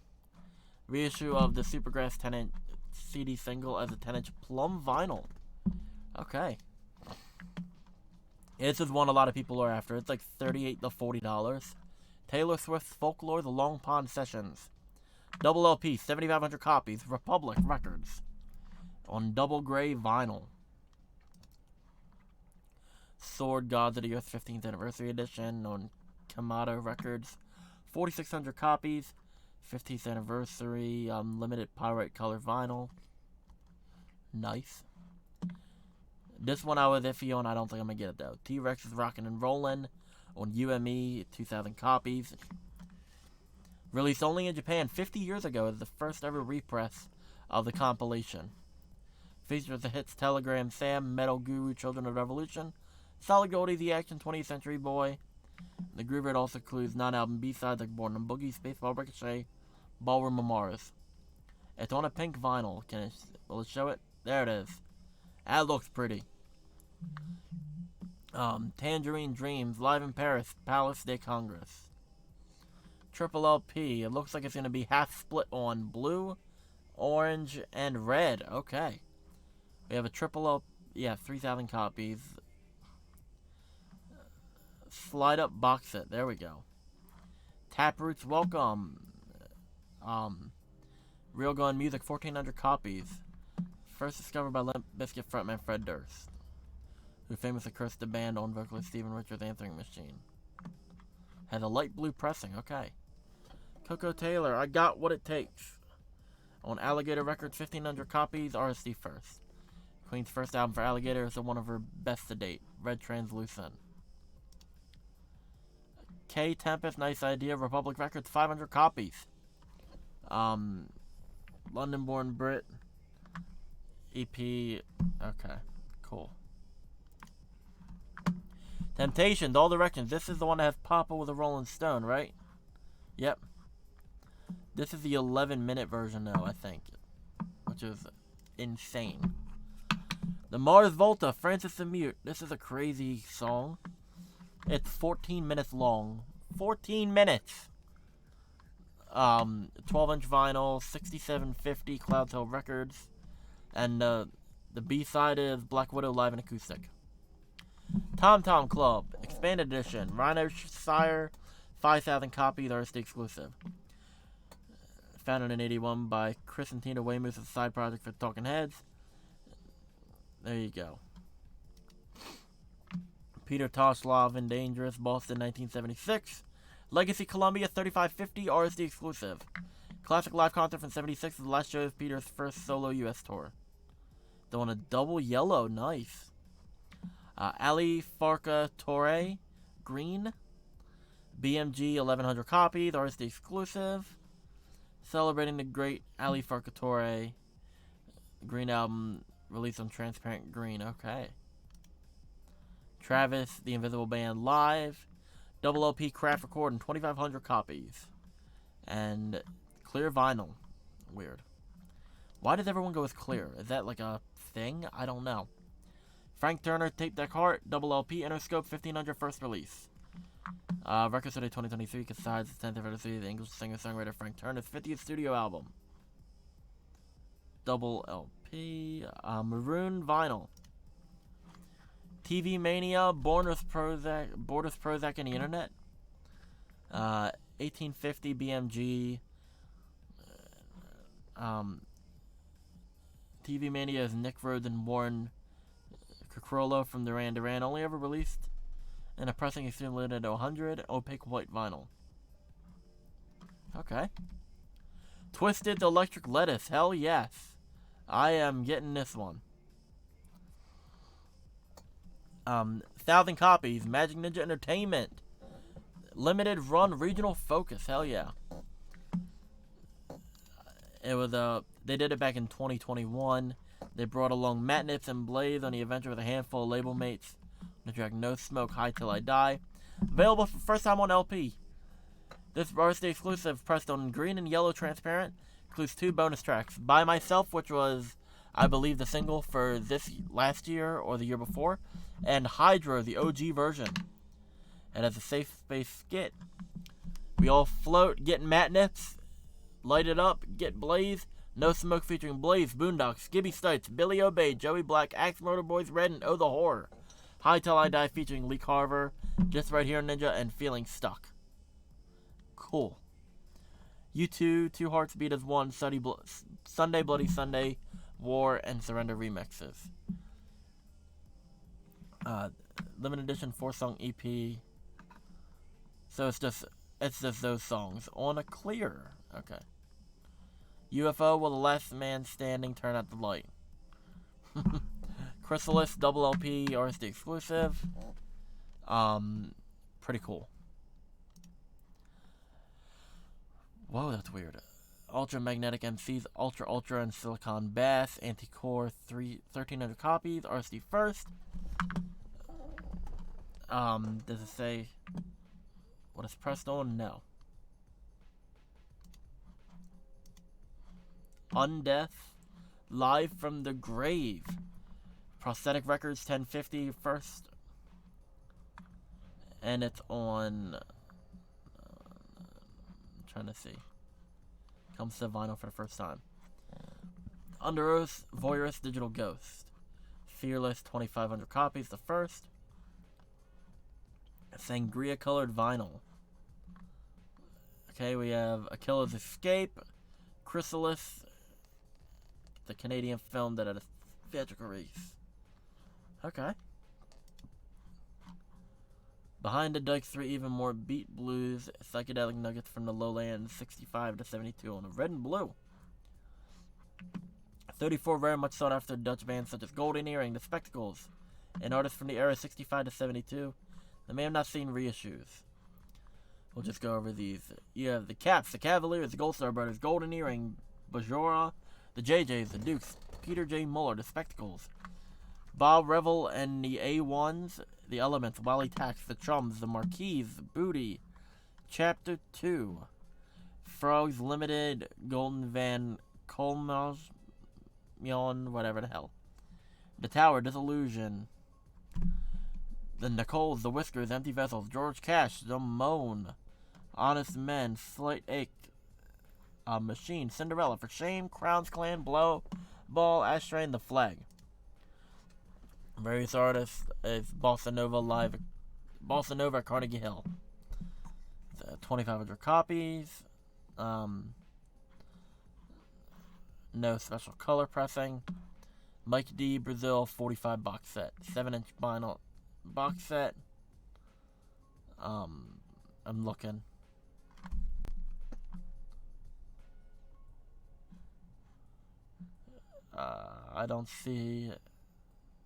Reissue of the Supergrass 10-inch CD single as a 10-inch plum vinyl. Okay. This is one a lot of people are after. It's like $38 to $40. Taylor Swift's Folklore, The Long Pond Sessions. Double LP, 7,500 copies. Republic Records. On double gray vinyl. Sword Gods of the Earth 15th Anniversary Edition on Kamado Records. 4,600 copies. 15th Anniversary limited Pyrite color vinyl. Nice. This one I was iffy on. I don't think I'm going to get it though. T-Rex is Rockin' and Rollin' on UME, 2,000 copies. Released only in Japan 50 years ago as the first ever repress of the compilation. Features the hits Telegram Sam, Metal Guru, Children of Revolution, Solid Goldie, The Action, 20th Century Boy. The Groover also includes non-album B-sides like Born on Boogie, Spaceball Ricochet, Ballroom of Mars. It's on a pink vinyl. Will it show it? There it is. That looks pretty. Tangerine Dreams, Live in Paris, Palace de Congress. Triple LP. It looks like it's going to be half split on blue, orange, and red. Okay. We have a triple LP. Yeah, 3,000 copies. Slide up box set. There we go. Taproots Welcome. Real Gun Music, 1,400 copies. First discovered by Limp Bizkit frontman Fred Durst, who famously cursed the band on vocalist Stephen Richards' Answering Machine. Has a light blue pressing, okay. Coco Taylor, I Got What It Takes. On Alligator Records, 1,500 copies, RSD first. Queen's first album for Alligator is one of her best to date, Red Translucent. K Tempest, Nice Idea, Republic Records, 500 copies. London Born Brit. EP, okay, cool. Temptations, All Directions. This is the one that has Papa with a Rolling Stone, right? Yep. This is the 11-minute version, though, I think. Which is insane. The Mars Volta, Francis the Mute. This is a crazy song. It's 14 minutes long. 14 minutes! 12-inch vinyl, 6750 Cloud Hill Records. And the B-side is Black Widow Live and Acoustic. Tom Tom Club, Expanded Edition. Rhino Sire, 5,000 copies, RSD exclusive. Founded in 81 by Chris and Tina Weymouth, a side project for Talking Heads. There you go. Peter Tosh, Love and Dangerous, Boston, 1976. Legacy Columbia, 3550, RSD exclusive. Classic live concert from 76 is the last show of Peter's first solo US tour. Doing a double yellow, nice. Ali Farka Torre, green. BMG, 1100 copies, RSD exclusive. Celebrating the great Ali Farka Torre. Green album released on Transparent Green, okay. Travis, The Invisible Band live. Double LP craft recording, 2,500 copies. And clear vinyl. Weird. Why does everyone go with clear? Is that like a thing? I don't know. Frank Turner, Tape Deck Heart, Double LP, Interscope, 1,500 first release. Record Study 2023 coincides the 10th anniversary of the English singer-songwriter Frank Turner's 50th studio album. Double LP. Maroon vinyl. TV Mania, Borders Prozac and the Internet. 1850 BMG. TV Mania is Nick Rhodes and Warren Cucurullo from Duran Duran. Only ever released in a pressing extremely limited to 100 opaque white vinyl. Okay. Twisted Electric Lettuce. Hell yes. I am getting this one. 1,000 copies. Magic Ninja Entertainment. Limited run regional focus. Hell yeah. It was they did it back in 2021. They brought along Matt Nips and Blaze on the adventure with a handful of label mates. The track No Smoke, High Till I Die. Available for first time on LP. This RSD exclusive, pressed on green and yellow transparent, includes 2 bonus tracks. By Myself, which was, I believe, the single for this last year or the year before, and Hydro, the OG version. It has a Safe Space skit. We all float, get Matt Nips, light it up, get Blaze. No Smoke featuring Blaze, Boondocks, Gibby Stites, Billy Obey, Joey Black, Axe Motorboys Red, and Oh the Horror. High Till I Die featuring Lee Carver, Just Right Here Ninja, and Feeling Stuck. Cool. U2, Two Hearts Beat as One, Sunday Bloody Sunday, War, and Surrender remixes. Limited edition 4-song EP. So it's just those songs on a clear. Okay. UFO, Will the Last Man Standing Turn Out the Light? Chrysalis, Double LP, RSD exclusive. Pretty cool. Whoa, that's weird. Ultra Magnetic MCs, Ultra, and Silicon Bass, Anti-Core, 1,300 copies, RSD first. Does it say what is pressed on? No. Undeath, Live from the Grave. Prosthetic Records, 1050 first. And it's on... I'm trying to see. Comes to vinyl for the first time. Under Oath, Voyeurs, Digital Ghost. Fearless, 2,500 copies, the first. Sangria colored vinyl. Okay, we have A Killer's Escape. Chrysalis, the Canadian film that had a theatrical release. Okay. Behind the Dike 3, even more beat blues, psychedelic nuggets from the lowlands, 65 to 72 on the red and blue. 34 very much sought after Dutch bands such as Golden Earring, The Spectacles, and artists from the era 65 to 72 that may have not seen reissues. We'll just go over these. You have the Caps, the Cavaliers, the Gold Star Brothers, Golden Earring, Bajora, the JJs, the Dukes, Peter J. Muller, the Spectacles, Bob Revel and the A1s, The Elements, Wally Tax, The Chums, The Marquise, Booty, Chapter 2, Frogs Limited, Golden Van Colmos, whatever the hell. The Tower, Disillusion, The Nicoles, The Whiskers, Empty Vessels, George Cash, The Moan, Honest Men, Slight Ache, Machine, Cinderella, For Shame, Crowns Clan, Blow, Ball, Ashtray, and The Flag. Various artists is Bossa Nova, Carnegie Hill. 2,500 copies. No special color pressing. Mike D, Brazil, 45 box set. 7-inch vinyl box set. I'm looking. I don't see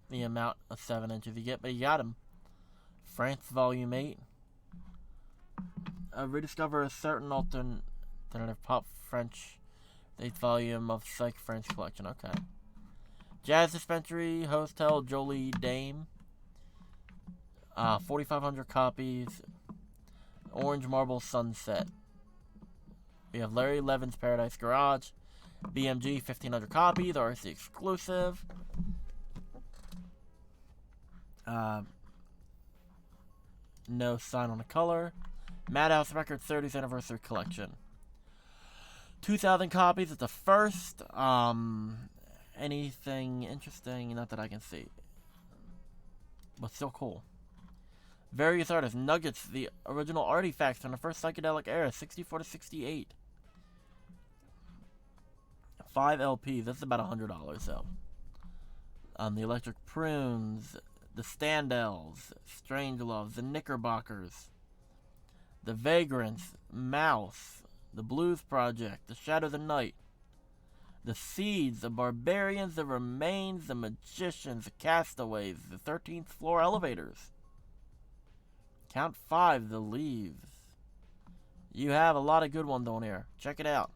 the amount of 7 inches you get, but you got him. France, Volume 8. Rediscover a certain alternative pop French 8th volume of Psych French collection. Okay. Jazz Dispensary, Hostel, Jolie Dame. 4,500 copies. Orange Marble Sunset. We have Larry Levin's Paradise Garage. BMG, 1,500 copies. RC exclusive. No sign on the color. Madhouse Records 30th Anniversary Collection. 2,000 copies. It's the first. Anything interesting? Not that I can see. But still cool. Various artists. Nuggets, the original artifacts from the first psychedelic era, 64 to 68. 5 LPs. That's about $100 though. The Electric Prunes, the Standells, Strangeloves, the Knickerbockers, the Vagrants, Mouse, the Blues Project, the Shadow of the Night, the Seeds, the Barbarians, the Remains, the Magicians, the Castaways, the 13th Floor Elevators. Count 5, the Leaves. You have a lot of good ones on here. Check it out.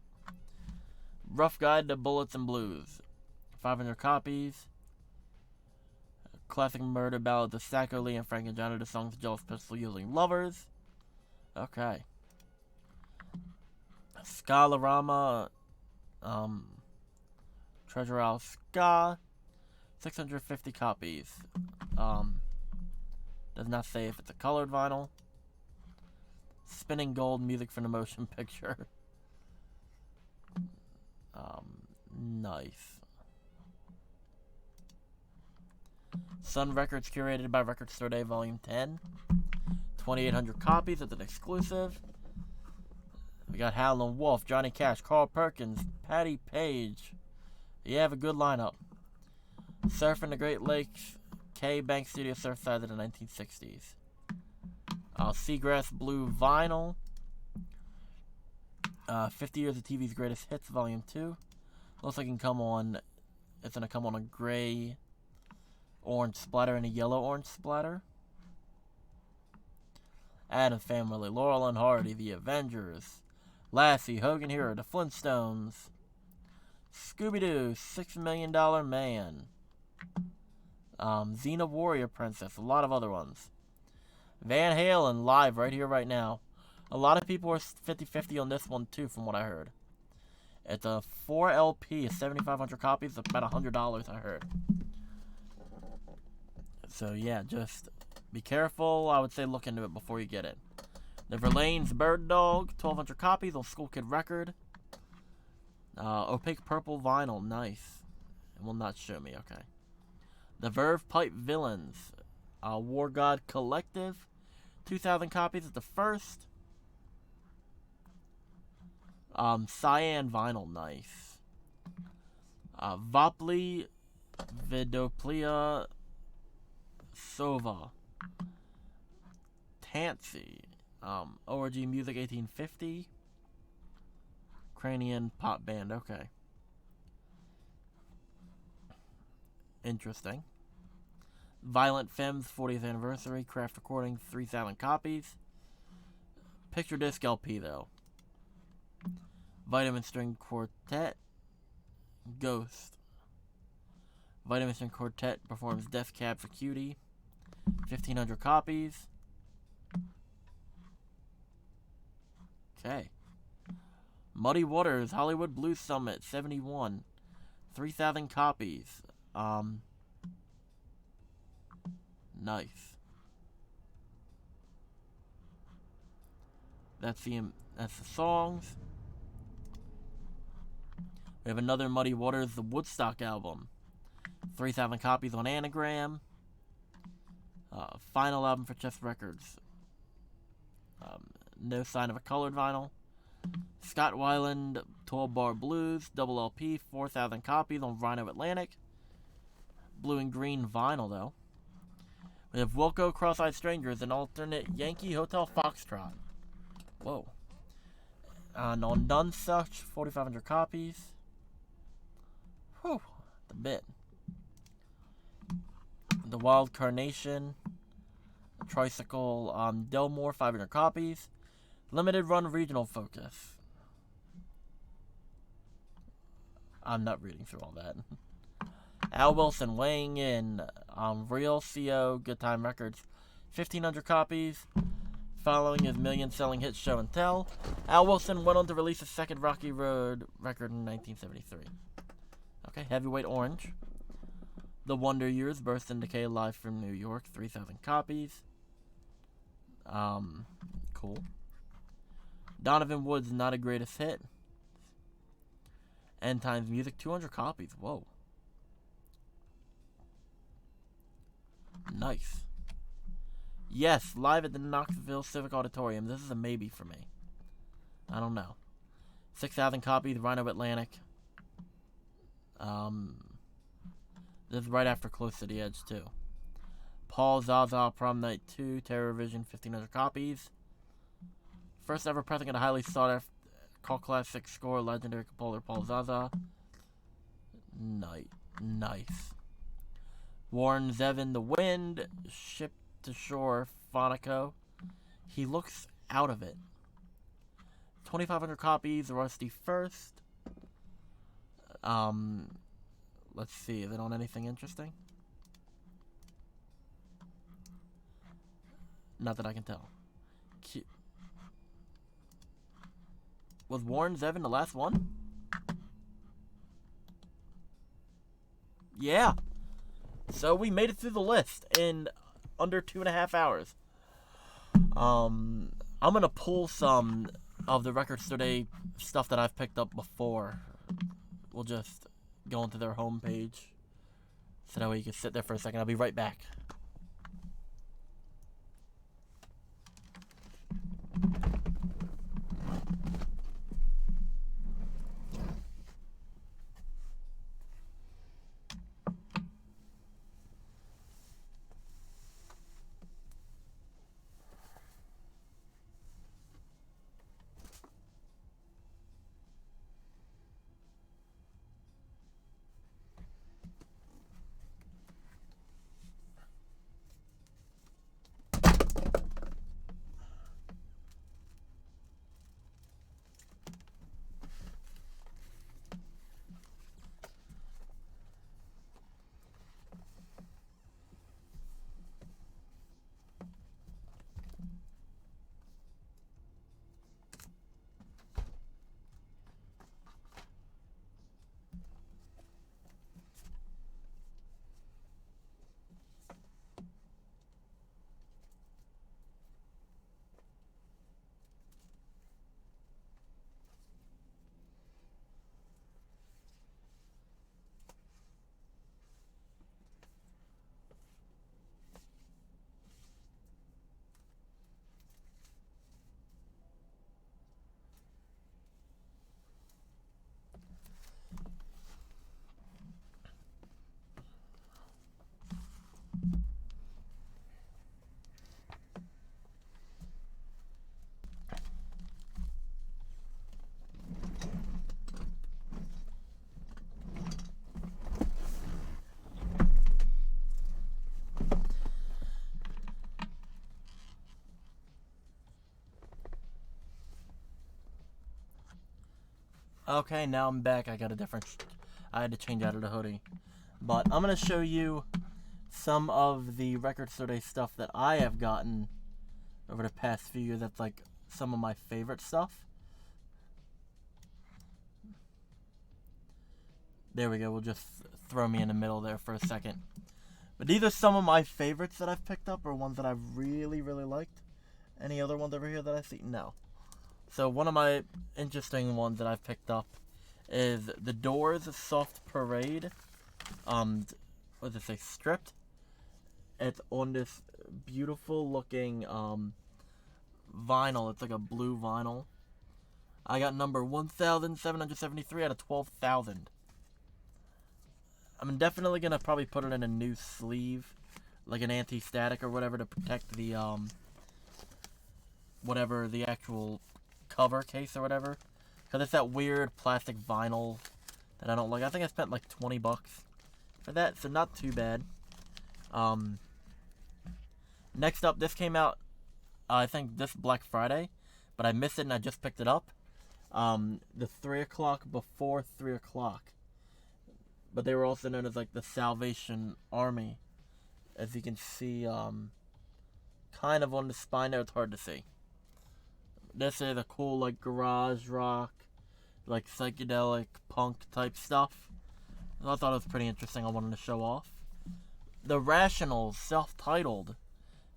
Rough Guide to Bullets and Blues. 500 copies. Classic murder ballad, the Sacco Lee and Frank and Johnny, the songs Jealous Pistol Using Lovers. Okay. Ska-Lorama, Treasure House Ska, 650 copies. Does not say if it's a colored vinyl. Spinning Gold, music from the motion picture. Nice. Sun Records, curated by Record Store Day, Volume 10. 2,800 copies. It's an exclusive. We got Howlin' Wolf, Johnny Cash, Carl Perkins, Patty Page. You have a good lineup. Surfing the Great Lakes, K Bank Studio Surfside of the 1960s. Seagrass Blue Vinyl. 50 Years of TV's Greatest Hits, Volume 2. Looks like it can come on. It's going to come on a gray orange splatter and a yellow orange splatter. Addams Family, Laurel and Hardy, The Avengers, Lassie, Hogan Hero, The Flintstones, Scooby-Doo, $6 Million Man, Xena Warrior Princess, a lot of other ones. Van Halen live right here, right now. A lot of people are 50-50 on this one too, from what I heard. It's a 4 LP, 7,500 copies, about $100 I heard. So yeah, just be careful. I would say look into it before you get it. The Verlaine's Bird Dog, 1,200 copies on School Kid Record. Opaque Purple Vinyl, nice. It will not show me, okay. The Verve Pipe Villains, War God Collective, 2,000 copies. It's the first. Cyan Vinyl, nice. Vopli Vidoplia Sova. Tansy. ORG Music 1850. Cranian Pop Band, okay. Interesting. Violent Femmes 40th Anniversary. Craft Recording, 3,000 copies. Picture Disc LP, though. Vitamin String Quartet. Ghost. Vitamin String Quartet performs Death Cab for Cutie. 1,500 copies. Okay. Muddy Waters, Hollywood Blues Summit, 71. 3,000 copies. Nice. That's the songs. We have another Muddy Waters, the Woodstock album. 3,000 copies on Anagram. Final album for Chess Records. No sign of a colored vinyl. Scott Weiland, 12 Bar Blues, double LP, 4,000 copies on Rhino Atlantic. Blue and green vinyl, though. We have Wilco, Cross-Eyed Strangers, an alternate Yankee Hotel Foxtrot. Whoa. And on None Such, 4,500 copies. Whew, the bit. The Wild Carnation, Tricycle, Delmore, 500 copies. Limited Run Regional Focus. I'm not reading through all that. Al Wilson weighing in. Real CO, Good Time Records, 1,500 copies. Following his million-selling hit Show and Tell, Al Wilson went on to release his second Rocky Road record in 1973. Okay, Heavyweight Orange. The Wonder Years, Birth and Decay live from New York, 3,000 copies. Cool. Donovan Woods, Not a Greatest Hit. End Times Music, 200 copies. Whoa. Nice. Yes, live at the Knoxville Civic Auditorium. This is a maybe for me. I don't know. 6,000 copies, Rhino Atlantic. This is right after Close to the Edge, too. Paul Zaza, Prom Night 2, Terror Vision, 1,500 copies. First ever pressing of a highly sought after cult classic score, legendary composer Paul Zaza. Nice. Warren Zevon, The Wind, Ship to Shore, Phonico. He looks out of it. 2,500 copies, Rusty First. Let's see, is it on anything interesting? Not that I can tell. Was Warren Zevon the last one? Yeah. So we made it through the list in under 2.5 hours. I'm gonna pull some of the Records Today stuff that I've picked up before. We'll just go into their homepage so that way you can sit there for a second. I'll be right back. Okay, now I'm back. I had to change out of the hoodie. But I'm going to show you some of the Record Store Day stuff that I have gotten over the past few years. That's like some of my favorite stuff. There we go. We'll just throw me in the middle there for a second. But these are some of my favorites that I've picked up, or ones that I've really, really liked. Any other ones over here that I see? No. So one of my interesting ones that I've picked up is The Doors Soft Parade. What does it say? Stripped. It's on this beautiful looking vinyl. It's like a blue vinyl. I got number 1,773 out of 12,000. I'm definitely gonna probably put it in a new sleeve, like an anti-static or whatever, to protect the whatever the actual cover case or whatever, because it's that weird plastic vinyl that I don't like. I think I spent like $20 for that, so not too bad. Next up, this came out I think this Black Friday, but I missed it and I just picked it up. The 3 o'clock before 3 o'clock. But they were also known as like the Salvation Army. As you can see, kind of on the spine there, it's hard to see. This is a cool like garage rock, like psychedelic punk type stuff. I thought it was pretty interesting. I wanted to show off. The Rationals, self-titled.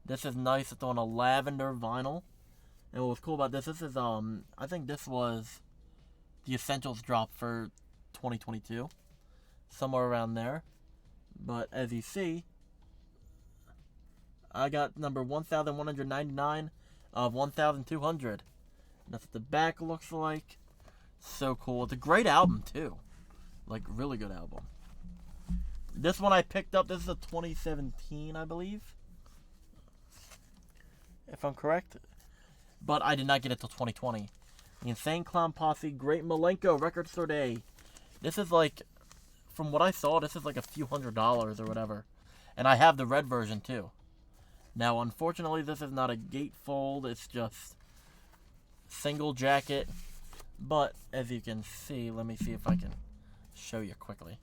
This is nice. It's on a lavender vinyl. And what was cool about this is I think this was the Essentials drop for 2022. Somewhere around there. But as you see, I got number 1,199 of 1,200. That's what the back looks like. So cool. It's a great album too. Like, really good album. This one I picked up. This is a 2017, I believe, if I'm correct. But I did not get it till 2020. The Insane Clown Posse, Great Milenko, Record Store Day. This is like, from what I saw, this is like a few $100s or whatever. And I have the red version too. Now, unfortunately, this is not a gatefold. It's just single jacket. But, as you can see, let me see if I can show you quickly.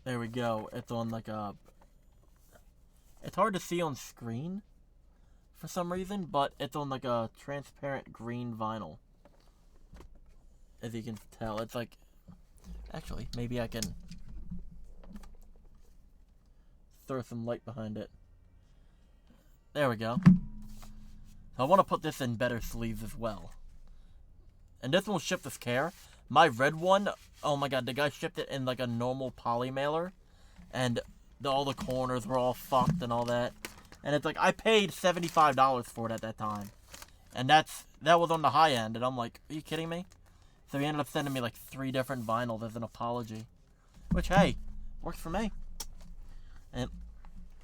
There we go. It's on like a... It's hard to see on screen for some reason, but it's on like a transparent green vinyl. As you can tell, it's like... Actually, maybe I can throw some light behind it. There we go. I want to put this in better sleeves as well. And this one was shipped with care. My red one, oh my god, the guy shipped it in like a normal poly mailer. And all the corners were all fucked and all that. And it's like, I paid $75 for it at that time. And that was on the high end. And I'm like, are you kidding me? So he ended up sending me like 3 different vinyls as an apology. Which, hey, works for me. And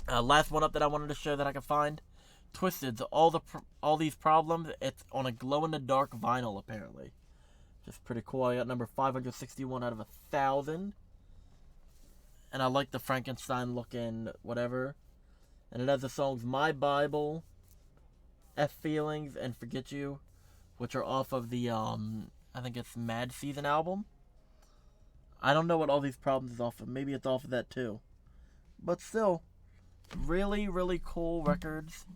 last one up that I wanted to show that I could find. Twisted, all these problems, it's on a glow-in-the-dark vinyl, apparently. Just pretty cool. I got number 561 out of 1,000. And I like the Frankenstein-looking whatever. And it has the songs My Bible, F Feelings, and Forget You, which are off of the, I think it's Mad Season album. I don't know what all these problems is off of. Maybe it's off of that too. But still, really, really cool records.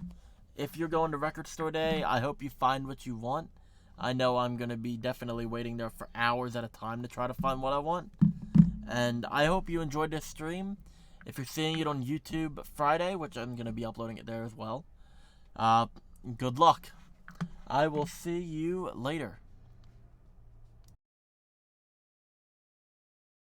If you're going to Record Store Day, I hope you find what you want. I know I'm going to be definitely waiting there for hours at a time to try to find what I want. And I hope you enjoyed this stream. If you're seeing it on YouTube Friday, which I'm going to be uploading it there as well, good luck. I will see you later.